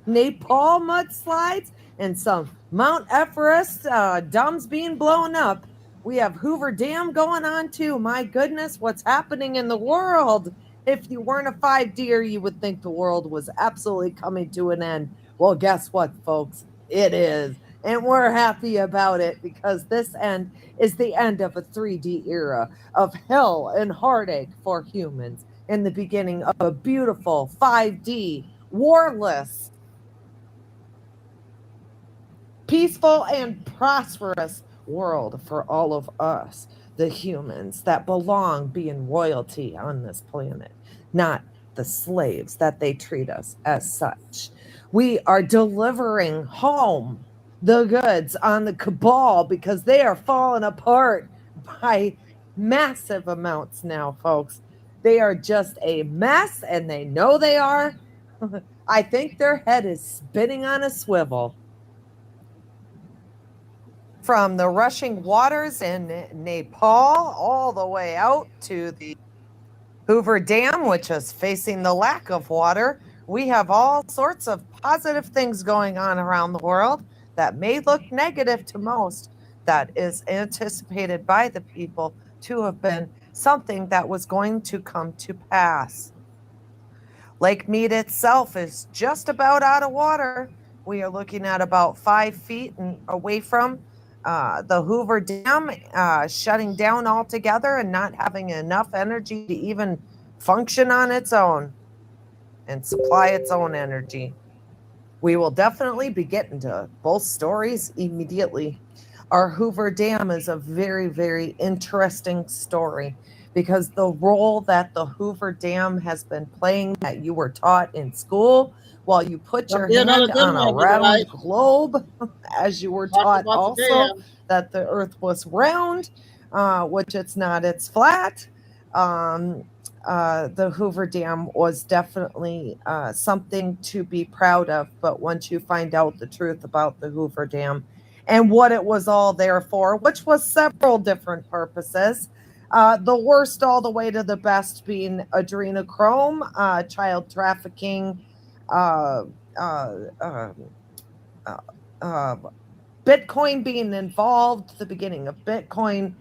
Nepal mudslides and some Mount Everest dams being blown up. We have Hoover Dam going on too. My goodness, what's happening in the world? If you weren't a 5D'er, you would think the world was absolutely coming to an end. Well, guess what, folks? It is. And we're happy about it because this end is the end of a 3D era of hell and heartache for humans and the beginning of a beautiful 5D, warless, peaceful, and prosperous world for all of us, the humans that belong being royalty on this planet, not the slaves, that they treat us as such. We are delivering home the goods on the cabal because they are falling apart by massive amounts now, folks. They are just a mess, and they know they are. I think their head is spinning on a swivel. From the rushing waters in Nepal all the way out to the Hoover Dam, which is facing the lack of water, we have all sorts of positive things going on around the world that may look negative to most, that is anticipated by the people to have been something that was going to come to pass. Lake Mead itself is just about out of water. We are looking at about 5 feet away from the Hoover Dam shutting down altogether and not having enough energy to even function on its own and supply its own energy. We will definitely be getting to both stories immediately. Our Hoover Dam is a very, very interesting story because the role that the Hoover Dam has been playing that you were taught in school while you put your hand on a round globe, as you were taught also that the earth was round, which it's not, it's flat. The Hoover Dam was definitely something to be proud of. But once you find out the truth about the Hoover Dam and what it was all there for, which was several different purposes, the worst all the way to the best being adrenochrome, child trafficking, Bitcoin being involved, the beginning of Bitcoin,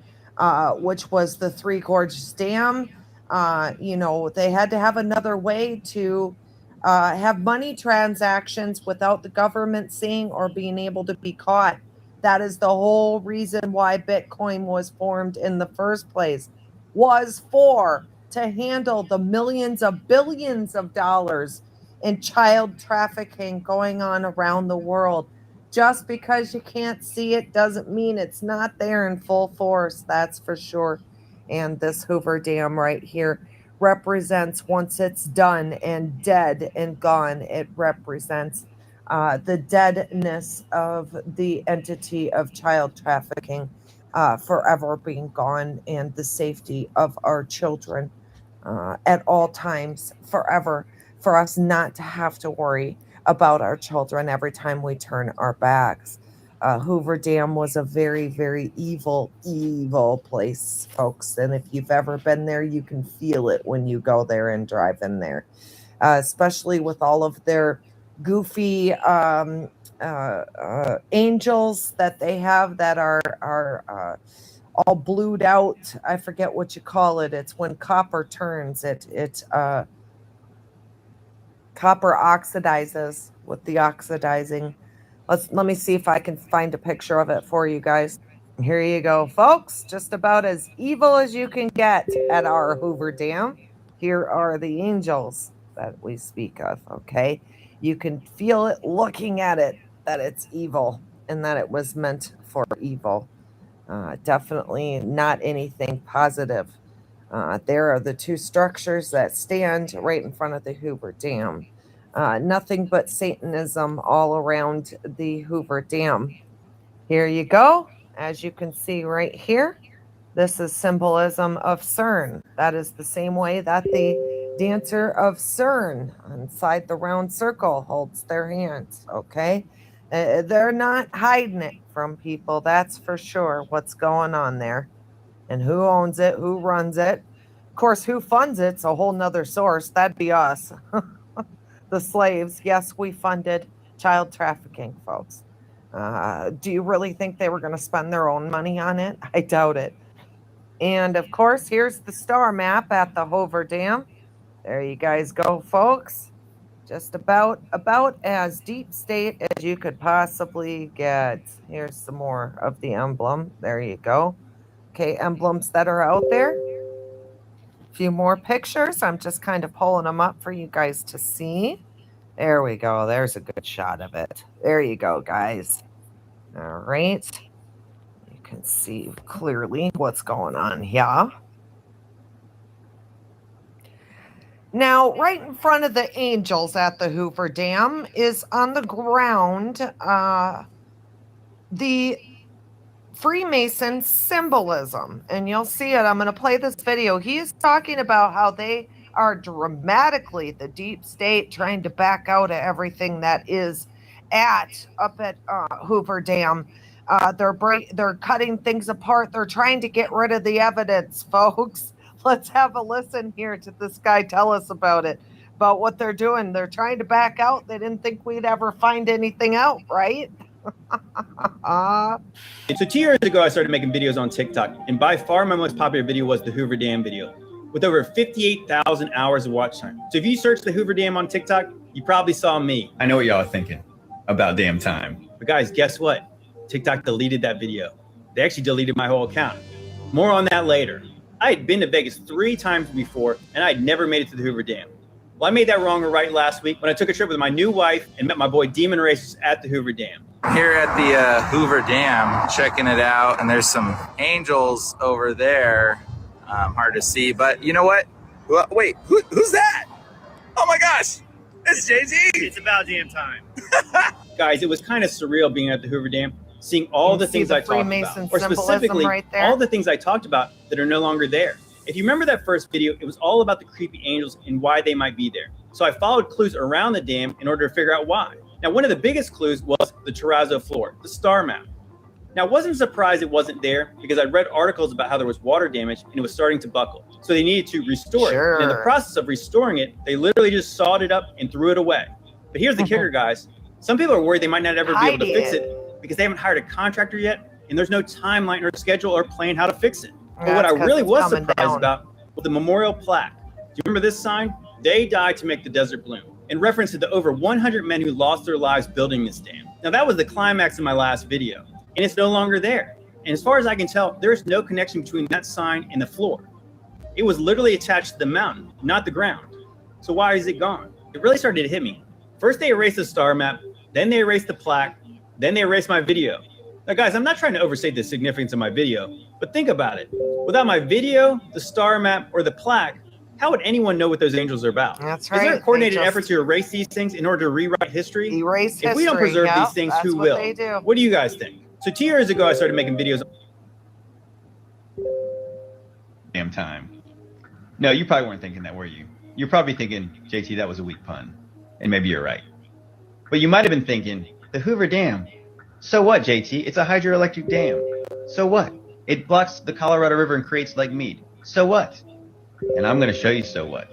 which was the Three Gorges Dam. They had to have another way to have money transactions without the government seeing or being able to be caught. That is the whole reason why Bitcoin was formed in the first place, was to handle the millions of billions of dollars in child trafficking going on around the world. Just because you can't see it doesn't mean it's not there in full force, that's for sure. And this Hoover Dam right here represents, once it's done and dead and gone, it represents the deadness of the entity of child trafficking forever being gone, and the safety of our children at all times forever, for us not to have to worry about our children every time we turn our backs. Hoover Dam was a very, very evil, evil place, folks. And if you've ever been there, you can feel it when you go there and drive in there, especially with all of their goofy angels that they have that are all blued out. I forget what you call it. It's when copper turns. Copper oxidizes with the oxidizing. Let me see if I can find a picture of it for you guys. Here you go, folks. Just about as evil as you can get at our Hoover Dam. Here are the angels that we speak of, okay? You can feel it looking at it that it's evil and that it was meant for evil. Definitely not anything positive. There are the two structures that stand right in front of the Hoover Dam. Nothing but Satanism all around the Hoover Dam. Here you go. As you can see right here, this is symbolism of CERN. That is the same way that the dancer of CERN inside the round circle holds their hands, okay? They're not hiding it from people, that's for sure, what's going on there. And who owns it, who runs it. Of course, who funds it's a whole nother source. That'd be us. The slaves. Yes, we funded child trafficking, folks. Do you really think they were going to spend their own money on it? I doubt it. And of course, here's the star map at the Hoover Dam. There you guys go, folks. Just about as deep state as you could possibly get. Here's some more of the emblem. There you go. Okay, emblems that are out there. A few more pictures. I'm just kind of pulling them up for you guys to see. There we go. There's a good shot of it. There you go, guys. All right. You can see clearly what's going on here. Now, right in front of the angels at the Hoover Dam is on the ground the Freemason symbolism. And you'll see it. I'm going to play this video. He is talking about how they are dramatically, the deep state, trying to back out of everything that is up at Hoover Dam. They're cutting things apart. They're trying to get rid of the evidence, folks. Let's have a listen here to this guy tell us about it, about what they're doing. They're trying to back out. They didn't think we'd ever find anything out, right? So 2 years ago, I started making videos on TikTok, and by far my most popular video was the Hoover Dam video, with over 58,000 hours of watch time. So if you search the Hoover Dam on TikTok, you probably saw me. I know what y'all are thinking about damn time. But guys, guess what? TikTok deleted that video. They actually deleted my whole account. More on that later. I had been to Vegas 3 times before, and I had never made it to the Hoover Dam. Well, I made that wrong or right last week when I took a trip with my new wife and met my boy Demon Racers at the Hoover Dam. Here at the Hoover Dam, checking it out, and there's some angels over there. Hard to see, but you know what? Wait, who's that? Oh my gosh, it's Jay-Z. It's about damn time. Guys, it was kind of surreal being at the Hoover Dam, seeing all the things I talked about, or specifically all the things I talked about that are no longer there. If you remember that first video, it was all about the creepy angels and why they might be there. So I followed clues around the dam in order to figure out why. Now, one of the biggest clues was the terrazzo floor, the star map. Now, I wasn't surprised it wasn't there because I'd read articles about how there was water damage and it was starting to buckle. So they needed to restore it. And in the process of restoring it, they literally just sawed it up and threw it away. But here's the kicker, guys. Some people are worried they might not ever be able to fix it because they haven't hired a contractor yet, and there's no timeline or schedule or plan how to fix it. But what I really was surprised about was the memorial plaque. Do you remember this sign? They died to make the desert bloom, in reference to the over 100 men who lost their lives building this dam. Now, that was the climax of my last video, and it's no longer there. And as far as I can tell, there's no connection between that sign and the floor. It was literally attached to the mountain, not the ground. So why is it gone? It really started to hit me. First, they erased the star map, then they erased the plaque, then they erased my video. Now, guys, I'm not trying to overstate the significance of my video, but think about it. Without my video, the star map, or the plaque, how would anyone know what those angels are about? That's right. Is there a coordinated effort to erase these things in order to rewrite history? If we don't preserve these things, who will? What do you guys think? So 2 years ago, I started making videos. Damn time. No, you probably weren't thinking that, were you? You're probably thinking, JT, that was a weak pun. And maybe you're right. But you might have been thinking, the Hoover Dam. So what, JT? It's a hydroelectric dam. So what? It blocks the Colorado River and creates Lake Mead. So what? And I'm going to show you so what.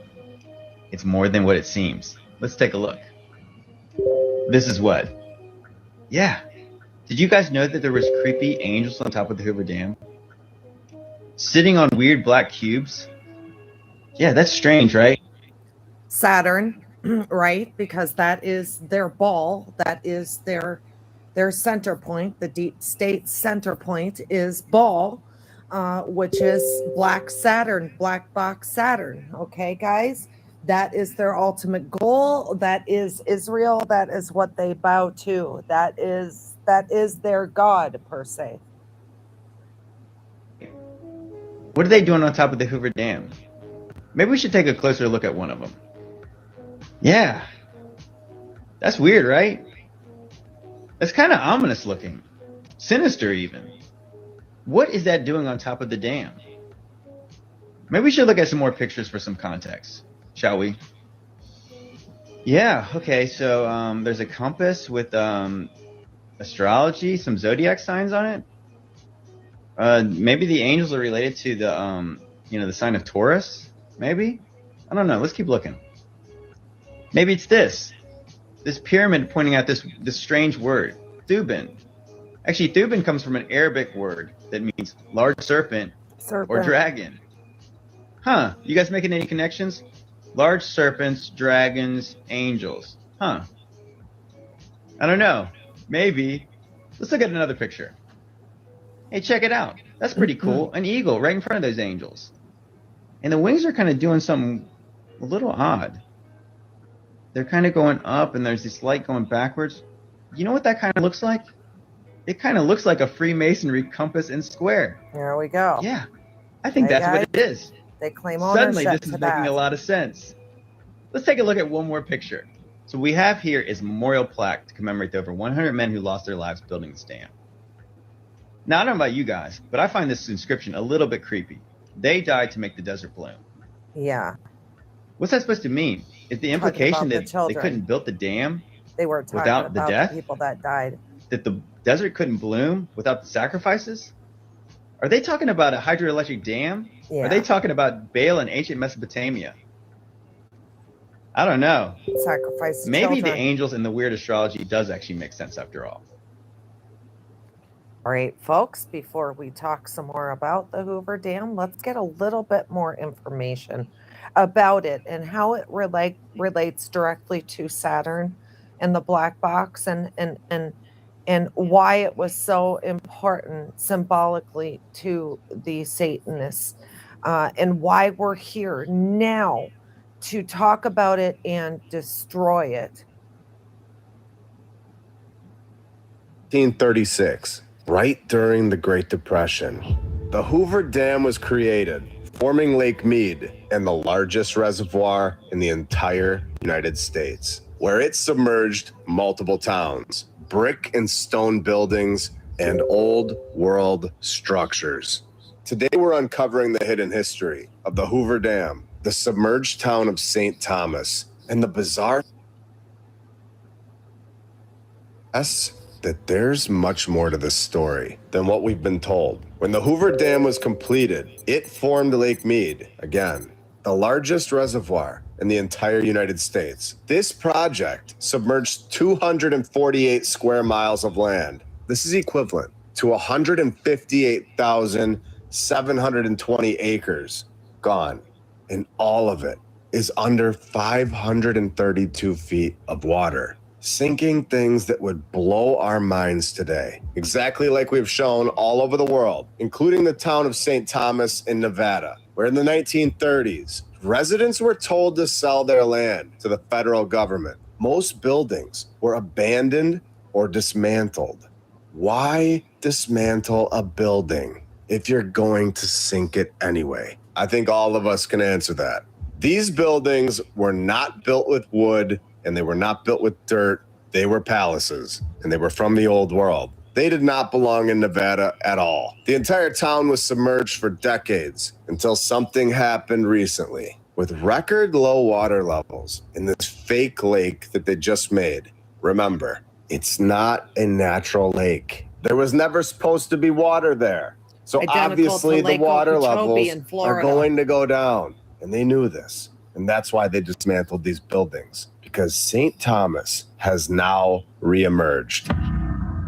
It's more than what it seems. Let's take a look. This is what. Yeah. Did you guys know that there was creepy angels on top of the Hoover Dam? Sitting on weird black cubes? Yeah, that's strange, right? Saturn, right? Because that is their ball. That is their center point. The deep state center point is ball, which is black Saturn, black box Saturn. Okay, guys? That is their ultimate goal. That is Israel. That is what they bow to. That is their God, per se. What are they doing on top of the Hoover Dam? Maybe we should take a closer look at one of them. Yeah. That's weird, right? That's kind of ominous looking. Sinister even. What is that doing on top of the dam? Maybe we should look at some more pictures for some context, shall we? Yeah, okay, so there's a compass with astrology, some zodiac signs on it. Maybe the angels are related to the the sign of Taurus, maybe? I don't know, let's keep looking. Maybe it's this pyramid pointing at this strange word, Thuban. Actually, Thuban comes from an Arabic word that means large serpent or dragon. Huh, you guys making any connections? Large serpents, dragons, angels. Huh. I don't know, maybe. Let's look at another picture. Hey, check it out. That's pretty cool. An eagle right in front of those angels. And the wings are kind of doing something a little odd. They're kind of going up and there's this light going backwards. You know what that kind of looks like? It kind of looks like a Freemasonry compass and square. There we go. Yeah, I think that's what it is. They claim ownership. Suddenly, this is making a lot of sense. Let's take a look at one more picture. So we have here is a memorial plaque to commemorate the over 100 men who lost their lives building this dam. Now, I don't know about you guys, but I find this inscription a little bit creepy. They died to make the desert bloom. Yeah. What's that supposed to mean? Is the implication that they couldn't build the dam without the death? The people that died. That the desert couldn't bloom without the sacrifices? Are they talking about a hydroelectric dam? Yeah. Are they talking about Baal in ancient Mesopotamia? I don't know. Sacrifice Maybe children. the angels and the weird astrology does actually make sense after all. All right, folks, before we talk some more about the Hoover Dam, let's get a little bit more information about it and how it relates directly to Saturn and the black box and why it was so important symbolically to the Satanists and why we're here now to talk about it and destroy it. 1936, right during the Great Depression, the Hoover Dam was created, forming Lake Mead and the largest reservoir in the entire United States, where it submerged multiple towns, brick and stone buildings, and old world structures. Today, we're uncovering the hidden history of the Hoover Dam, the submerged town of St. Thomas, and the bizarre that there's much more to this story than what we've been told. When the Hoover Dam was completed, it formed Lake Mead, again, the largest reservoir in the entire United States. This project submerged 248 square miles of land. This is equivalent to 158,720 acres gone, and all of it is under 532 feet of water, sinking things that would blow our minds today, exactly like we've shown all over the world, including the town of St. Thomas in Nevada, where in the 1930s, residents were told to sell their land to the federal government. Most buildings were abandoned or dismantled. Why dismantle a building if you're going to sink it anyway? I think all of us can answer that. These buildings were not built with wood and they were not built with dirt. They were palaces and they were from the old world. They did not belong in Nevada at all. The entire town was submerged for decades until something happened recently. With record low water levels in this fake lake that they just made, remember, it's not a natural lake. There was never supposed to be water there. So obviously the water levels are going to go down. And they knew this. And that's why they dismantled these buildings, because St. Thomas has now reemerged.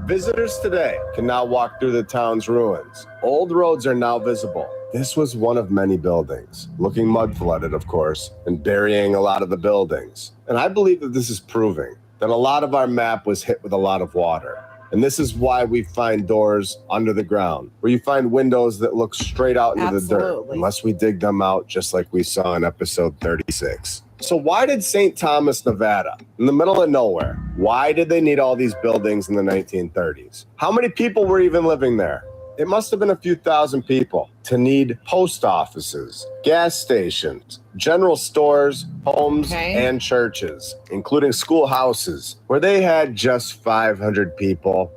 Visitors today can now walk through the town's ruins. Old roads are now visible. This was one of many buildings, looking mud flooded, of course, and burying a lot of the buildings. And I believe that this is proving that a lot of our map was hit with a lot of water. And this is why we find doors under the ground, where you find windows that look straight out into the dirt, unless we dig them out, just like we saw in episode 36. So why did St. Thomas, Nevada, in the middle of nowhere, why did they need all these buildings in the 1930s? How many people were even living there? It must have been a few thousand people to need post offices, gas stations, general stores, homes, and churches, including schoolhouses, where they had just 500 people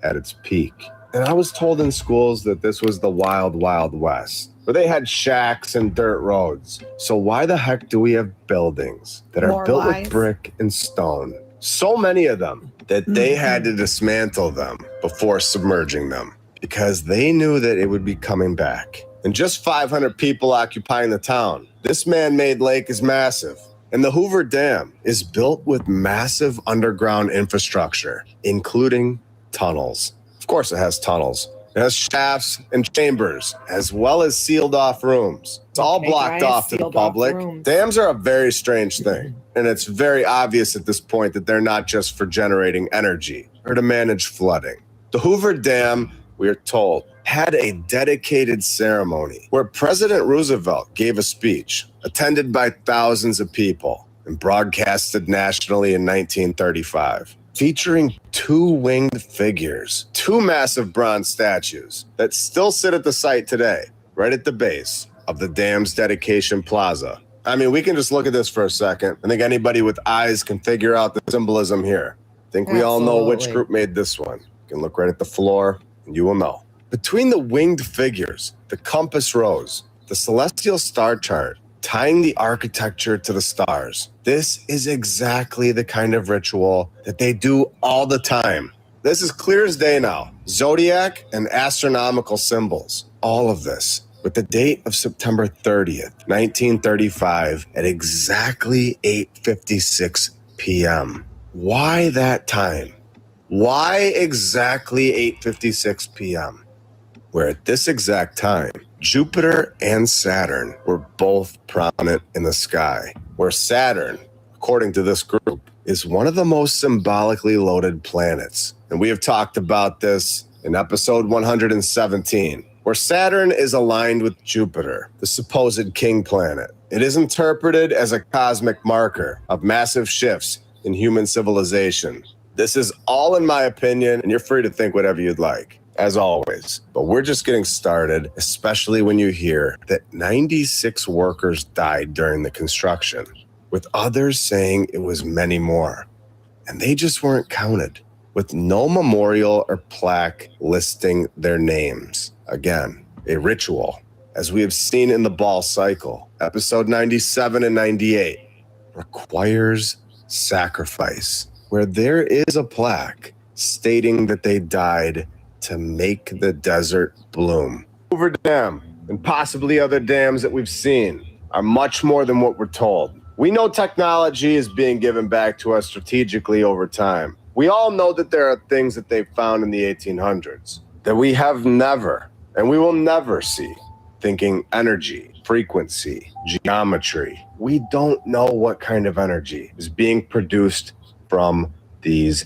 at its peak. And I was told in schools that this was the wild, wild west, where they had shacks and dirt roads. So why the heck do we have buildings that are built with brick and stone? So many of them that they had to dismantle them before submerging them, because they knew that it would be coming back. And just 500 people occupying the town. This man-made lake is massive. And the Hoover Dam is built with massive underground infrastructure, including tunnels. Of course it has tunnels. It has shafts and chambers, as well as sealed off rooms. It's all blocked off to the public. Dams are a very strange thing. And it's very obvious at this point that they're not just for generating energy or to manage flooding. The Hoover Dam, we are told, had a dedicated ceremony where President Roosevelt gave a speech attended by thousands of people and broadcasted nationally in 1935, featuring two winged figures, two massive bronze statues that still sit at the site today, right at the base of the dam's dedication plaza. I mean, we can just look at this for a second. I think anybody with eyes can figure out the symbolism here. I think we all know which group made this one. You can look right at the floor, and you will know. Between the winged figures, the compass rose, the celestial star chart, tying the architecture to the stars, this is exactly the kind of ritual that they do all the time. This is clear as day now. Zodiac and astronomical symbols, all of this, with the date of September 30th, 1935, at exactly 8:56 p.m. Why that time? Why exactly 8:56 p.m.? Where at this exact time, Jupiter and Saturn were both prominent in the sky. Where Saturn, according to this group, is one of the most symbolically loaded planets. And we have talked about this in episode 117, where Saturn is aligned with Jupiter, the supposed king planet. It is interpreted as a cosmic marker of massive shifts in human civilization. This is all in my opinion, and you're free to think whatever you'd like, as always. But we're just getting started, especially when you hear that 96 workers died during the construction, with others saying it was many more. And they just weren't counted, with no memorial or plaque listing their names. Again, a ritual, as we have seen in the Ball Cycle, episode 97 and 98, requires sacrifice, where there is a plaque stating that they died to make the desert bloom. Hoover Dam, and possibly other dams that we've seen, are much more than what we're told. We know technology is being given back to us strategically over time. We all know that there are things that they found in the 1800s that we have never, and we will never see. Thinking energy, frequency, geometry. We don't know what kind of energy is being produced from these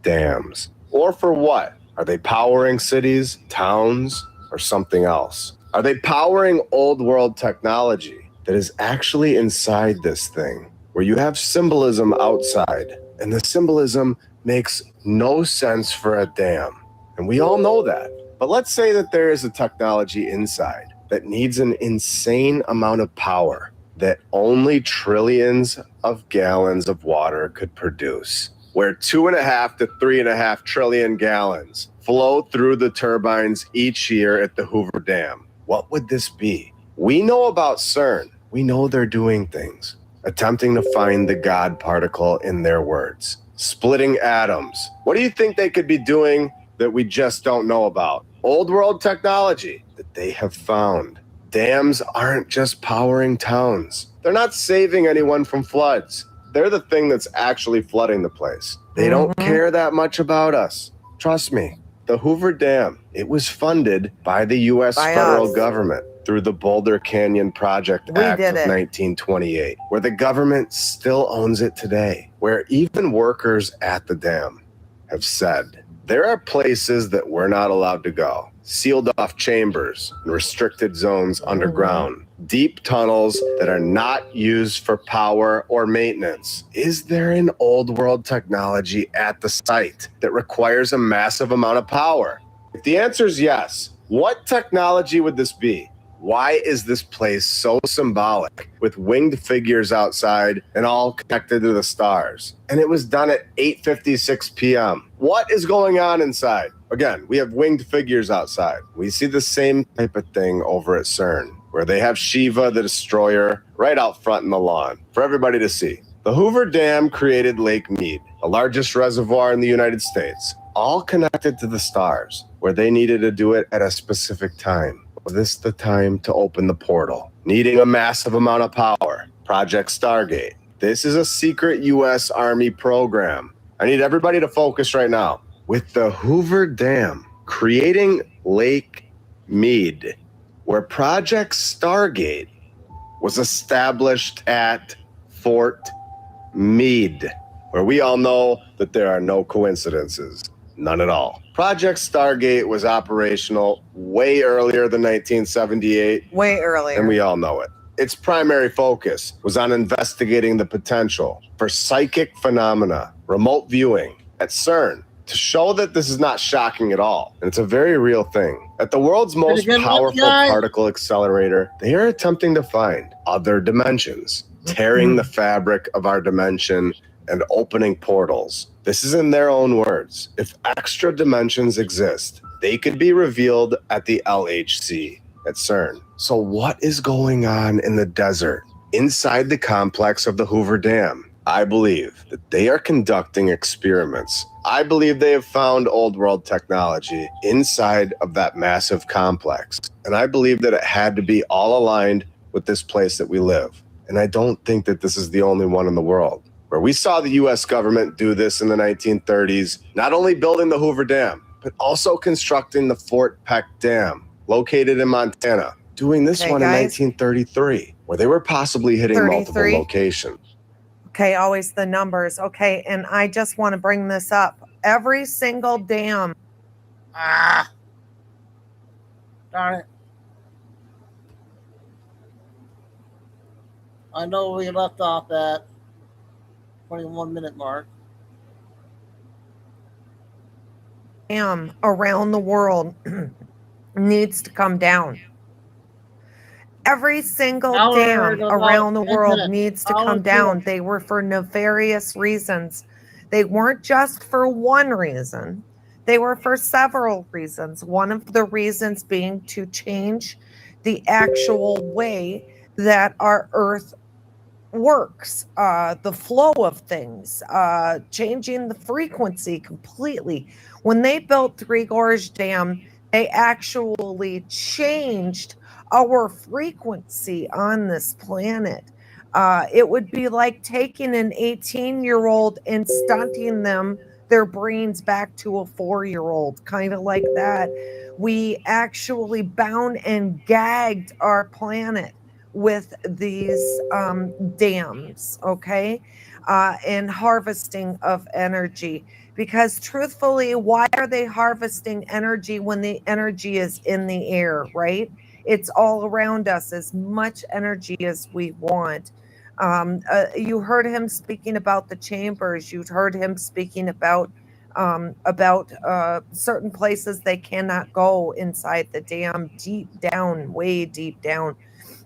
dams. Or for what? Are they powering cities, towns, or something else? Are they powering old world technology that is actually inside this thing, where you have symbolism outside, and the symbolism makes no sense for a dam? And we all know that. But let's say that there is a technology inside that needs an insane amount of power that only trillions of gallons of water could produce, where 2.5 to 3.5 trillion gallons flow through the turbines each year at the Hoover Dam. What would this be? We know about CERN. We know they're doing things, attempting to find the God particle in their words, splitting atoms. What do you think they could be doing that we just don't know about? Old world technology that they have found. Dams aren't just powering towns. They're not saving anyone from floods. They're the thing that's actually flooding the place. They don't care that much about us. Trust me. The Hoover Dam, it was funded by the U.S. federal government through the Boulder Canyon Project Act of 1928, where the government still owns it today, where even workers at the dam have said, there are places that we're not allowed to go. Sealed off chambers and restricted zones underground. Deep tunnels that are not used for power or maintenance. Is there an old world technology at the site that requires a massive amount of power? If the answer is yes, what technology would this be? Why is this place so symbolic, with winged figures outside and all connected to the stars? And it was done at 8:56 p.m. What is going on inside? Again, we have winged figures outside. We see the same type of thing over at CERN, where they have Shiva, the destroyer, right out front in the lawn for everybody to see. The Hoover Dam created Lake Mead, the largest reservoir in the United States, all connected to the stars, where they needed to do it at a specific time. Was this the time to open the portal? Needing a massive amount of power. Project Stargate. This is a secret U.S. Army program. I need everybody to focus right now. With the Hoover Dam creating Lake Mead, where Project Stargate was established at Fort Meade, where we all know that there are no coincidences. None at all. Project Stargate was operational way earlier than 1978. Way earlier. And we all know it. Its primary focus was on investigating the potential for psychic phenomena, remote viewing at CERN, to show that this is not shocking at all, and it's a very real thing. At the world's most powerful particle accelerator, they are attempting to find other dimensions, tearing the fabric of our dimension and opening portals. This is in their own words. If extra dimensions exist, they could be revealed at the LHC at CERN. So what is going on in the desert inside the complex of the Hoover Dam? I believe that they are conducting experiments. I believe they have found old world technology inside of that massive complex. And I believe that it had to be all aligned with this place that we live. And I don't think that this is the only one in the world. Where we saw the US government do this in the 1930s, not only building the Hoover Dam, but also constructing the Fort Peck Dam, located in Montana. Doing this one in 1933, where they were possibly hitting multiple locations. Okay, always the numbers. Okay, and I just want to bring this up. Every single dam. Darn it. I know we left off at 21-minute mark. Dam around the world needs to come down. Every single dam around the world needs to come down. They were for nefarious reasons. They weren't just for one reason. They were for several reasons. One of the reasons being to change the actual way that our Earth works, the flow of things, changing the frequency completely. When they built Three Gorge Dam, they actually changed our frequency on this planet. It would be like taking an 18-year-old and stunting their brains back to a 4-year-old, kind of like that. We actually bound and gagged our planet with these dams, okay, and harvesting of energy. Because truthfully, why are they harvesting energy when the energy is in the air, right? It's all around us, as much energy as we want. You heard him speaking about the chambers. You heard him speaking about certain places they cannot go inside the dam, deep down, way deep down.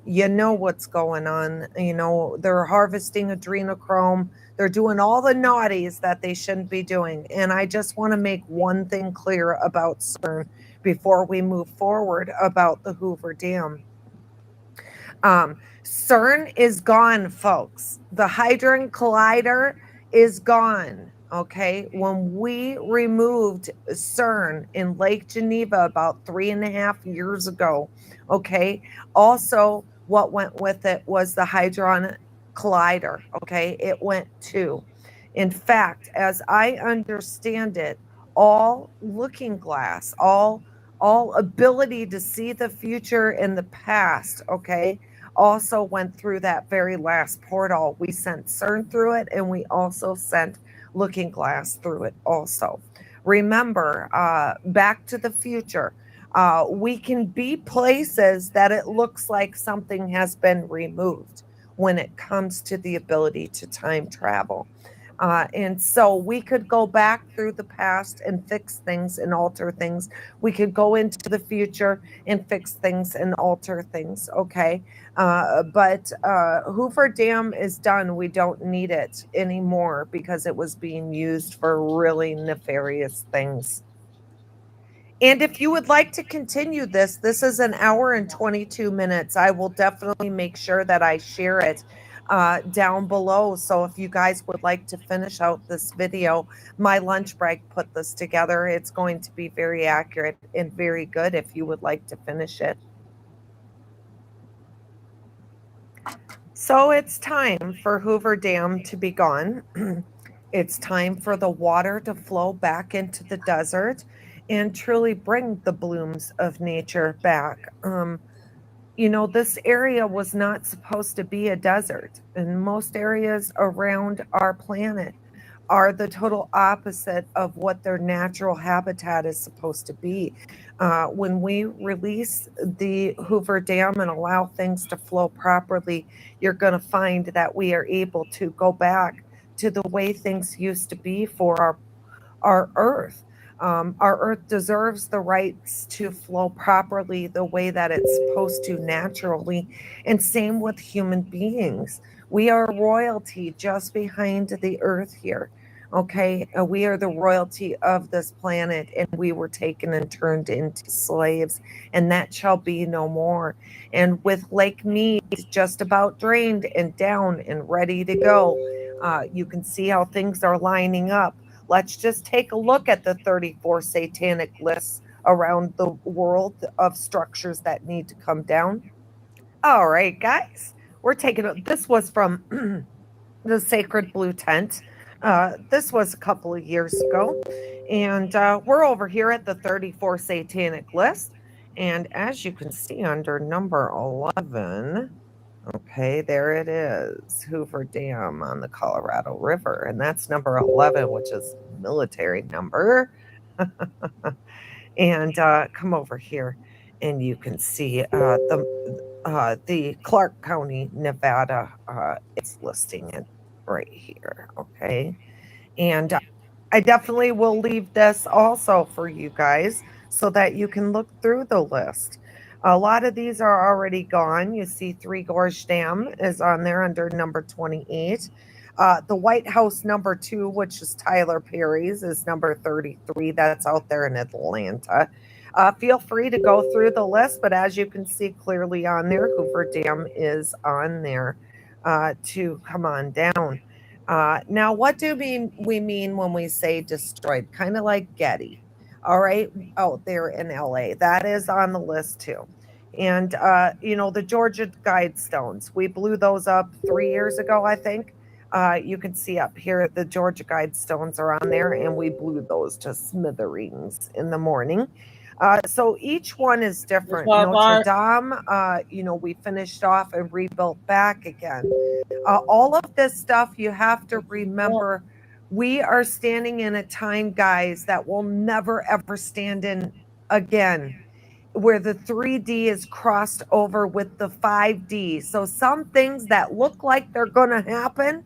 You know what's going on. You know, they're harvesting adrenochrome. They're doing all the naughties that they shouldn't be doing. And I just want to make one thing clear about CERN before we move forward about the Hoover Dam. CERN is gone, folks. The Hadron Collider is gone. Okay, when we removed CERN in Lake Geneva about 3.5 years ago, okay, also what went with it was the Hadron Collider, okay, it went too. In fact, as I understand it, all looking glass, all ability to see the future and the past, okay, also went through that very last portal. We sent CERN through it, and we also sent looking glass through it also. Remember, Back to the Future, we can be places that it looks like something has been removed when it comes to the ability to time travel. And so we could go back through the past and fix things and alter things. We could go into the future and fix things and alter things, okay? But Hoover Dam is done. We don't need it anymore because it was being used for really nefarious things. And if you would like to continue this is an hour and 22 minutes. I will definitely make sure that I share it down below. So if you guys would like to finish out this video, my lunch break put this together. It's going to be very accurate and very good if you would like to finish it. So it's time for Hoover Dam to be gone. It's time for the water to flow back into the desert and truly bring the blooms of nature back. You know, this area was not supposed to be a desert, and most areas around our planet are the total opposite of what their natural habitat is supposed to be. When we release the Hoover Dam and allow things to flow properly, you're going to find that we are able to go back to the way things used to be for our Earth. Our Earth deserves the rights to flow properly the way that it's supposed to naturally. And same with human beings. We are royalty just behind the Earth here. Okay. We are the royalty of this planet, and we were taken and turned into slaves, and that shall be no more. And with Lake Mead just about drained and down and ready to go, you can see how things are lining up. Let's just take a look at the 34 satanic lists around the world of structures that need to come down. All right, guys, we're taking it. This was from the Sacred Blue Tent. This was a couple of years ago. And we're over here at the 34 satanic list. And as you can see under number 11, okay, there it is, Hoover Dam on the Colorado River. And that's number 11, which is military number. And come over here and you can see the Clark County, Nevada, it's listing it right here. Okay. And I definitely will leave this also for you guys so that you can look through the list. A lot of these are already gone. You see Three Gorge Dam is on there under number 28. The White House number 2, which is Tyler Perry's, is number 33. That's out there in Atlanta. Feel free to go through the list, but as you can see clearly on there, Hoover Dam is on there to come on down. Now, what do we mean when we say destroyed? Kind of like Getty, all right, out there in LA. That is on the list too. And, the Georgia Guidestones, we blew those up 3 years ago, I think. You can see up here the Georgia Guidestones are on there, and we blew those to smithereens in the morning. So each one is different. Notre Dame, we finished off and rebuilt back again. All of this stuff, you have to remember, we are standing in a time, guys, that will never, ever stand in again, where the 3D is crossed over with the 5D. So some things that look like they're going to happen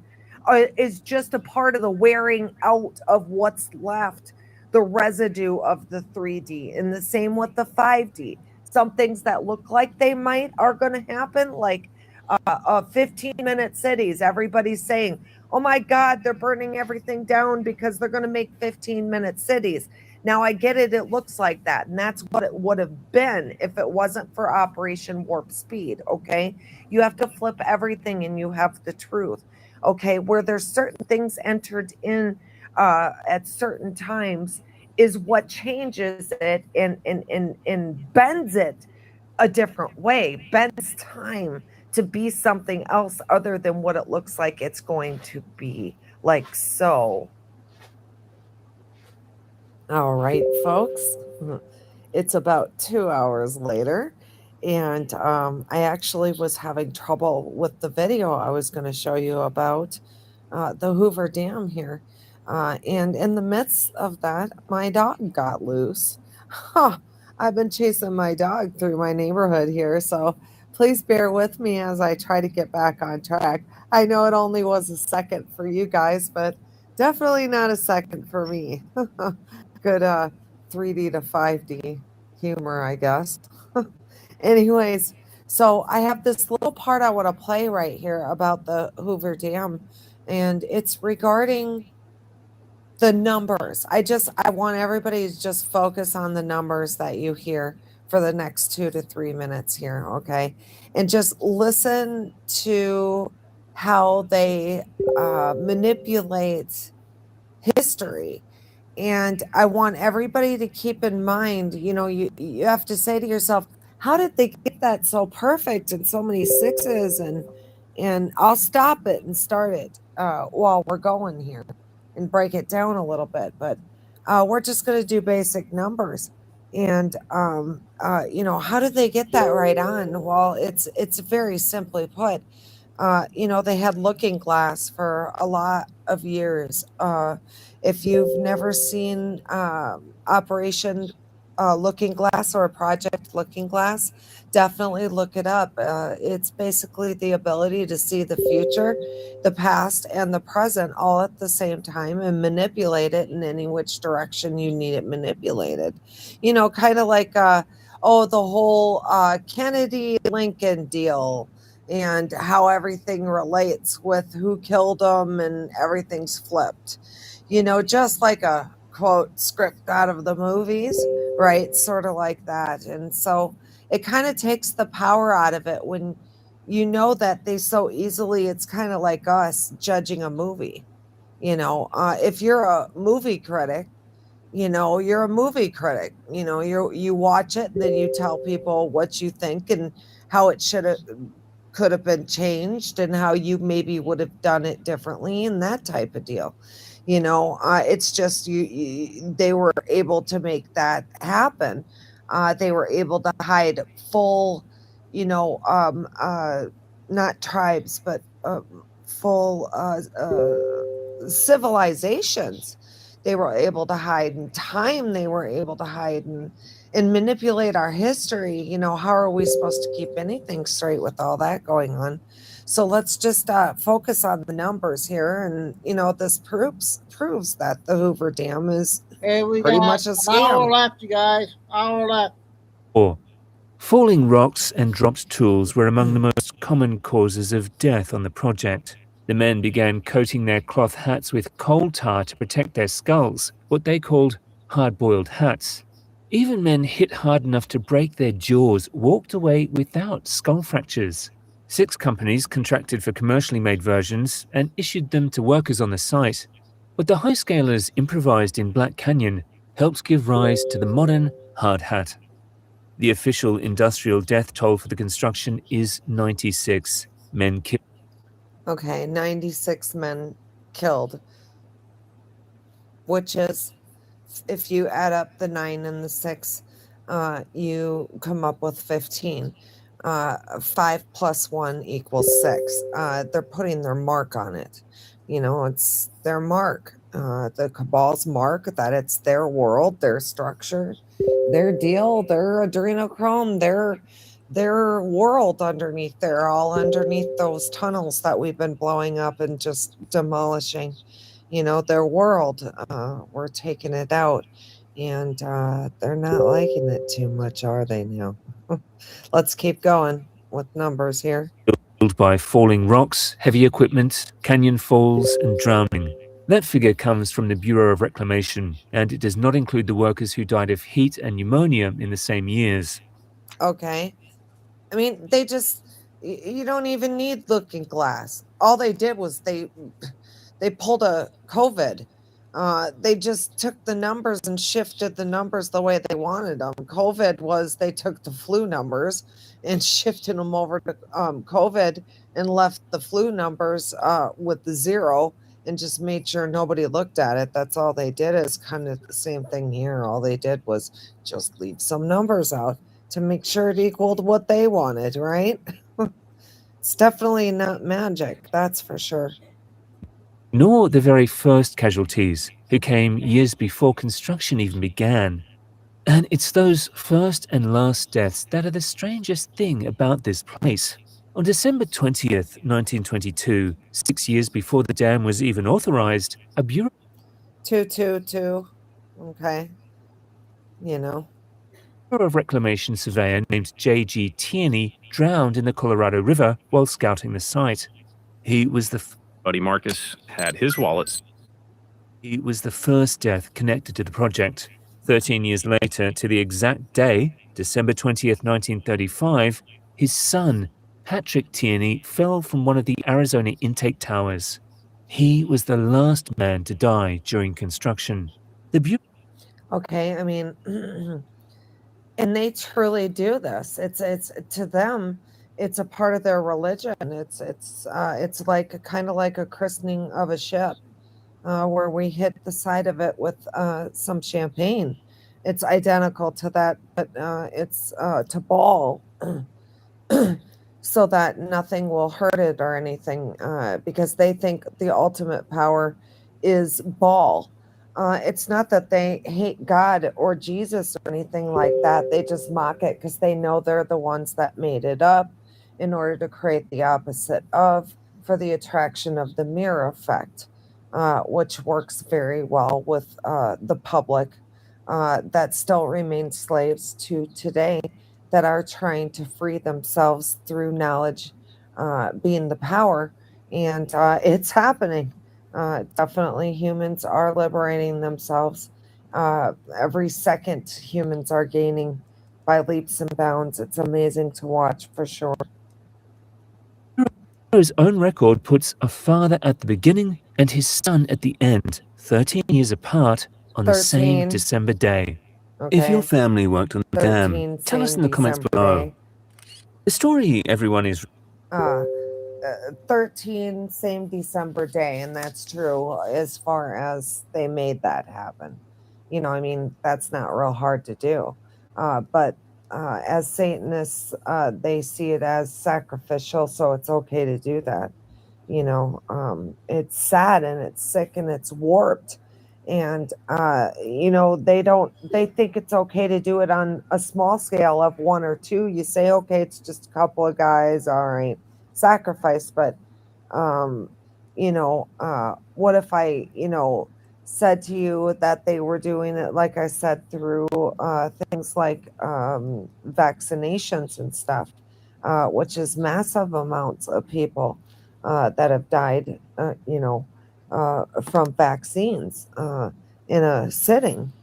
is just a part of the wearing out of what's left, the residue of the 3D. And the same with the 5D. Some things that look like they might are going to happen, like 15-minute cities. Everybody's saying, oh my God, they're burning everything down because they're going to make 15-minute cities. Now, I get it. It looks like that. And that's what it would have been if it wasn't for Operation Warp Speed. Okay. You have to flip everything and you have the truth. Okay. Where there's certain things entered in at certain times is what changes it and bends it a different way, bends time to be something else other than what it looks like it's going to be, like so. All right, folks, it's about 2 hours later, and I actually was having trouble with the video I was going to show you about the Hoover Dam here. And in the midst of that, my dog got loose. Huh, I've been chasing my dog through my neighborhood here, so please bear with me as I try to get back on track. I know it only was a second for you guys, but definitely not a second for me. Good 3D to 5D humor, I guess. Anyways, so I have this little part I want to play right here about the Hoover Dam, and it's regarding the numbers. I want everybody to just focus on the numbers that you hear for the next 2 to 3 minutes here, okay? And just listen to how they manipulate history. And I want everybody to keep in mind, you have to say to yourself, how did they get that so perfect and so many sixes? And I'll stop it and start it while we're going here and break it down a little bit. But we're just going to do basic numbers. And, how did they get that right on? Well, it's very simply put. They had looking glass for a lot of years. If you've never seen Operation Looking Glass or Project Looking Glass, definitely look it up. It's basically the ability to see the future, the past, and the present all at the same time and manipulate it in any which direction you need it manipulated. You know, kind of like, the whole Kennedy Lincoln deal and how everything relates with who killed them and everything's flipped. You know, just like a quote script out of the movies, right? Sort of like that. And so it kind of takes the power out of it when you know that they so easily, it's kind of like us judging a movie. You know, if you're a movie critic, you know, you're a movie critic. You know, you watch it, then you tell people what you think and how it could have been changed and how you maybe would have done it differently and that type of deal. You know, it's just they were able to make that happen. They were able to hide full, you know, not tribes, but full civilizations. They were able to hide in time. They were able to hide and manipulate our history. You know, how are we supposed to keep anything straight with all that going on? So let's just focus on the numbers here. And, you know, this proves that the Hoover Dam is pretty much a An hour scam. left, you guys. Hour left. 4. Falling rocks and dropped tools were among the most common causes of death on the project. The men began coating their cloth hats with coal tar to protect their skulls, what they called hard-boiled hats. Even men hit hard enough to break their jaws walked away without skull fractures. 6 companies contracted for commercially made versions and issued them to workers on the site. What the high-scalers improvised in Black Canyon helped give rise to the modern hard hat. The official industrial death toll for the construction is 96 men killed. Okay, 96 men killed, which is, if you add up the 9 and the 6, you come up with 15. 5 plus 1 equals 6. They're putting their mark on it. You know, it's their mark. The cabal's mark that it's their world, their structure, their deal, their adrenochrome, their world underneath there, all underneath those tunnels that we've been blowing up and just demolishing. You know, their world. We're taking it out. And they're not liking it too much, are they now? Let's keep going with numbers here. Killed by falling rocks, heavy equipment, canyon falls, and drowning. That figure comes from the Bureau of Reclamation, and it does not include the workers who died of heat and pneumonia in the same years. Okay. I mean, you don't even need Looking Glass. All they did was they pulled a COVID. They just took the numbers and shifted the numbers the way they wanted them. COVID was they took the flu numbers and shifted them over to COVID and left the flu numbers with the 0 and just made sure nobody looked at it. That's all they did. Is kind of the same thing here. All they did was just leave some numbers out to make sure it equaled what they wanted, right? It's definitely not magic, that's for sure. Nor the very first casualties, who came years before construction even began. And it's those first and last deaths that are the strangest thing about this place. On December 20th, 1922, 6 years before the dam was even authorized, a Bureau 222. Okay. You know. of Reclamation surveyor named J.G. Tierney drowned in the Colorado River while scouting the site. He was the Buddy Marcus had his wallets. He was the first death connected to the project. 13 years later, to the exact day, December 20th, 1935, his son, Patrick Tierney, fell from one of the Arizona intake towers. He was the last man to die during construction. Okay, I mean, and they truly do this. It's to them, it's a part of their religion. It's like kind of like a christening of a ship, where we hit the side of it with some champagne. It's identical to that, but it's to ball, so that nothing will hurt it or anything, because they think the ultimate power is ball. It's not that they hate God or Jesus or anything like that. They just mock it because they know they're the ones that made it up in order to create the opposite of, for the attraction of the mirror effect, which works very well with the public that still remain slaves to today, that are trying to free themselves through knowledge being the power. And it's happening. Definitely, humans are liberating themselves. Every second, humans are gaining by leaps and bounds. It's amazing to watch for sure. His own record puts a father at the beginning and his son at the end, 13 years apart on the same 13. December day. Okay. If your family worked on the dam, 13, tell us same in the comments December below. day. The story everyone is 13, same December day, and that's true as far as they made that happen. You know, I mean, that's not real hard to do. But as Satanists, they see it as sacrificial, so it's okay to do that. You know, it's sad and it's sick and it's warped. And, you know, they think it's okay to do it on a small scale of 1 or 2. You say, okay, it's just a couple of guys, all right, sacrifice. But, you know, what if I, you know, said to you that they were doing it, like I said, through things like vaccinations and stuff, which is massive amounts of people that have died, you know, from vaccines in a sitting.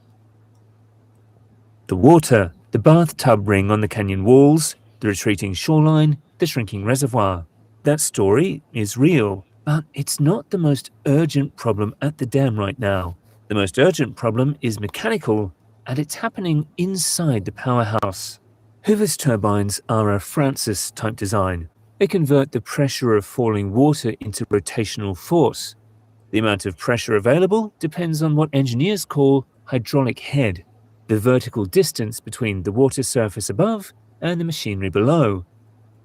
the water, the bathtub ring on the canyon walls, the retreating shoreline, the shrinking reservoir. That story is real, but it's not the most urgent problem at the dam right now. The most urgent problem is mechanical, and it's happening inside the powerhouse. Hoover's turbines are a Francis-type design. They convert the pressure of falling water into rotational force. The amount of pressure available depends on what engineers call hydraulic head, the vertical distance between the water surface above and the machinery below.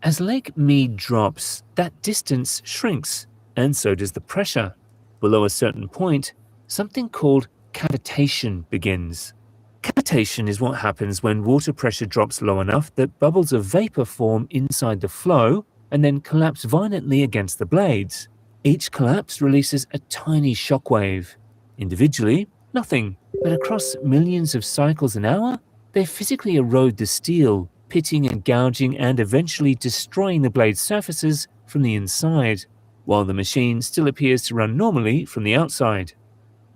As Lake Mead drops, that distance shrinks, and so does the pressure. Below a certain point, something called cavitation begins. Cavitation is what happens when water pressure drops low enough that bubbles of vapor form inside the flow and then collapse violently against the blades. Each collapse releases a tiny shock wave. Individually, nothing, but across millions of cycles an hour, they physically erode the steel, pitting and gouging and eventually destroying the blade surfaces from the inside, while the machine still appears to run normally from the outside.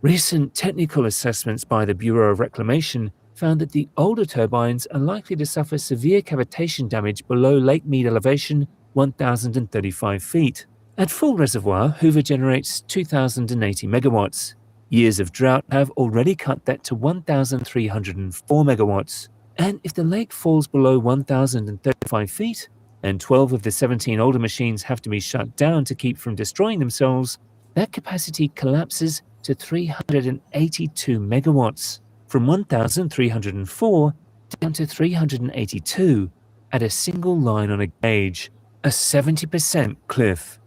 Recent technical assessments by the Bureau of Reclamation found that the older turbines are likely to suffer severe cavitation damage below Lake Mead elevation 1,035 feet. At full reservoir, Hoover generates 2,080 megawatts. Years of drought have already cut that to 1,304 megawatts. And if the lake falls below 1,035 feet, and 12 of the 17 older machines have to be shut down to keep from destroying themselves, that capacity collapses to 382 megawatts, from 1,304 down to 382 at a single line on a gauge, a 70% cliff.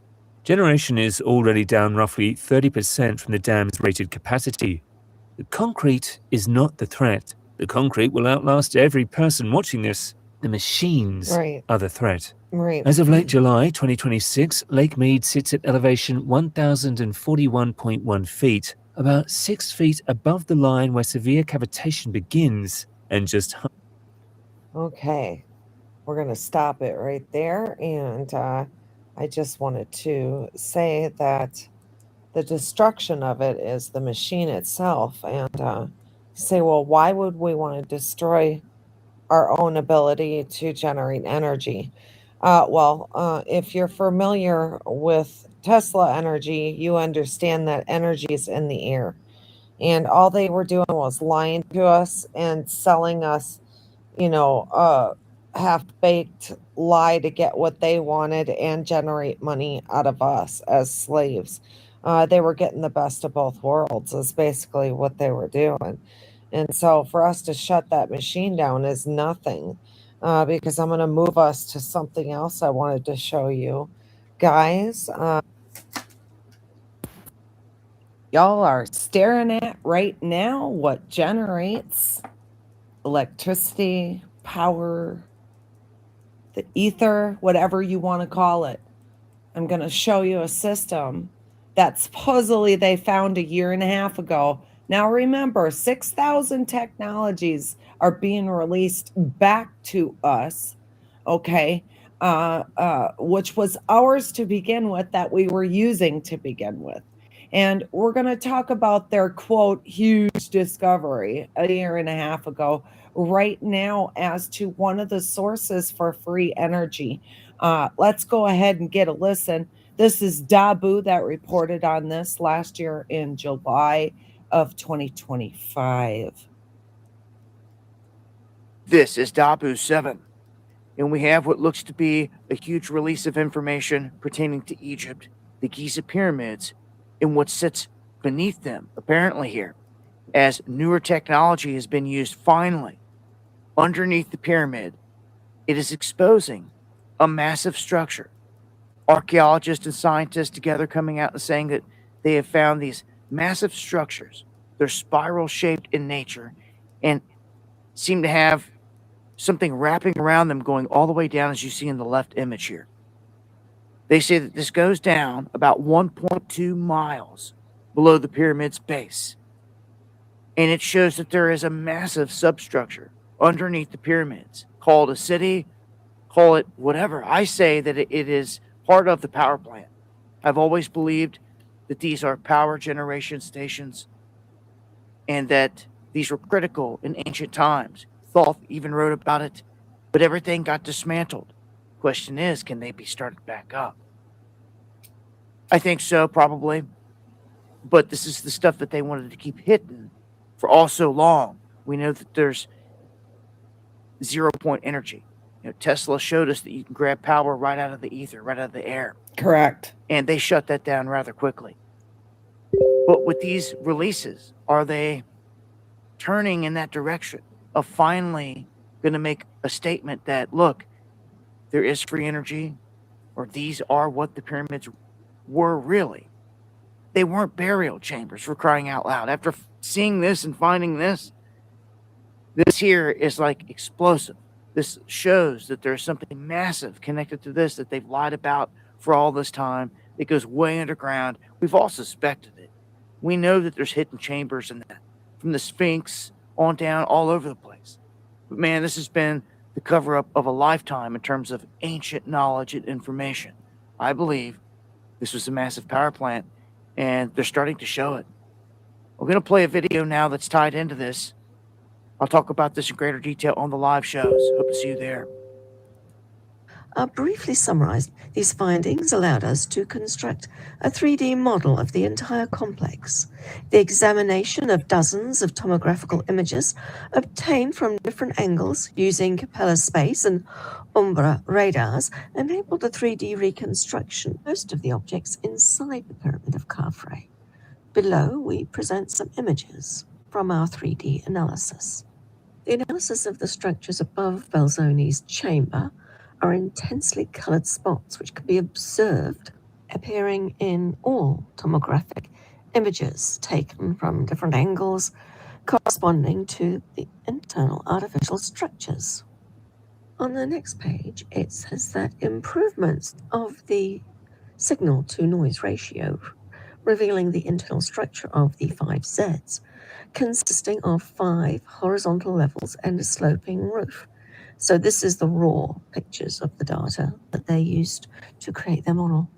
Generation is already down roughly 30% from the dam's rated capacity. The concrete is not the threat. The concrete will outlast every person watching this. The machines are the threat. Right. As of late July 2026, Lake Mead sits at elevation 1,041.1 feet, about 6 feet above the line where severe cavitation begins, and just... Okay, we're going to stop it right there. And I just wanted to say that the destruction of it is the machine itself. And say, well, why would we want to destroy our own ability to generate energy? If you're familiar with Tesla energy, you understand that energy is in the air. And all they were doing was lying to us and selling us, you know, half-baked lie to get what they wanted and generate money out of us as slaves. They were getting the best of both worlds is basically what they were doing. And so for us to shut that machine down is nothing, because I'm going to move us to something else I wanted to show you. Guys, y'all are staring at right now what generates electricity, power, the ether, whatever you want to call it. I'm going to show you a system that supposedly they found 1.5 years ago. Now remember, 6,000 technologies are being released back to us, okay, which was ours to begin with, that we were using to begin with. And we're going to talk about their, quote, huge discovery 1.5 years ago right now as to one of the sources for free energy. Let's go ahead and get a listen. This is Dabu that reported on this last year in July of 2025. This is Dabu 7, and we have what looks to be a huge release of information pertaining to Egypt, the Giza pyramids, and what sits beneath them, apparently here, as newer technology has been used finally underneath the pyramid. It is exposing a massive structure. Archaeologists and scientists together coming out and saying that they have found these massive structures. They're spiral shaped in nature and seem to have something wrapping around them going all the way down, as you see in the left image here. They say that this goes down about 1.2 miles below the pyramid's base. And it shows that there is a massive substructure underneath the pyramids, called a city, call it whatever. I say that it is part of the power plant. I've always believed that these are power generation stations and that these were critical in ancient times. Thoth even wrote about it, but everything got dismantled. Question is, can they be started back up? I think so, probably. But this is the stuff that they wanted to keep hidden for all so long. We know that there's 0-point energy. You know, Tesla showed us that you can grab power right out of the ether, right out of the air. Correct. And they shut that down rather quickly. But with these releases, are they turning in that direction of finally going to make a statement that, look, there is free energy, or these are what the pyramids were really? They weren't burial chambers, for crying out loud. After seeing this and finding this, this here is like explosive. This shows that there's something massive connected to this that they've lied about for all this time. It goes way underground. We've all suspected it. We know that there's hidden chambers in that, from the Sphinx on down all over the place. But man, this has been the cover-up of a lifetime in terms of ancient knowledge and information. I believe this was a massive power plant, and they're starting to show it. We're going to play a video now that's tied into this. I'll talk about this in greater detail on the live shows. Hope to see you there. Briefly summarized, these findings allowed us to construct a 3D model of the entire complex. The examination of dozens of tomographical images obtained from different angles using Capella space and Umbra radars enabled the 3D reconstruction of most of the objects inside the Pyramid of Khafre. Below, we present some images from our 3D analysis. The analysis of the structures above Belzoni's chamber are intensely colored spots which can be observed appearing in all tomographic images taken from different angles corresponding to the internal artificial structures. On the next page, it says that improvements of the signal-to-noise ratio, revealing the internal structure of the 5 Zs, consisting of 5 horizontal levels and a sloping roof. So this is the raw pictures of the data that they used to create their model.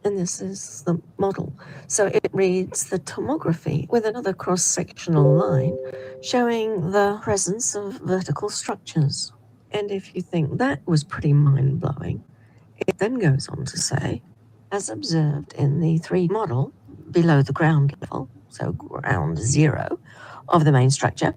And this is the model. So it reads the tomography with another cross-sectional line showing the presence of vertical structures. And if you think that was pretty mind-blowing, it then goes on to say, as observed in the 3D model below the ground level, so ground zero of the main structure,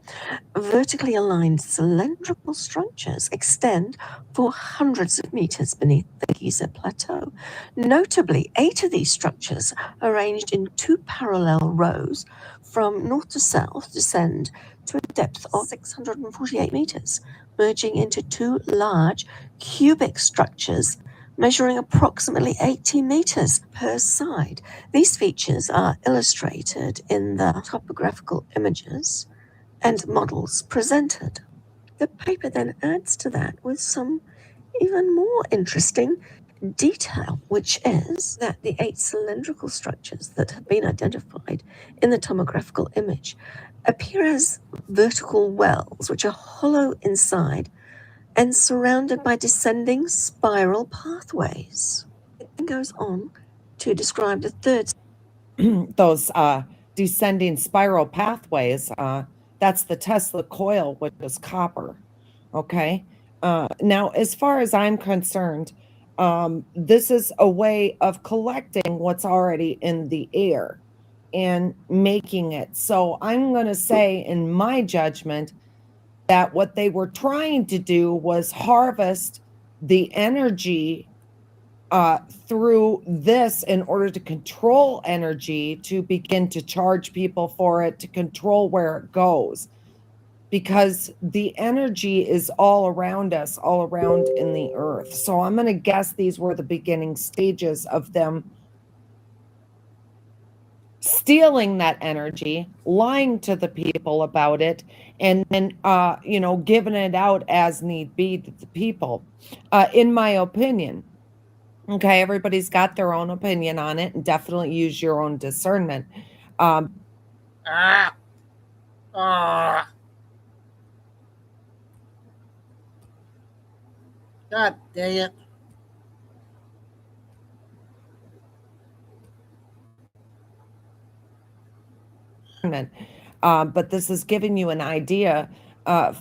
vertically aligned cylindrical structures extend for hundreds of meters beneath the Giza plateau. Notably, 8 of these structures, arranged in 2 parallel rows from north to south, descend to a depth of 648 meters, merging into 2 large cubic structures measuring approximately 80 meters per side. These features are illustrated in the topographical images and models presented. The paper then adds to that with some even more interesting detail, which is that the 8 cylindrical structures that have been identified in the tomographical image appear as vertical wells, which are hollow inside and surrounded by descending spiral pathways. It then goes on to describe the third. Those descending spiral pathways, that's the Tesla coil, which is copper. Okay. Now, as far as I'm concerned, this is a way of collecting what's already in the air and making it. So I'm going to say, in my judgment, that what they were trying to do was harvest the energy through this in order to control energy, to begin to charge people for it, to control where it goes. Because the energy is all around us, all around in the earth. So I'm going to guess these were the beginning stages of them stealing that energy, lying to the people about it, and then, giving it out as need be to the people, in my opinion. Okay, everybody's got their own opinion on it, and definitely use your own discernment. God dang it. But this is giving you an idea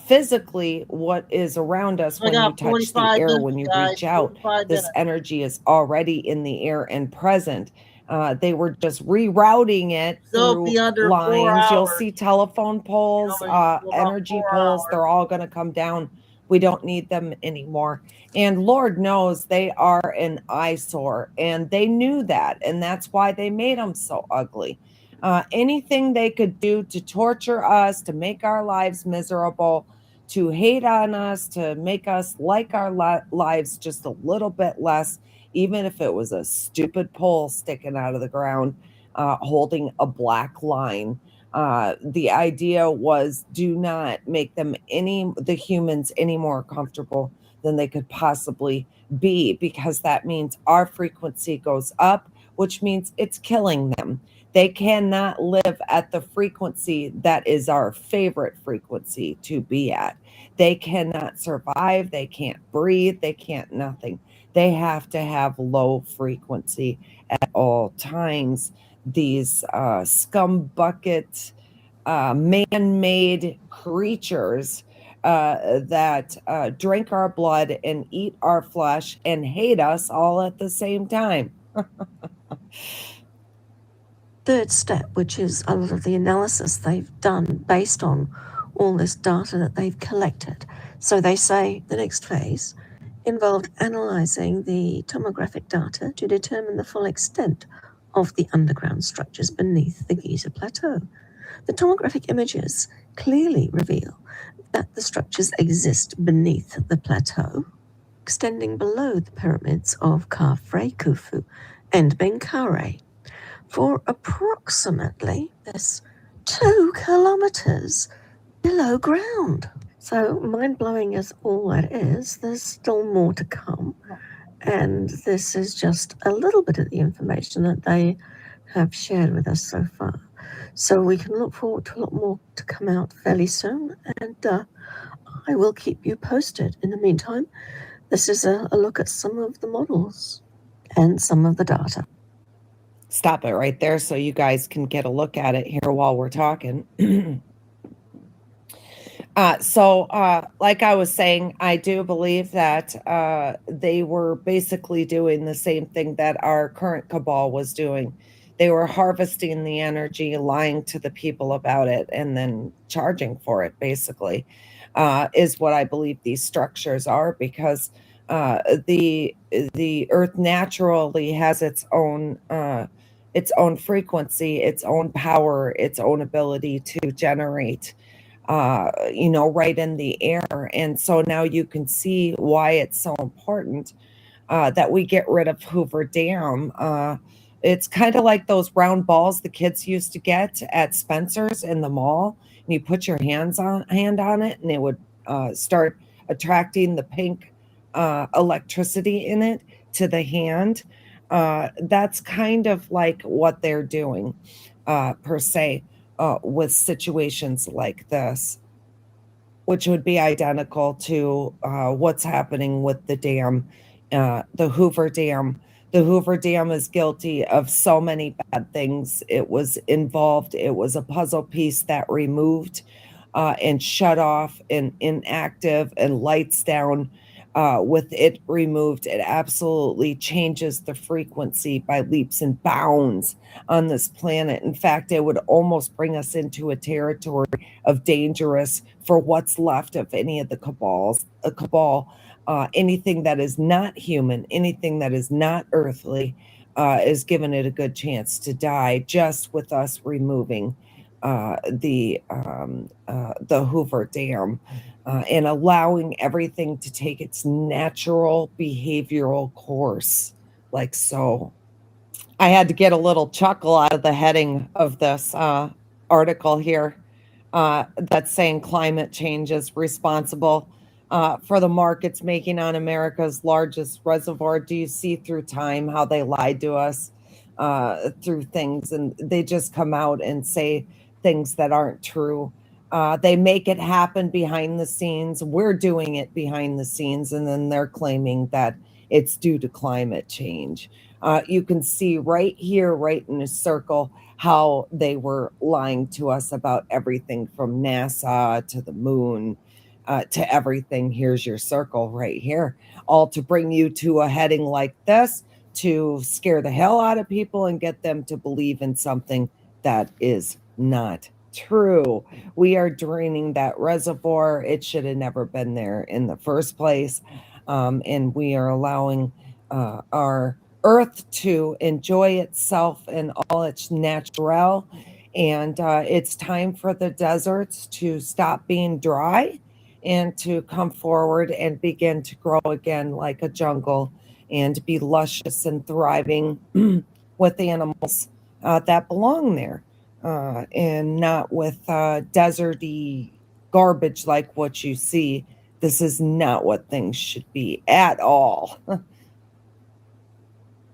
physically what is around us when you touch the air, when you reach out. This energy is already in the air and present. They were just rerouting it through lines. You'll see telephone poles, energy poles. They're all going to come down. We don't need them anymore. And Lord knows they are an eyesore. And they knew that. And that's why they made them so ugly. Anything they could do to torture us, to make our lives miserable, to hate on us, to make us like our lives just a little bit less, even if it was a stupid pole sticking out of the ground, holding a black line. The idea was, do not make them the humans any more comfortable than they could possibly be, because that means our frequency goes up, which means it's killing them. They cannot live at the frequency that is our favorite frequency to be at. They cannot survive. They can't breathe. They can't nothing. They have to have low frequency at all times. These scumbucket, man-made creatures that drink our blood and eat our flesh and hate us all at the same time. Third step, which is a lot of the analysis they've done based on all this data that they've collected. So they say the next phase involved analyzing the tomographic data to determine the full extent of the underground structures beneath the Giza Plateau. The tomographic images clearly reveal that the structures exist beneath the plateau, extending below the pyramids of Khafre, Khufu, and Menkaure, for approximately 2 kilometers below ground. So mind-blowing as all that is, there's still more to come. And this is just a little bit of the information that they have shared with us so far. So we can look forward to a lot more to come out fairly soon. And I will keep you posted. In the meantime, this is a look at some of the models and some of the data. Stop it right there so you guys can get a look at it here while we're talking. Like I was saying, I do believe that they were basically doing the same thing that our current cabal was doing. They were harvesting the energy, lying to the people about it, and then charging for it, basically, is what I believe these structures are, because the earth naturally has its own frequency, its own power, its own ability to generate, right in the air. And so now you can see why it's so important that we get rid of Hoover Dam. It's kind of like those round balls the kids used to get at Spencer's in the mall, and you put your hand on it, and it would start attracting the pink electricity in it to the hand. That's kind of like what they're doing, per se, with situations like this, which would be identical to what's happening with the dam, the Hoover Dam. The Hoover Dam is guilty of so many bad things. It was involved, it was a puzzle piece that removed and shut off and inactive and lights down. With it removed, it absolutely changes the frequency by leaps and bounds on this planet. In fact, it would almost bring us into a territory of dangerous for what's left of any of the cabal. Anything that is not human, anything that is not earthly, is given it a good chance to die just with us removing the Hoover Dam. And allowing everything to take its natural behavioral course, like so. I had to get a little chuckle out of the heading of this article here that's saying climate change is responsible for the markets making on America's largest reservoir. Do you see through time how they lied to us through things, and they just come out and say things that aren't true. They make it happen behind the scenes. We're doing it behind the scenes, and then they're claiming that it's due to climate change. You can see right here, right in a circle, how they were lying to us about everything from NASA to the moon to everything. Here's your circle right here, all to bring you to a heading like this, to scare the hell out of people and get them to believe in something that is not true. We are draining that reservoir. It should have never been there in the first place. And we are allowing our earth to enjoy itself in all its natural. And it's time for the deserts to stop being dry and to come forward and begin to grow again like a jungle and be luscious and thriving with animals that belong there. And not with deserty garbage like what you see. This is not what things should be at all.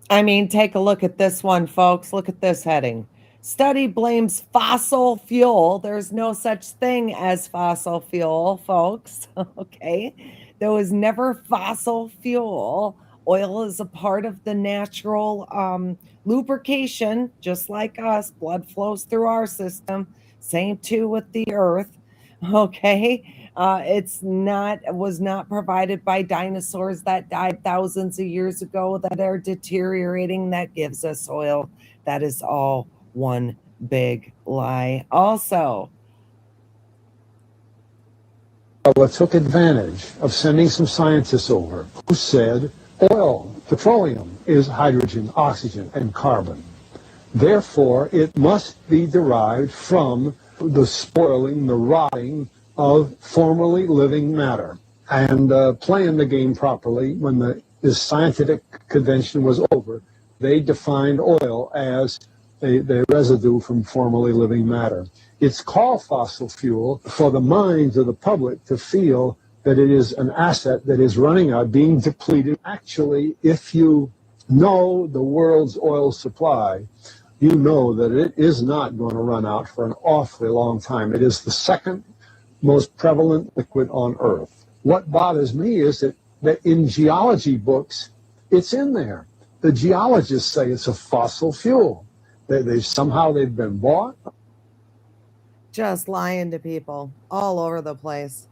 I mean, take a look at this one, folks. Look at this heading. Study blames fossil fuel. There's no such thing as fossil fuel, folks. Okay. There was never fossil fuel. Oil is a part of the natural lubrication, just like us. Blood flows through our system. Same too with the earth. Okay. Was not provided by dinosaurs that died thousands of years ago that are deteriorating. That gives us oil. That is all one big lie. Also, took advantage of sending some scientists over who said oil, petroleum, is hydrogen, oxygen, and carbon. Therefore, it must be derived from the spoiling, the rotting of formerly living matter. And playing the game properly, when this scientific convention was over, they defined oil as the residue from formerly living matter. It's called fossil fuel for the minds of the public to feel that it is an asset that is running out, being depleted. Actually, if you know the world's oil supply, you know that it is not going to run out for an awfully long time. It is the second most prevalent liquid on Earth. What bothers me is that in geology books, it's in there. The geologists say it's a fossil fuel. They've been bought. Just lying to people all over the place.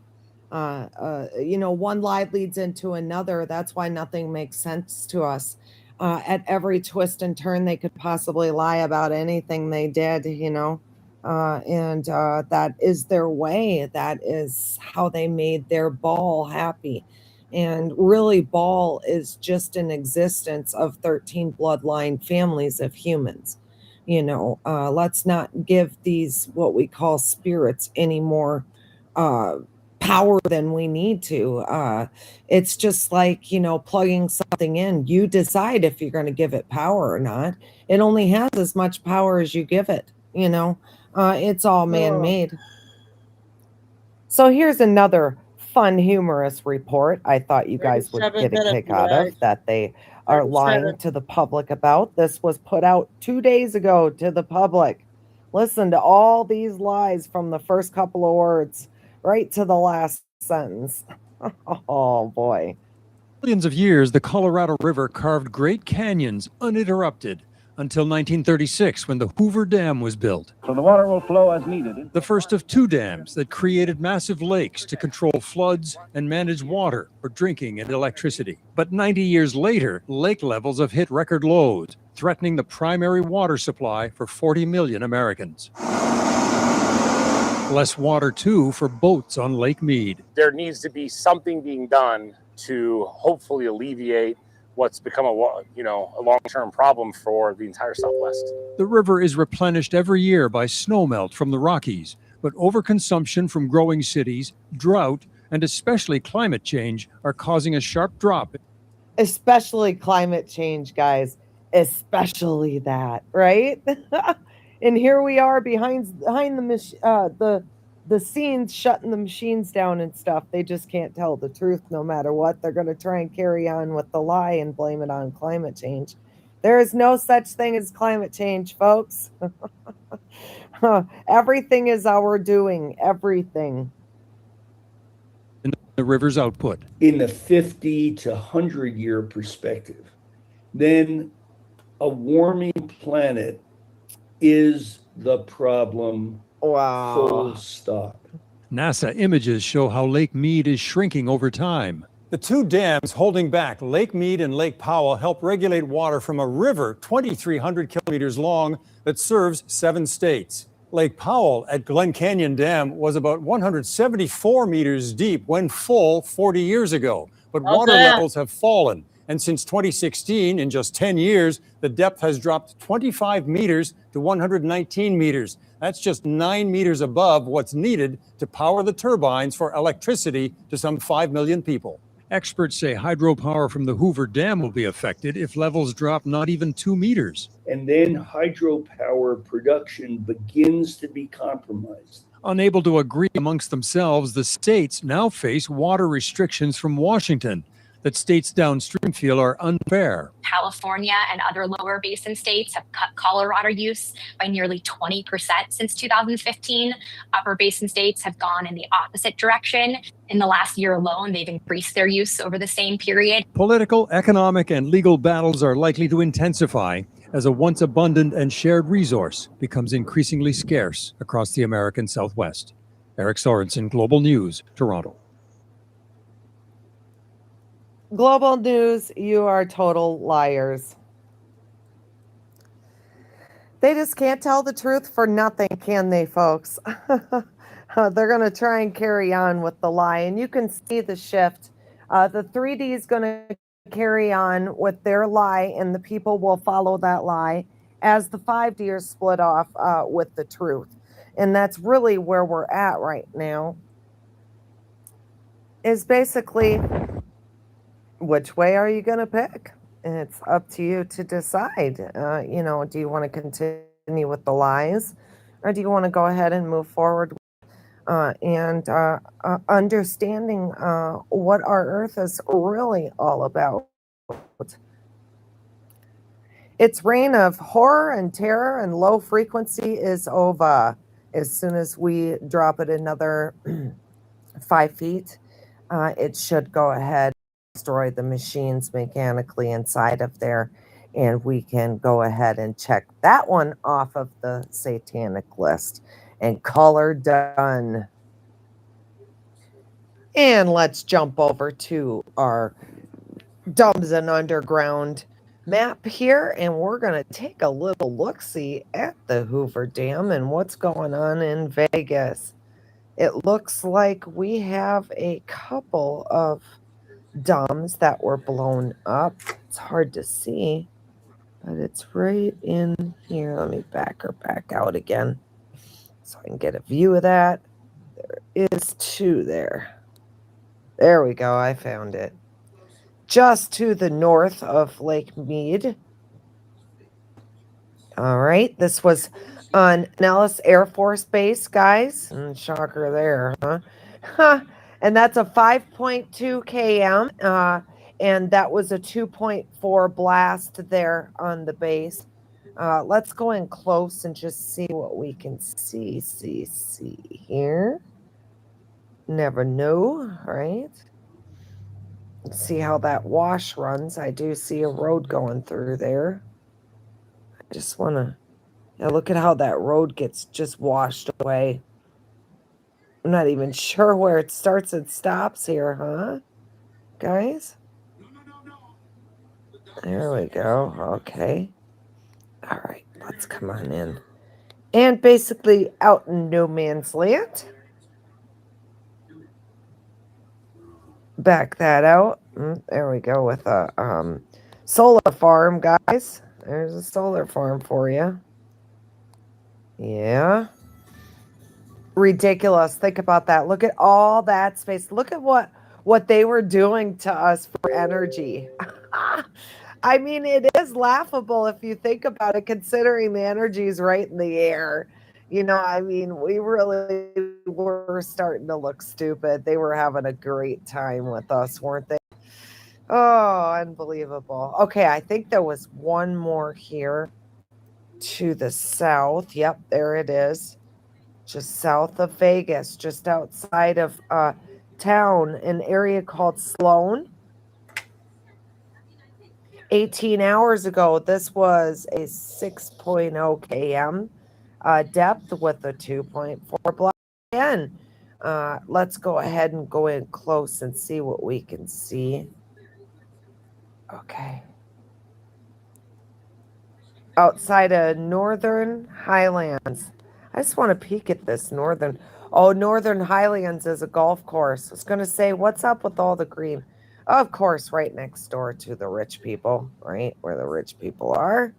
One lie leads into another. That's why nothing makes sense to us. At every twist and turn, they could possibly lie about anything they did, and that is their way. That is how they made their ball happy. And really, ball is just an existence of 13 bloodline families of humans. Let's not give these what we call spirits any more power than we need to. It's just like, you know, plugging something in. You decide if you're going to give it power or not. It only has as much power as you give it, you know. It's all man-made. So here's another fun, humorous report I thought you guys would get a kick out of that they are lying to the public about. This was put out 2 days ago to the public. Listen to all these lies from the first couple of words right to the last sentence. Oh, boy. Millions of years, the Colorado River carved great canyons uninterrupted until 1936, when the Hoover Dam was built. So the water will flow as needed. The first of 2 dams that created massive lakes to control floods and manage water for drinking and electricity. But 90 years later, lake levels have hit record lows, threatening the primary water supply for 40 million Americans. Less water, too, for boats on Lake Mead. There needs to be something being done to hopefully alleviate what's become a long-term problem for the entire Southwest. The river is replenished every year by snowmelt from the Rockies, but overconsumption from growing cities, drought, and especially climate change are causing a sharp drop. Especially climate change, guys. Especially that, right? And here we are behind the scenes, shutting the machines down and stuff. They just can't tell the truth no matter what. They're going to try and carry on with the lie and blame it on climate change. There is no such thing as climate change, folks. Everything is our doing. Everything. The river's output. In the 50 to 100 year perspective, then a warming planet is the problem. Wow. Full stop. NASA images show how Lake Mead is shrinking over time. The 2 dams holding back Lake Mead and Lake Powell help regulate water from a river 2,300 kilometers long that serves 7 states. Lake Powell at Glen Canyon Dam was about 174 meters deep when full 40 years ago, but water levels have fallen. And since 2016, in just 10 years, the depth has dropped 25 meters to 119 meters. That's just 9 meters above what's needed to power the turbines for electricity to some 5 million people. Experts say hydropower from the Hoover Dam will be affected if levels drop not even 2 meters. And then hydropower production begins to be compromised. Unable to agree amongst themselves, the states now face water restrictions from Washington that states downstream feel are unfair. California and other lower basin states have cut Colorado use by nearly 20% since 2015. Upper basin states have gone in the opposite direction. In the last year alone, they've increased their use over the same period. Political, economic, and legal battles are likely to intensify as a once abundant and shared resource becomes increasingly scarce across the American Southwest. Eric Sorensen, Global News, Toronto. Global News, you are total liars. They just can't tell the truth for nothing, can they, folks? They're going to try and carry on with the lie, and you can see the shift. The 3D is going to carry on with their lie, and the people will follow that lie as the 5D are split off with the truth. And that's really where we're at right now, is basically, which way are you going to pick? And it's up to you to decide. Do you want to continue with the lies, or do you want to go ahead and move forward and understanding what our Earth is really all about? Its reign of horror and terror and low frequency is over. As soon as we drop it another 5 feet, it should go ahead destroy the machines mechanically inside of there, and we can go ahead and check that one off of the satanic list and call her done. And let's jump over to our Dumbs and Underground map here, and we're going to take a little look-see at the Hoover Dam and what's going on in Vegas. It looks like we have a couple of dams that were blown up. It's hard to see, but it's right in here. Let me back her back out again so I can get a view of that. There is to there. There we go. I found it. Just to the north of Lake Mead. All right. This was on Nellis Air Force Base, guys. Shocker there, huh? Huh. And that's a 5.2 km. And that was a 2.4 blast there on the base. Let's go in close and just see what we can see here. Never know, right? Let's see how that wash runs. I do see a road going through there. I just want to, yeah, look at how that road gets just washed away. I'm not even sure where it starts and stops here, huh, guys? There we go. Okay. All right, let's come on in. And basically out in no man's land. Back that out. There we go with a solar farm, guys. There's a solar farm for you. Yeah. Ridiculous. Think about that. Look at all that space. Look at what they were doing to us for energy. I mean, it is laughable if you think about it, considering the energy is right in the air. You know, I mean, we really were starting to look stupid. They were having a great time with us, weren't they? Oh, unbelievable. Okay, I think there was one more here to the south. Yep, there it is. Just south of Vegas, just outside of town, an area called Sloan. 18 hours ago, this was a 6.0 km depth with a 2.4 block. Again, let's go ahead and go in close and see what we can see. Okay. Outside of Northern Highlands. I just want to peek at this Northern. Oh, Northern Highlands is a golf course. I was going to say, what's up with all the green? Of course, right next door to the rich people, right? Where the rich people are.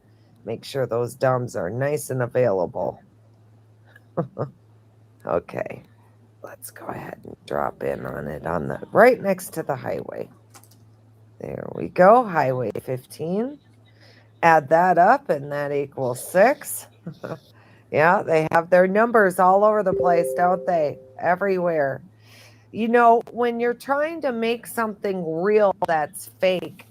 Make sure those dumbs are nice and available. Okay. Let's go ahead and drop in on it on the right next to the highway. There we go. Highway 15. Add that up and that equals 6. Yeah, they have their numbers all over the place, don't they? Everywhere. You know, when you're trying to make something real that's fake,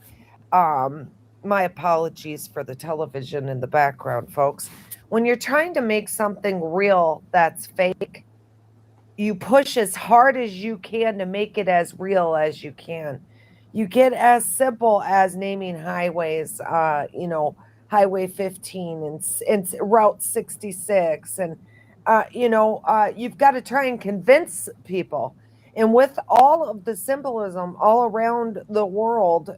my apologies for the television in the background, folks. When you're trying to make something real that's fake, you push as hard as you can to make it as real as you can. You get as simple as naming highways, Highway 15 and Route 66. And, you've got to try and convince people. And with all of the symbolism all around the world,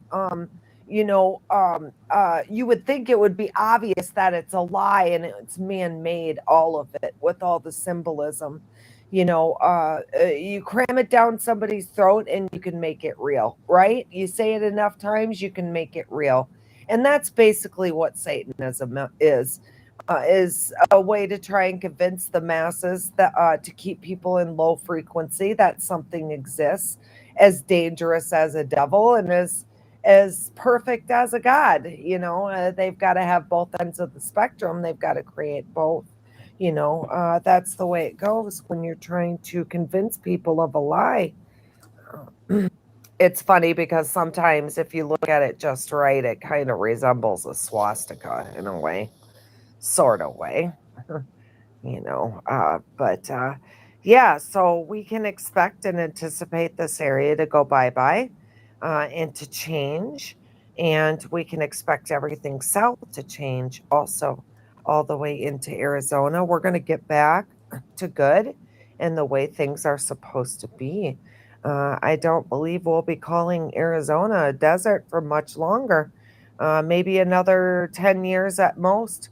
you would think it would be obvious that it's a lie and it's man-made, all of it, with all the symbolism. You cram it down somebody's throat and you can make it real, right? You say it enough times, you can make it real. And that's basically what Satanism is a way to try and convince the masses that to keep people in low frequency that something exists, as dangerous as a devil and as perfect as a god. They've got to have both ends of the spectrum. They've got to create both. That's the way it goes when you're trying to convince people of a lie. It's funny because sometimes if you look at it just right, it kind of resembles a swastika in a way, sort of way. Yeah, so we can expect and anticipate this area to go bye-bye and to change. And we can expect everything south to change also, all the way into Arizona. We're going to get back to good and the way things are supposed to be. I don't believe we'll be calling Arizona a desert for much longer, maybe another 10 years at most,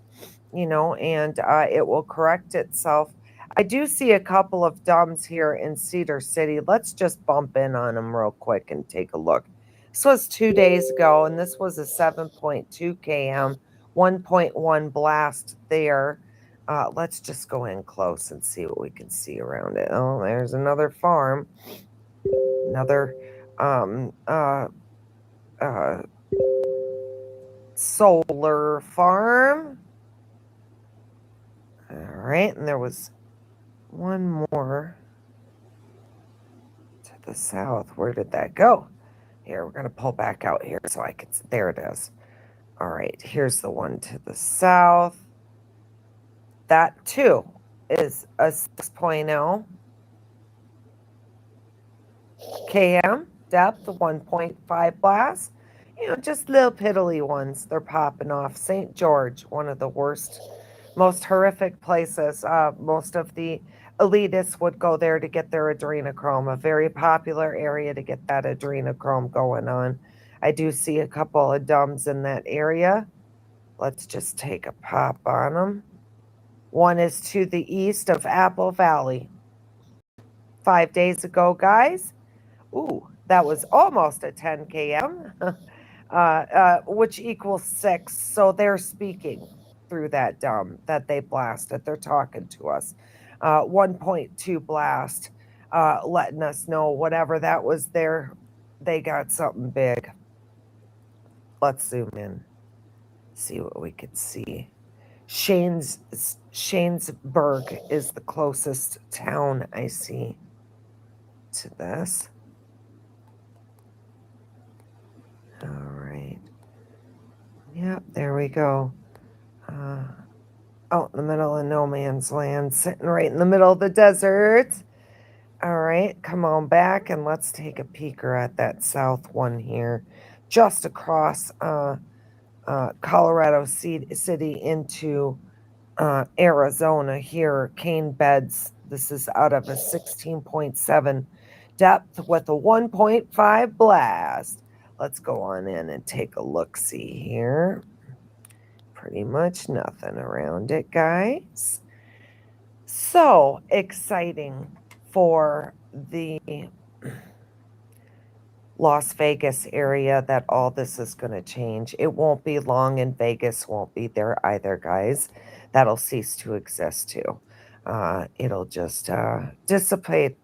and it will correct itself. I do see a couple of dumbs here in Cedar City. Let's just bump in on them real quick and take a look. This was 2 days ago, and this was a 7.2 km, 1.1 blast there. Let's just go in close and see what we can see around it. Oh, there's another farm. Another solar farm. All right, and there was one more to the south. Where did that go? Here, we're going to pull back out here so I can see. There it is. All right, here's the one to the south. That, too, is a 6.0 km depth, 1.5 blast. You know, just little piddly ones. They're popping off. St. George, one of the worst, most horrific places. Most of the elitists would go there to get their adrenochrome, a very popular area to get that adrenochrome going on. I do see a couple of dumbs in that area. Let's just take a pop on them. One is to the east of Apple Valley. 5 days ago, guys. Ooh, that was almost a 10 km, which equals 6. So they're speaking through that dumb that they blasted. They're talking to us. 1.2 blast, letting us know whatever that was there, they got something big. Let's zoom in, see what we could see. Shanesburg is the closest town I see to this. All right. Yep, there we go. Out in the middle of no man's land, sitting right in the middle of the desert. All right, come on back and let's take a peeker at that south one here, just across Colorado City into Arizona here, cane beds. This is out of a 16.7 depth with a 1.5 blast. Let's go on in and take a look-see here. Pretty much nothing around it, guys. So exciting for the Las Vegas area that all this is going to change. It won't be long, and Vegas won't be there either, guys. That'll cease to exist too. It'll just dissipate.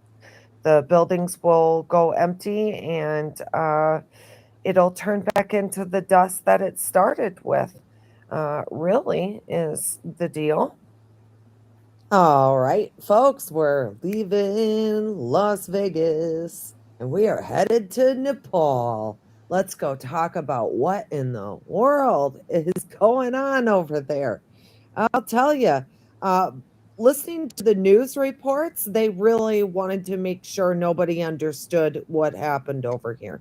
The buildings will go empty, and it'll turn back into the dust that it started with. Really is the deal. All right, folks, we're leaving Las Vegas and we are headed to Nepal. Let's go talk about what in the world is going on over there. I'll tell you, listening to the news reports, they really wanted to make sure nobody understood what happened over here.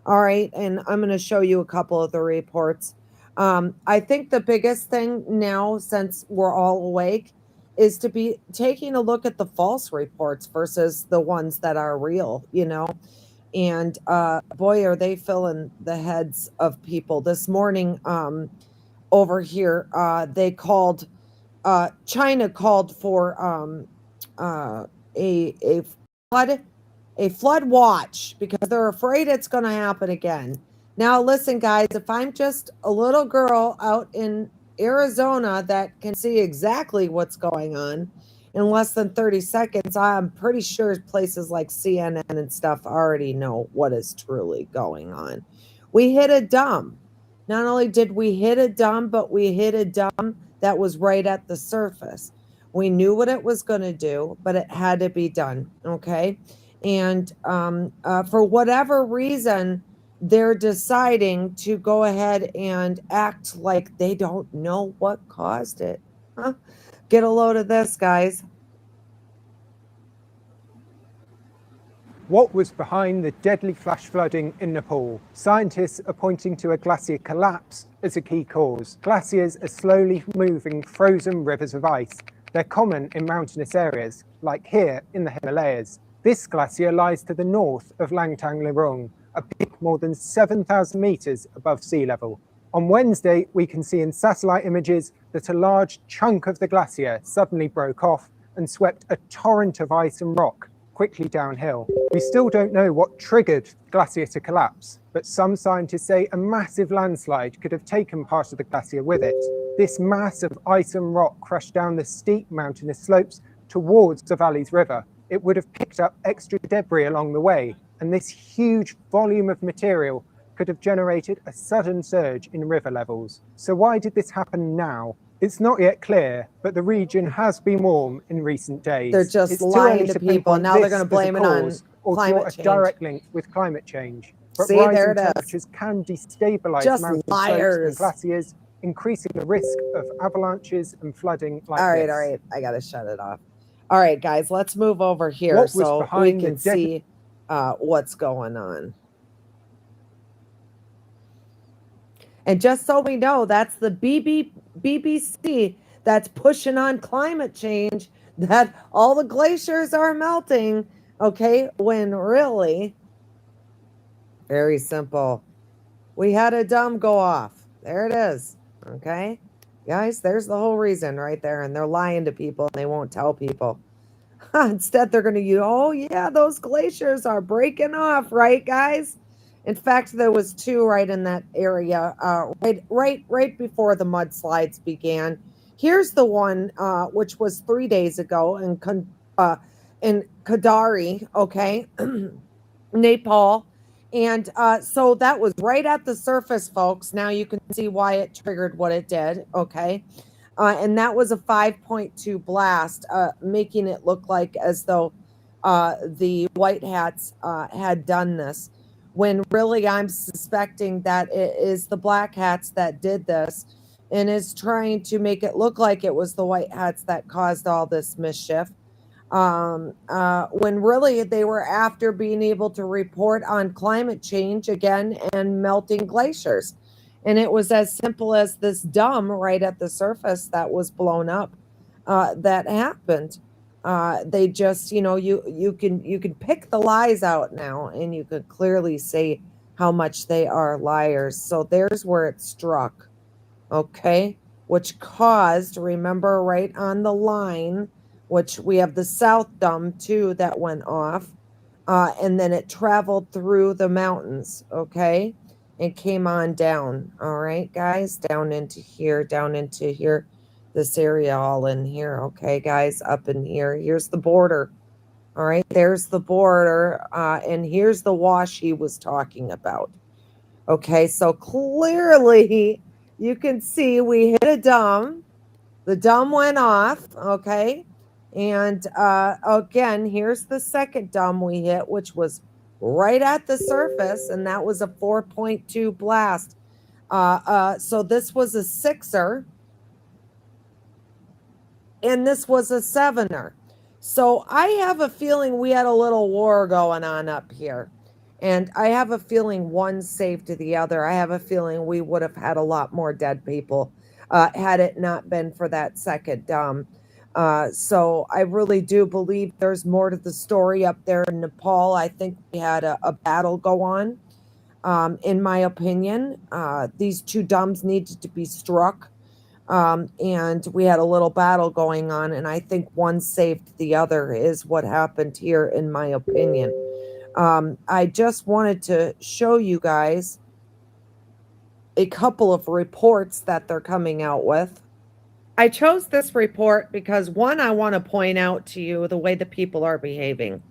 All right, and I'm going to show you a couple of the reports. I think the biggest thing now, since we're all awake, is to be taking a look at the false reports versus the ones that are real, you know. And boy, are they filling the heads of people. This morning over here, they called, China called for a flood watch because they're afraid it's going to happen again. Now, listen, guys, if I'm just a little girl out in Arizona that can see exactly what's going on in less than 30 seconds, I'm pretty sure places like CNN and stuff already know what is truly going on. We hit a dumb. Not only did we hit a dumb, but we hit a dumb that was right at the surface. We knew what it was going to do, but it had to be done, okay? And for whatever reason, they're deciding to go ahead and act like they don't know what caused it. Huh? Get a load of this, guys. What was behind the deadly flash flooding in Nepal? Scientists are pointing to a glacier collapse as a key cause. Glaciers are slowly moving frozen rivers of ice. They're common in mountainous areas, like here in the Himalayas. This glacier lies to the north of Langtang Lirung, a peak more than 7,000 meters above sea level. On Wednesday, we can see in satellite images that a large chunk of the glacier suddenly broke off and swept a torrent of ice and rock quickly downhill. We still don't know what triggered the glacier to collapse, but some scientists say a massive landslide could have taken part of the glacier with it. This mass of ice and rock crushed down the steep mountainous slopes towards the valley's river. It would have picked up extra debris along the way, and this huge volume of material could have generated a sudden surge in river levels. So why did this happen now? It's not yet clear, but the region has been warm in recent days. They're just lying to people. Now they're going to blame it on climate change. Or draw a direct link with climate change. But See, rising temperatures can destabilize mountain slopes and glaciers, increasing the risk of avalanches and flooding like this. All right. I got to shut it off. All right, guys, let's move over here so we can see what's going on. And just so we know, that's the BBC that's pushing on climate change, that all the glaciers are melting, okay, when really, very simple. We had a dam go off. There it is, okay? Guys, there's the whole reason right there, and they're lying to people, and they won't tell people. Instead, they're going to use, oh, yeah, those glaciers are breaking off, right, guys? In fact, there was two right in that area, right before the mudslides began. Here's the one, which was 3 days ago in Kadari, okay, Nepal. And so that was right at the surface, folks. Now you can see why it triggered what it did, okay? And that was a 5.2 blast, making it look like as though the white hats had done this, when really I'm suspecting that it is the black hats that did this and is trying to make it look like it was the white hats that caused all this mischief. When really they were after being able to report on climate change again and melting glaciers. And it was as simple as this dam right at the surface that was blown up that happened. They just, you know, you can pick the lies out now, and you could clearly see how much they are liars. So there's where it struck, okay, which caused, remember, right on the line, which we have the South Dome too that went off, and then it traveled through the mountains, okay, and came on down. All right, guys, down into here, this area all in here. Okay, guys, up in here. Here's the border. All right, there's the border, and here's the wash he was talking about. Okay, so clearly you can see we hit a dam. The dam went off, okay, and again, here's the second dam we hit, which was right at the surface, and that was a 4.2 blast. So this was a 6er. And this was a 7er. So I have a feeling we had a little war going on up here. And I have a feeling one saved the other. I have a feeling we would have had a lot more dead people had it not been for that second dam. So I really do believe there's more to the story up there in Nepal. I think we had a battle go on. In my opinion, these two dams needed to be struck. And we had a little battle going on, and I think one saved the other is what happened here, in my opinion. I just wanted to show you guys a couple of reports that they're coming out with. I chose this report because, one, I want to point out to you the way the people are behaving.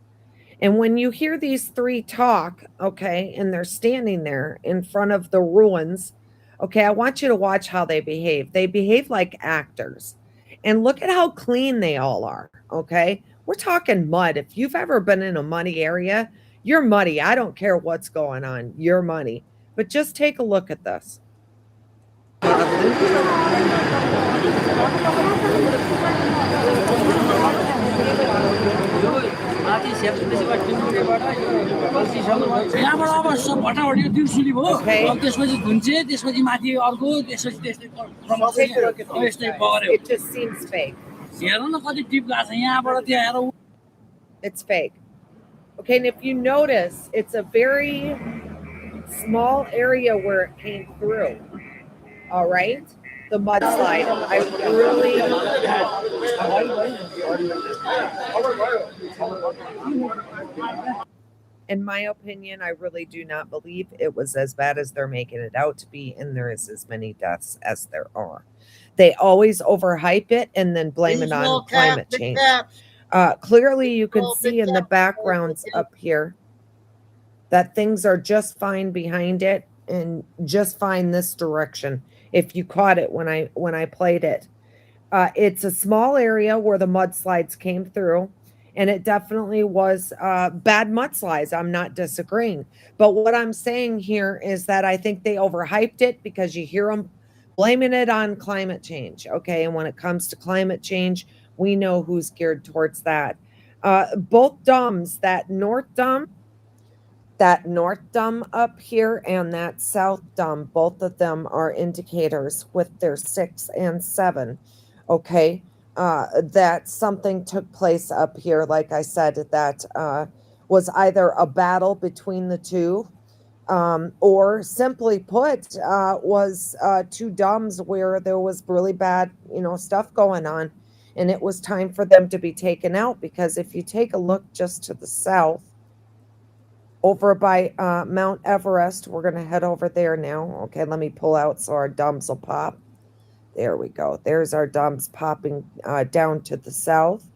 And when you hear these three talk, okay, and they're standing there in front of the ruins, okay, I want you to watch how they behave. They behave like actors. And look at how clean they all are, okay? We're talking mud. If you've ever been in a muddy area, you're muddy. I don't care what's going on. You're muddy. But just take a look at this. It just seems fake. It's fake. Okay, and if you notice, it's a very small area where it came through. All right? The mudslide. I really... In my opinion, I really do not believe it was as bad as they're making it out to be, and there is as many deaths as there are. They always overhype it and then blame it on climate change. Clearly, you can see in the backgrounds up here that things are just fine behind it and just fine this direction. If you caught it when I played it, it's a small area where the mudslides came through, and it definitely was bad mudslides. I'm not disagreeing, but what I'm saying here is that I think they overhyped it because you hear them blaming it on climate change. Okay, and when it comes to climate change, we know who's geared towards that. Both dams, that north dam up here and that south dam, both of them are indicators with their 6 and 7. Okay, that something took place up here. Like I said, that was either a battle between the two, or simply put, was two dams where there was really bad, stuff going on, and it was time for them to be taken out. Because if you take a look just to the south, over by Mount Everest, we're going to head over there now. Okay, let me pull out so our dumps will pop. There we go. There's our dumps popping down to the south.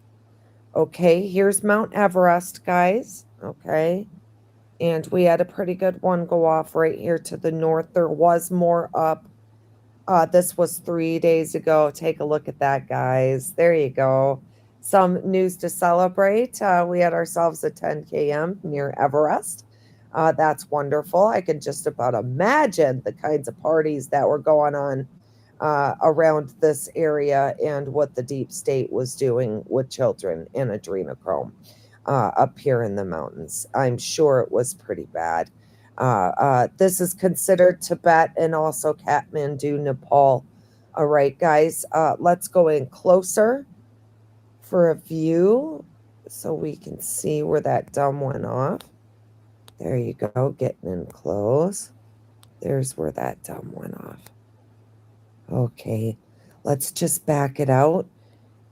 Okay, here's Mount Everest, guys. Okay, and we had a pretty good one go off right here to the north. There was more up. This was 3 days ago. Take a look at that, guys. There you go. Some news to celebrate. We had ourselves a 10 km near Everest. That's wonderful. I can just about imagine the kinds of parties that were going on around this area and what the deep state was doing with children and adrenochrome up here in the mountains. I'm sure it was pretty bad. This is considered Tibet and also Kathmandu, Nepal. All right, guys, let's go in closer for a view so we can see where that dome went off. There you go, getting in close. There's where that dome went off. Okay, let's just back it out,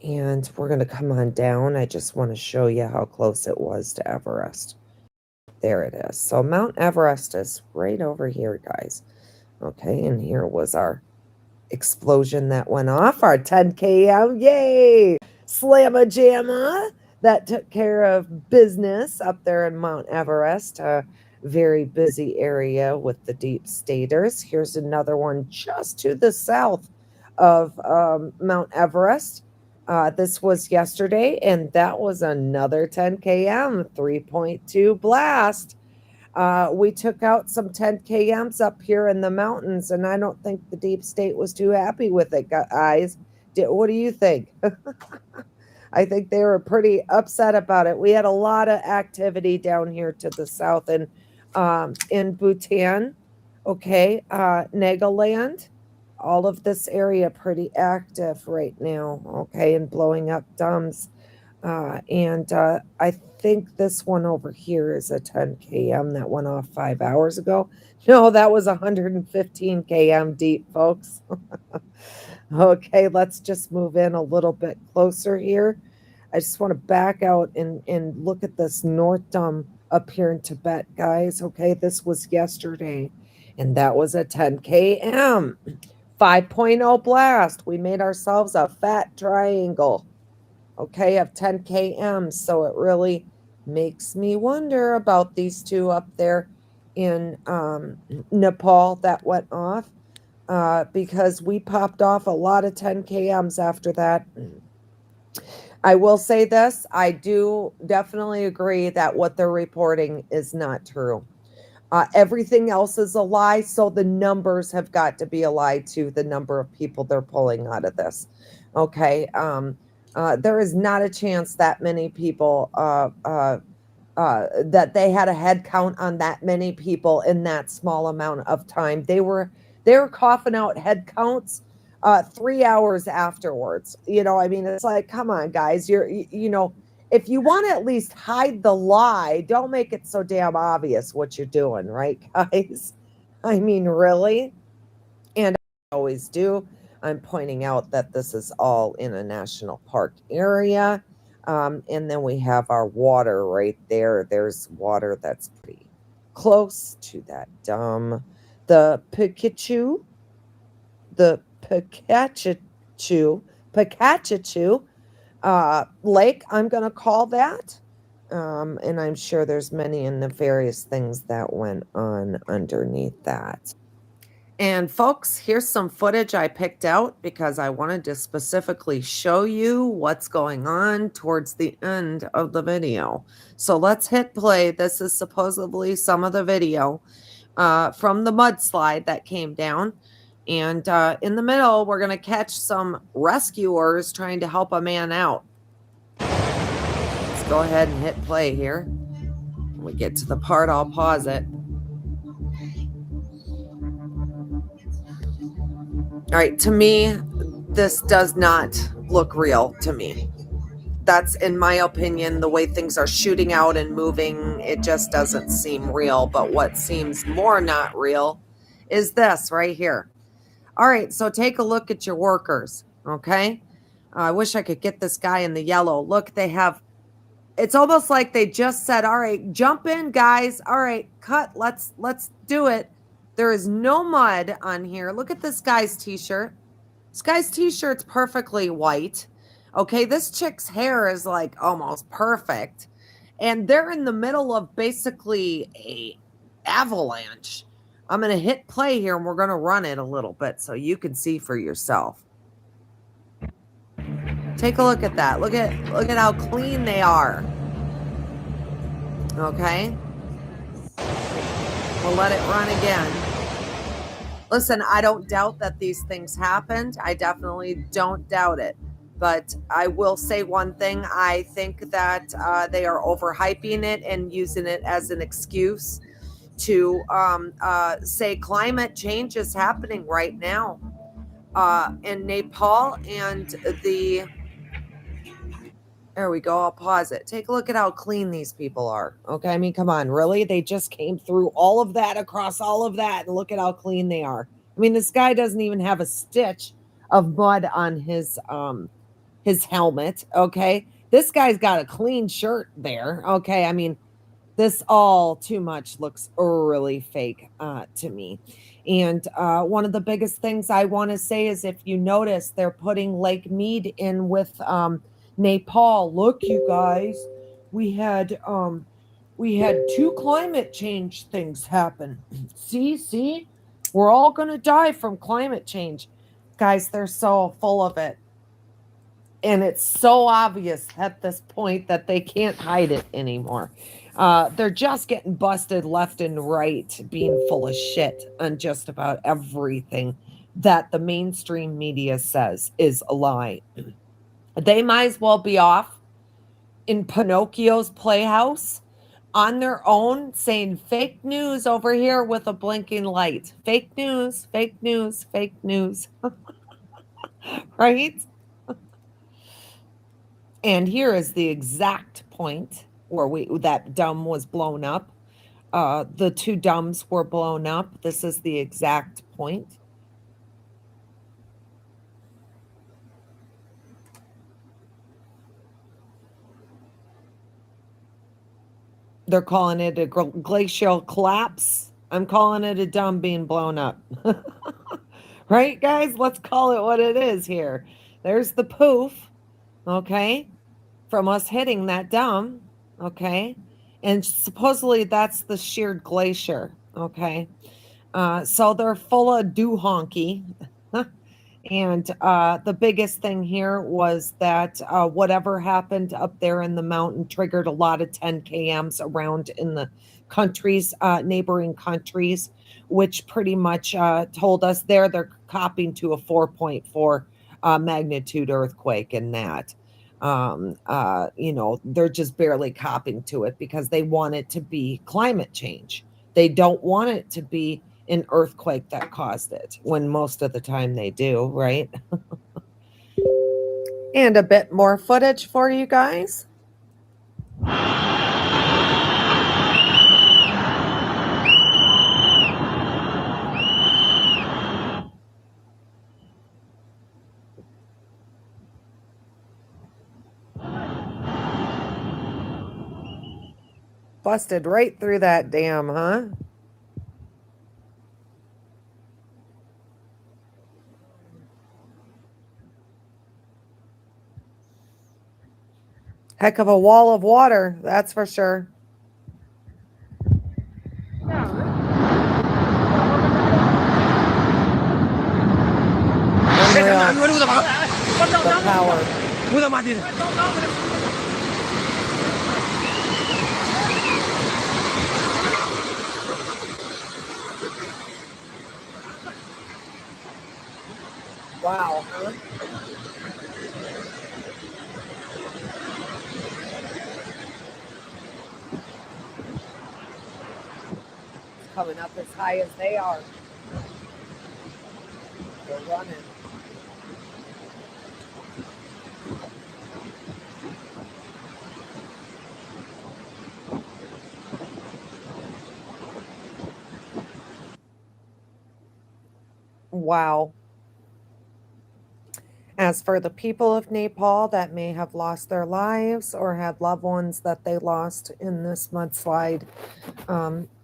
and we're going to come on down. I just want to show you how close it was to Everest. There it is. So Mount Everest is right over here, guys. Okay, and here was our explosion that went off, our 10 km. Yay! Slamma jamma. That took care of business up there in Mount Everest. A very busy area with the deep staters. Here's another one just to the south of Mount Everest. This was yesterday, and that was another 10 km, 3.2 blast. We took out some 10 kms up here in the mountains, and I don't think the deep state was too happy with it, guys. What do you think? I think they were pretty upset about it. We had a lot of activity down here to the south and in Bhutan, okay, Nagaland, all of this area pretty active right now, okay, and blowing up dams. I think this one over here is a 10 km that went off 5 hours ago. No, that was 115 km deep, folks. Okay, let's just move in a little bit closer here. I just want to back out and look at this North Dome up here in Tibet, guys. Okay, this was yesterday, and that was a 10 km, 5.0 blast. We made ourselves a fat triangle, okay, of 10 km. So it really makes me wonder about these two up there in Nepal that went off. Because we popped off a lot of 10 kms after that. I will say this, I do definitely agree that what they're reporting is not true. Everything else is a lie, so the numbers have got to be a lie too, the number of people they're pulling out of this. Okay, there is not a chance that many people, that they had a head count on that many people in that small amount of time. They were coughing out head counts 3 hours afterwards. I mean, it's like, come on, guys. If you want to at least hide the lie, don't make it so damn obvious what you're doing, right, guys? I mean, really? And I always do. I'm pointing out that this is all in a national park area. And then we have our water right there. There's water that's pretty close to that dam. The Pikachu Lake, I'm going to call that. And I'm sure there's many and nefarious things that went on underneath that. And folks, here's some footage I picked out because I wanted to specifically show you what's going on towards the end of the video. So let's hit play. This is supposedly some of the video from the mudslide that came down. And in the middle, we're going to catch some rescuers trying to help a man out. Let's go ahead and hit play here. When we get to the part, I'll pause it. All right, to me, this does not look real to me. That's, in my opinion, the way things are shooting out and moving, it just doesn't seem real. But what seems more not real is this right here. All right, so take a look at your workers, okay? I wish I could get this guy in the yellow. Look, they have, it's almost like they just said, all right, jump in, guys. All right, cut, let's do it. There is no mud on here. Look at this guy's t-shirt. This guy's t-shirt's perfectly white. Okay, this chick's hair is like almost perfect. And they're in the middle of basically a avalanche. I'm going to hit play here and we're going to run it a little bit so you can see for yourself. Take a look at that. Look at how clean they are. Okay. We'll let it run again. Listen, I don't doubt that these things happened. I definitely don't doubt it. But I will say one thing. I think that they are overhyping it and using it as an excuse to say climate change is happening right now in Nepal and there we go. I'll pause it. Take a look at how clean these people are. Okay. I mean, come on, really? They just came through all of that, across all of that, and look at how clean they are. I mean, this guy doesn't even have a stitch of mud on his helmet. Okay. This guy's got a clean shirt there. Okay. I mean, this all too much looks really fake to me. And one of the biggest things I want to say is if you notice, they're putting Lake Mead in with Nepal. Look, you guys, we had 2 climate change things happen. See, we're all going to die from climate change. Guys, they're so full of it. And it's so obvious at this point that they can't hide it anymore. They're just getting busted left and right, being full of shit on just about everything that the mainstream media says is a lie. They might as well be off in Pinocchio's playhouse on their own saying fake news over here with a blinking light. Fake news, fake news, fake news. Right? And here is the exact point where that dam was blown up. The 2 dams were blown up. This is the exact point. They're calling it a glacial collapse. I'm calling it a dam being blown up. Right, guys? Let's call it what it is here. There's the poof, okay, from us hitting that dam, okay? And supposedly that's the sheared glacier, okay? So they're full of doohonky. And the biggest thing here was that whatever happened up there in the mountain triggered a lot of 10 kms around in the countries, neighboring countries, which pretty much told us they're copying to a 4.4 magnitude earthquake in that. They're just barely copying to it because they want it to be climate change. They don't want it to be an earthquake that caused it, when most of the time they do, right? And a bit more footage for you guys. Busted right through that dam, huh? Heck of a wall of water, that's for sure. Unreal. The power. Wow, huh? Coming up as high as they are. They're running. Wow. As for the people of Nepal that may have lost their lives or had loved ones that they lost in this mudslide,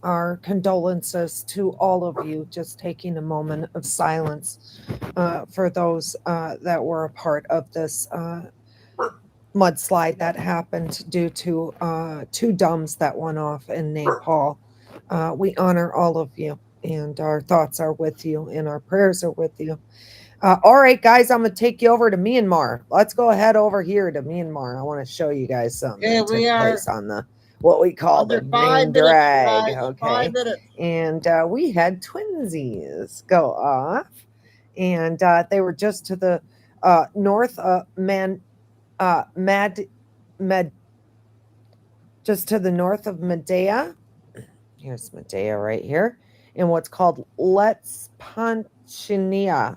our condolences to all of you. Just taking a moment of silence for those that were a part of this mudslide that happened due to 2 dams that went off in Nepal. We honor all of you, and our thoughts are with you, and our prayers are with you. All right, guys, I'm going to take you over to Myanmar. Let's go ahead over here to Myanmar. I want to show you guys something that took place on the what we call the main drag. Guys, okay. 5 minutes. And we had twinsies go off, and they were just to the north just to the north of Medea. Here's Medea right here, in what's called Letpanchania,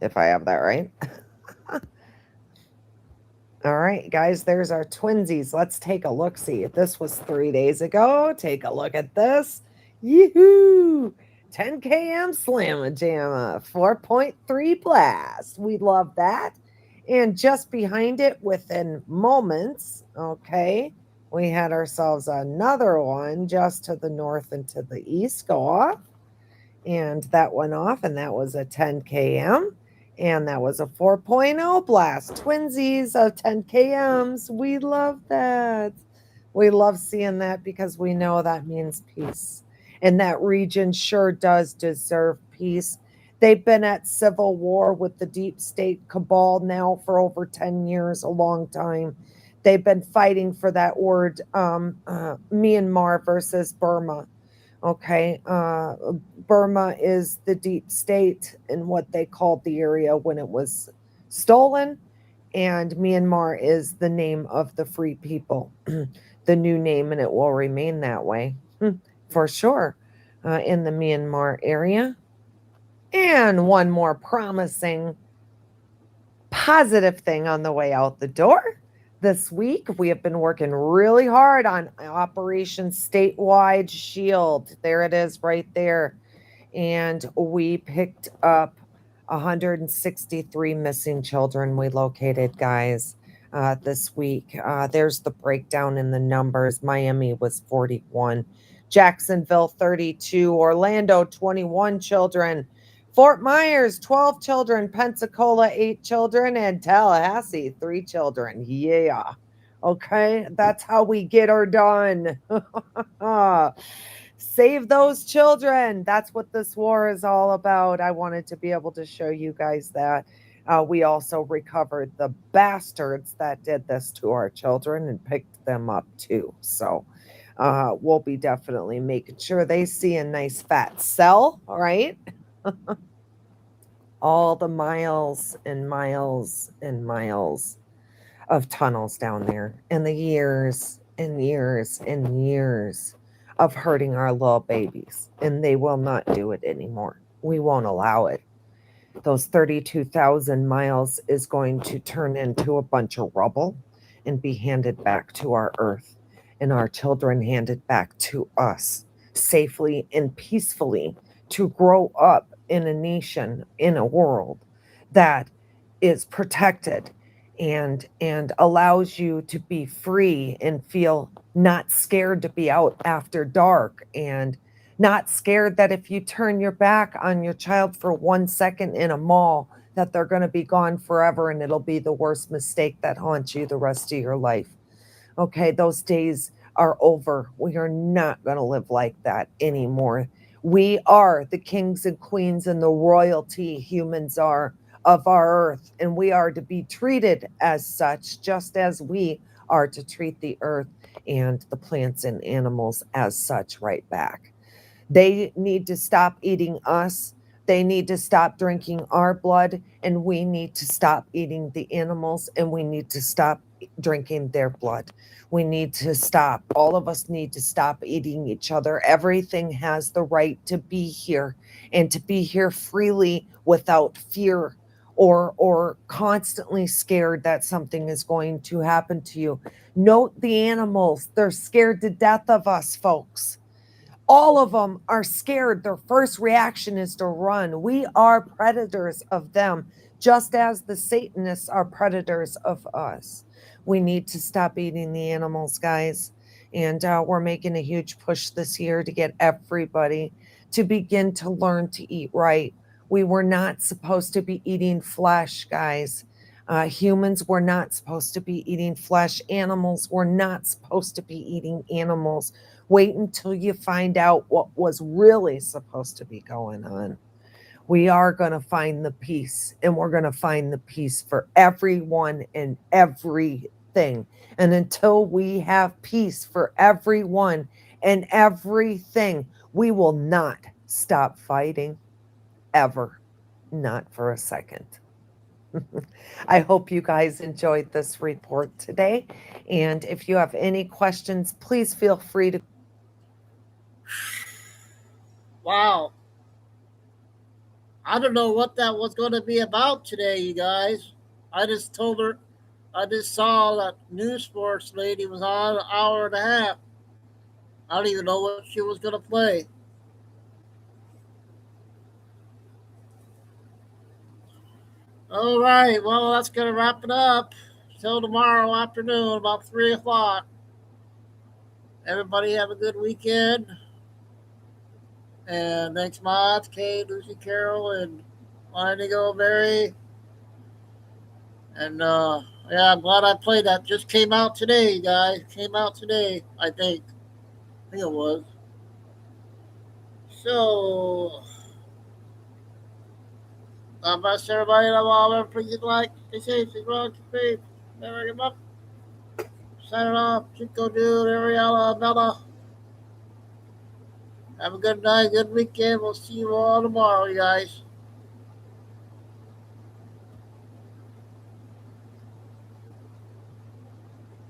if I have that right. All right, guys, there's our twinsies. Let's take a look. See, this was 3 days ago. Take a look at this. Yoo-hoo! 10 km slamma-jamma, 4.3 blast. We love that. And just behind it, within moments, okay, we had ourselves another one just to the north and to the east go off. And that went off, and that was a 10 km. And that was a 4.0 blast. Twinsies of 10 kms. We love that. We love seeing that because we know that means peace. And that region sure does deserve peace. They've been at civil war with the deep state cabal now for over 10 years, a long time. They've been fighting for that word, Myanmar versus Burma. Okay, Burma is the deep state in what they called the area when it was stolen, and Myanmar is the name of the free people, the new name, and it will remain that way for sure in the Myanmar area. And one more promising, positive thing on the way out the door. This week, we have been working really hard on Operation Statewide Shield. There it is right there. And we picked up 163 missing children we located, guys, this week. There's the breakdown in the numbers. Miami was 41. Jacksonville, 32. Orlando, 21 children. Fort Myers, 12 children. Pensacola, 8 children. And Tallahassee, 3 children. Yeah. Okay, that's how we get her done. Save those children. That's what this war is all about. I wanted to be able to show you guys that. We also recovered the bastards that did this to our children and picked them up too. So we'll be definitely making sure they see a nice fat cell, all right? All the miles and miles and miles of tunnels down there, and the years and years and years of hurting our little babies, and they will not do it anymore. We won't allow it. Those 32,000 miles is going to turn into a bunch of rubble and be handed back to our earth, and our children handed back to us safely and peacefully to grow up in a nation, in a world that is protected and allows you to be free and feel not scared to be out after dark, and not scared that if you turn your back on your child for 1 second in a mall, that they're going to be gone forever and it'll be the worst mistake that haunts you the rest of your life. Okay, those days are over. We are not going to live like that anymore. We are the kings and queens and the royalty, humans are, of our earth, and we are to be treated as such, just as we are to treat the earth and the plants and animals as such right back. They need to stop eating us. They need to stop drinking our blood, and we need to stop eating the animals, and we need to stop drinking their blood. We need to stop. All of us need to stop eating each other. Everything has the right to be here, and to be here freely without fear or constantly scared that something is going to happen to you. Note the animals. They're scared to death of us, folks. All of them are scared. Their first reaction is to run. We are predators of them, just as the Satanists are predators of us. We need to stop eating the animals, guys. And we're making a huge push this year to get everybody to begin to learn to eat right. We were not supposed to be eating flesh, guys. Humans were not supposed to be eating flesh. Animals were not supposed to be eating animals. Wait until you find out what was really supposed to be going on. We are going to find the peace, and we're going to find the peace for everyone and everything. And until we have peace for everyone and everything, we will not stop fighting ever. Not for a second. I hope you guys enjoyed this report today. And if you have any questions, please feel free to. Wow. I don't know what that was going to be about today, you guys. I just told her, I just saw that News Force lady was on an hour and a half. I don't even know what she was going to play. All right, well, that's going to wrap it up. Till tomorrow afternoon, about 3 o'clock. Everybody have a good weekend. And thanks, Mods, Kate, Lucy, Carol, and Indigo, Mary. And yeah, I'm glad I played that. Just came out today, guys. Came out today, I think. I think it was. So, God bless everybody. Love all. Everything like. Stay safe. Stay strong. Stay safe. Never give up. Signing off. Chico, Dude, Ariella, Bella. Have a good night, good weekend. We'll see you all tomorrow, you guys.